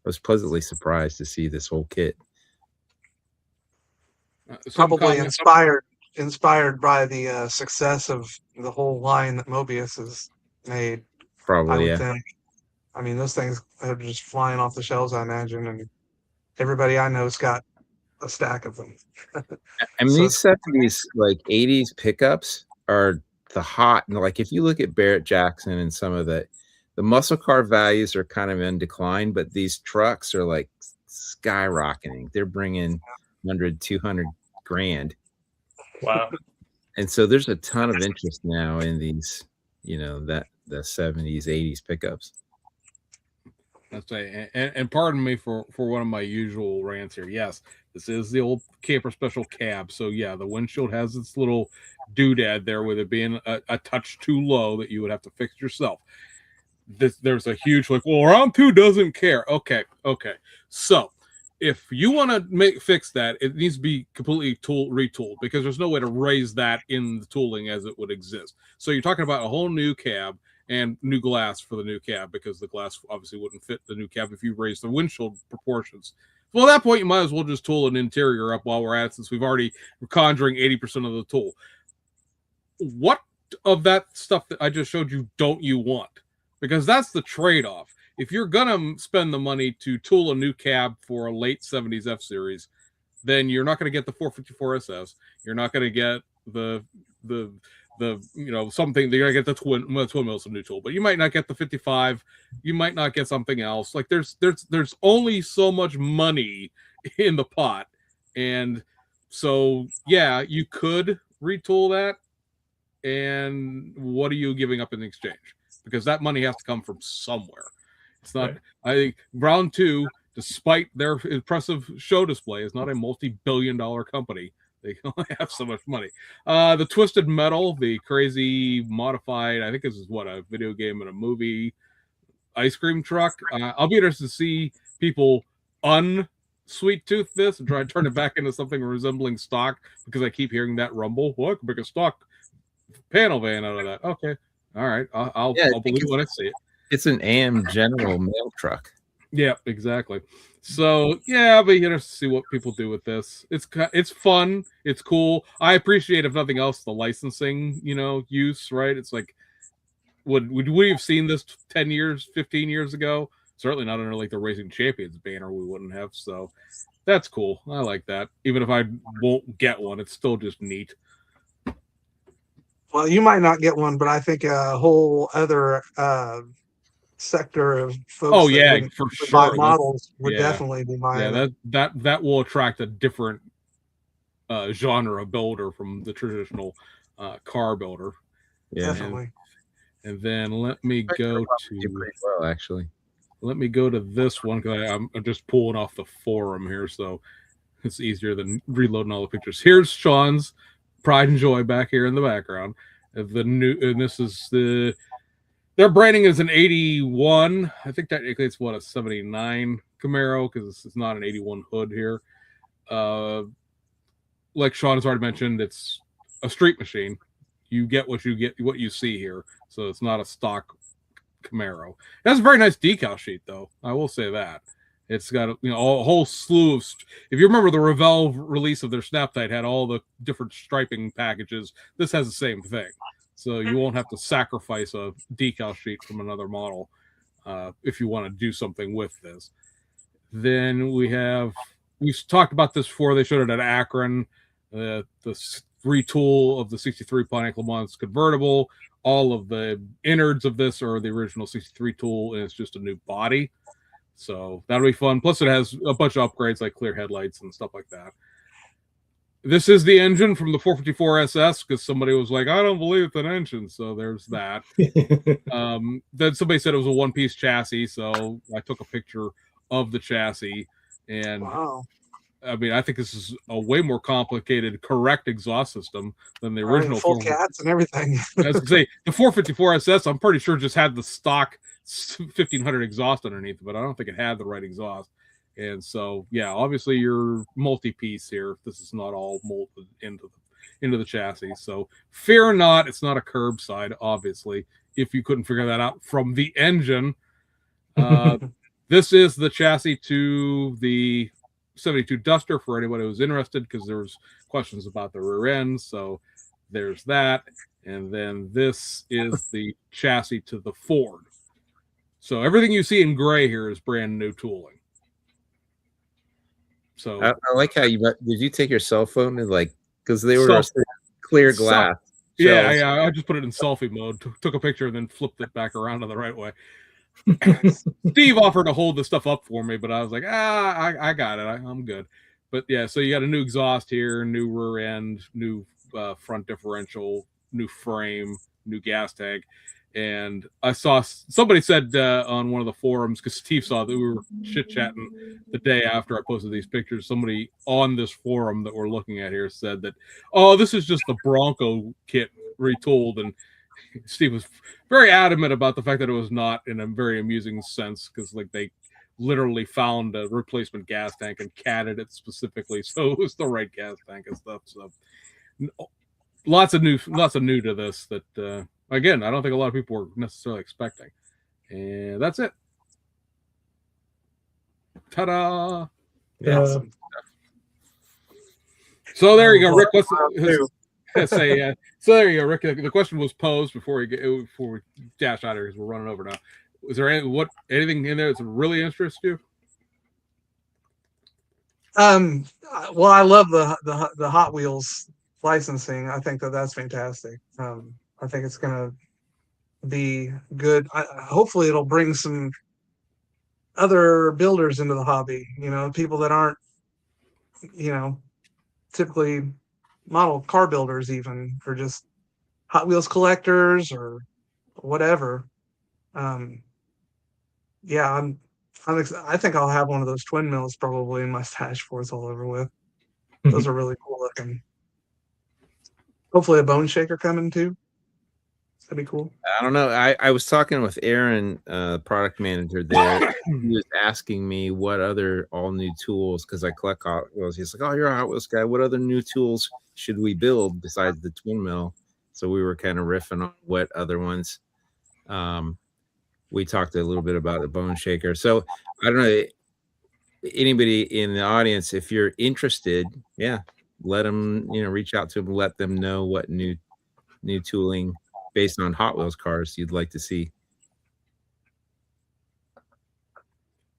was pleasantly surprised to see this whole kit. Probably inspired by the success of the whole line that Mobius has made. I Probably, would yeah. think. I mean, those things are just flying off the shelves, I imagine, and everybody I know's got a stack of them. I mean, So these 70s, like 80s pickups are the hot. And like, if you look at Barrett Jackson and some of the muscle car values are kind of in decline, but these trucks are like skyrocketing. They're bringing 100, 200 grand. Wow. And so there's a ton of interest now in these, the 70s, 80s pickups. That's right. And pardon me for one of my usual rants here. Yes, this is the old camper special cab. So yeah, the windshield has its little doodad there with it being a touch too low that you would have to fix yourself. There's a huge like, well, round 2 doesn't care. Okay. So if you want to fix that, it needs to be completely retooled because there's no way to raise that in the tooling as it would exist. So you're talking about a whole new cab and new glass for the new cab because the glass obviously wouldn't fit the new cab if you raise the windshield proportions. Well, at that point, you might as well just tool an interior up while we're at it since we're conjuring 80% of the tool. What of that stuff that I just showed you don't you want? Because that's the trade-off. If you're going to spend the money to tool a new cab for a late 70s F-Series, then you're not going to get the 454 SS. You're not going to get the something they're gonna get the twin wheels a new tool, but you might not get the 55. You might not get something else. Like there's only so much money in the pot, and so yeah, you could retool that. And what are you giving up in exchange? Because that money has to come from somewhere. It's not. Right. I think round 2, despite their impressive show display, is not a multi-billion-dollar company. They only have so much money. The Twisted Metal, the crazy modified, I think this is what, a video game and a movie ice cream truck. I'll be interested to see people unsweet tooth this and try to turn it back into something resembling stock because I keep hearing that rumble. Well, I could make a stock panel van out of that. Okay. All right. I'll believe when I see it. It's an AM General mail truck. Yeah, exactly. So yeah, but you know, see what people do with this. It's fun. It's cool. I appreciate, if nothing else, the licensing, use. Right? It's like, would we have seen this 10 years, 15 years ago? Certainly not under like the Racing Champions banner. We wouldn't have. So that's cool. I like that. Even if I won't get one, it's still just neat. Well, you might not get one, but I think a whole other sector of folks for sure buy models would definitely be buying that will attract a different genre of builder from the traditional car builder. Definitely. And then let me go to this one because I'm just pulling off the forum here, so it's easier than reloading all the pictures. Here's Sean's pride and joy back here in the background. And this is their branding is an 81. I think technically it's a 79 Camaro because it's not an 81 hood here. Like Sean has already mentioned, it's a street machine. You get what you see here. So it's not a stock Camaro. It has a very nice decal sheet, though. I will say that. It's got a whole slew of. If you remember the Revell release of their Snap-Tite had all the different striping packages. This has the same thing, so you won't have to sacrifice a decal sheet from another model if you want to do something with this. Then we've talked about this before. They showed it at Akron. The retool of the 63 Pontiac Le Mans convertible. All of the innards of this are the original 63 tool, and it's just a new body. So that'll be fun. Plus, it has a bunch of upgrades like clear headlights and stuff like that. This is the engine from the 454 SS because somebody was like, I don't believe it's an engine. So there's that. Then somebody said it was a one-piece chassis. So I took a picture of the chassis. And wow. I mean, I think this is a way more complicated, correct exhaust system than the original. Full cats and everything. I was going to say, the 454 SS, I'm pretty sure just had the stock 1500 exhaust underneath, but I don't think it had the right exhaust. And so, yeah, obviously you're multi-piece here. This is not all molded into the chassis. So fear not, it's not a curbside, obviously, if you couldn't figure that out from the engine. This is the chassis to the 72 Duster for anybody who's interested, because there was questions about the rear end. So there's that. And then this is the chassis to the Ford. So everything you see in gray here is brand new tooling. So I like how did you take your cell phone and because they were clear glass. Yeah, I just put it in selfie mode, took a picture, and then flipped it back around to the right way. Steve offered to hold the stuff up for me, but I was like, I got it. I'm good. But yeah, so you got a new exhaust here, new rear end, new front differential, new frame, new gas tank. And I saw somebody said on one of the forums, because Steve saw that we were chit-chatting the day after I posted these pictures, somebody on this forum that we're looking at here said that, oh, this is just the Bronco kit retooled. And Steve was very adamant about the fact that it was not, in a very amusing sense, because they literally found a replacement gas tank and catted it specifically so it was the right gas tank and stuff. So lots of new to this that again, I don't think a lot of people were necessarily expecting. And that's it. Ta-da! Awesome. So there you go, Rick. So there you go, Rick. The question was posed before we dash out here, because we're running over now. Is there anything in there that really interests you? Well, I love the Hot Wheels licensing. I think that's fantastic. I think it's gonna be good. Hopefully, it'll bring some other builders into the hobby. People that aren't, typically model car builders, even, or just Hot Wheels collectors or whatever. Yeah, I think I'll have one of those twin mills probably in my stash before it's all over with. Those are really cool looking. Hopefully a bone shaker coming too. That'd be cool. I don't know. I was talking with Aaron, product manager there. He was asking me what other all new tools, because I collect Hot Wheels. He's like, "Oh, you're a Hot Wheels guy. What other new tools should we build besides the twin mill?" So we were kind of riffing on what other ones. We talked a little bit about the bone shaker. So I don't know, anybody in the audience, if you're interested, let them, reach out to them, let them know what new tooling based on Hot Wheels cars you'd like to see.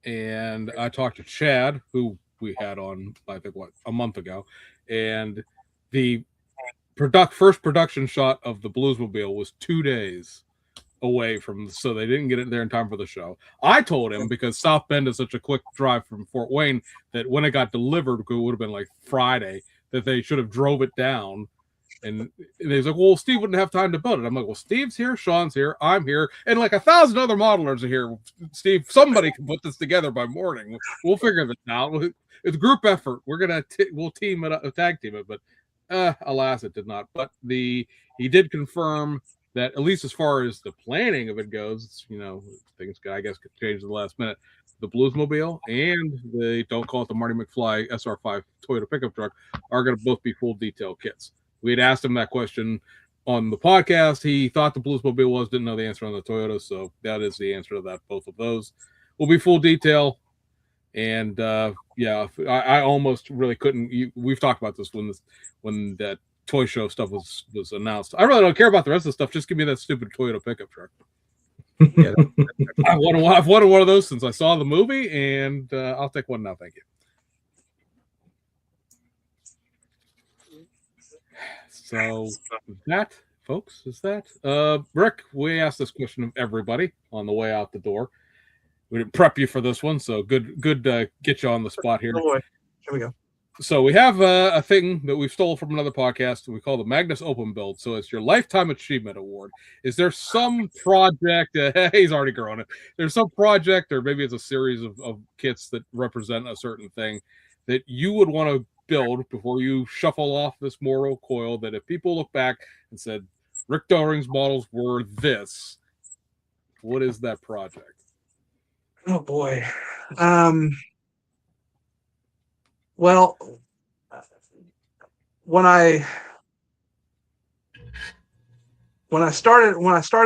And I talked to Chad, who we had on, I think, a month ago, and the first production shot of the Bluesmobile was 2 days away from, so they didn't get it there in time for the show. I told him, because South Bend is such a quick drive from Fort Wayne, that when it got delivered, it would have been like Friday, that they should have drove it down. And he's like, well, Steve wouldn't have time to build it. I'm like, well, Steve's here, Sean's here, I'm here, and like 1,000 other modelers are here. Steve, somebody can put this together by morning. We'll figure this out. It's a group effort. We'll team it, tag team it, but alas, it did not. But he did confirm that, at least as far as the planning of it goes, things I guess could change at the last minute. The Bluesmobile and the, don't call it the Marty McFly SR5 Toyota pickup truck, are going to both be full detail kits. We had asked him that question on the podcast. He thought the Bluesmobile didn't know the answer on the Toyota, so that is the answer to that. Both of those will be full detail. And I almost really couldn't. We've talked about this when that toy show stuff was announced. I really don't care about the rest of the stuff. Just give me that stupid Toyota pickup truck. I've wanted one of those since I saw the movie, and I'll take one now. Thank you. So that, folks, is that. Rick, we asked this question of everybody on the way out the door. We didn't prep you for this one, so good get you on the spot here. Oh boy. Here we go. So we have a thing that we stole from another podcast we call the Magnus Open Build. So it's your Lifetime Achievement Award. Is there some project, he's already grown it, there's some project, or maybe it's a series of kits that represent a certain thing that you would want to build before you shuffle off this mortal coil, that if people look back and said, Rick Doering's models were this, what is that project? Oh boy. Well, when I started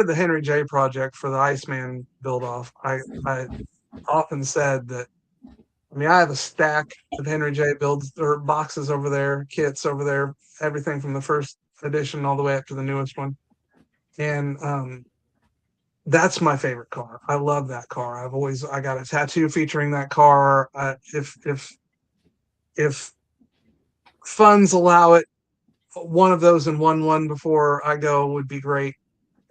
the Henry J project for the Iceman build off, I often said that, I mean, I have a stack of Henry J builds or boxes over there, kits over there, everything from the first edition all the way up to the newest one. And that's my favorite car. I love that car. I got a tattoo featuring that car. If funds allow it, one of those in one before I go would be great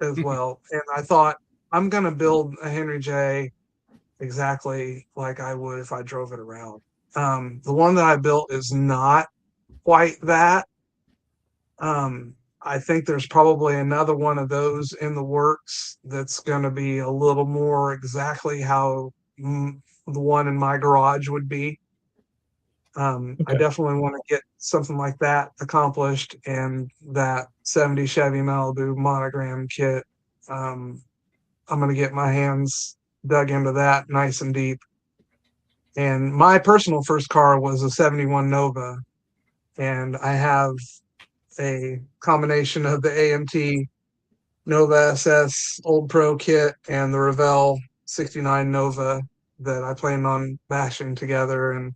as well. And I thought, I'm gonna build a Henry J exactly like I would if I drove it around. The one that I built is not quite that. I think there's probably another one of those in the works that's going to be a little more exactly how the one in my garage would be. I definitely want to get something like that accomplished, and that 70 Chevy Malibu monogram kit. I'm going to get my hands dug into that nice and deep. And my personal first car was a 71 Nova, and I have a combination of the AMT Nova SS Old Pro kit and the Revell 69 Nova that I plan on bashing together and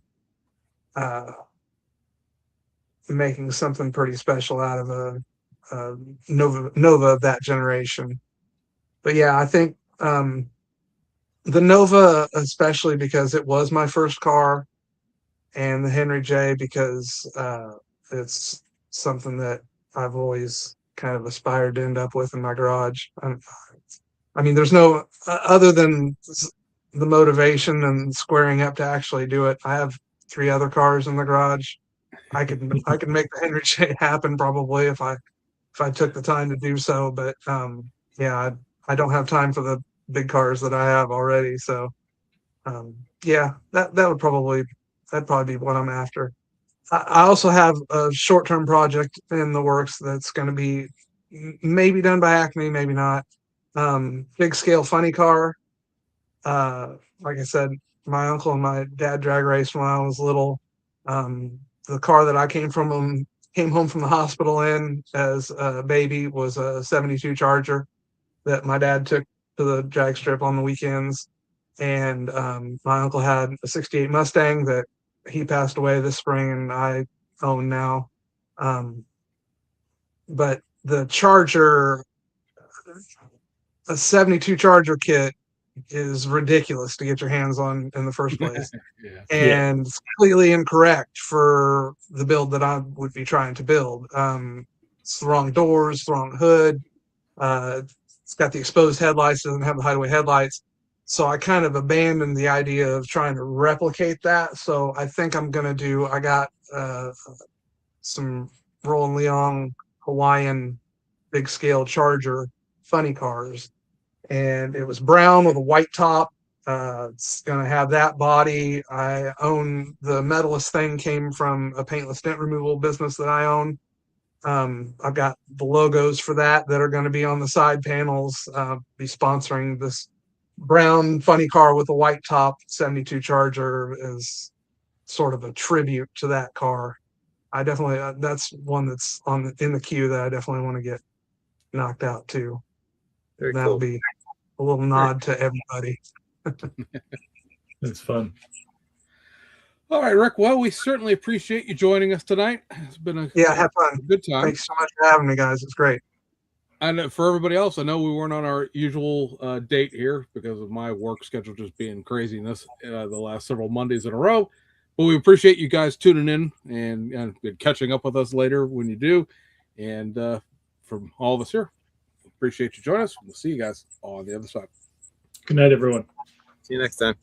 making something pretty special out of a Nova of that generation. But yeah, I think the Nova, especially because it was my first car, and the Henry J because it's something that I've always kind of aspired to end up with in my garage. I mean, there's no other than the motivation and squaring up to actually do it. I have 3 other cars in the garage. I could make the Henry J happen probably if I took the time to do so. But yeah, I don't have time for the big cars that I have already. So yeah, that'd probably be what I'm after. I also have a short-term project in the works that's going to be maybe done by Acme, maybe not. Big scale funny car. Like I said, my uncle and my dad drag raced when I was little. The car that I came home from the hospital in as a baby was a 72 Charger that my dad took to the drag strip on the weekends. And my uncle had a 68 Mustang that he passed away this spring and I own now. But the Charger, a 72 Charger kit is ridiculous to get your hands on in the first place. Yeah. And it's completely incorrect for the build that I would be trying to build. It's the wrong doors, the wrong hood. It's got the exposed headlights, doesn't have the hideaway headlights. So I kind of abandoned the idea of trying to replicate that. So I think I got some Roland Leong Hawaiian big scale Charger funny cars. And it was brown with a white top. It's going to have that body. I own the metalist thing, came from a paintless dent removal business that I own. I've got the logos for that are going to be on the side panels, be sponsoring this brown funny car with a white top 72 Charger is sort of a tribute to that car. I definitely, that's one that's in the queue that I definitely want to get knocked out too. Very That'll cool. be a little nod to everybody. It's fun. All right, Rick. Well, we certainly appreciate you joining us tonight. It's been a Have fun. good time. Thanks so much for having me, guys. It's great. And for everybody else, I know we weren't on our usual date here because of my work schedule just being craziness the last several Mondays in a row. But we appreciate you guys tuning in and catching up with us later when you do. And from all of us here, appreciate you joining us. We'll see you guys on the other side. Good night, everyone. See you next time.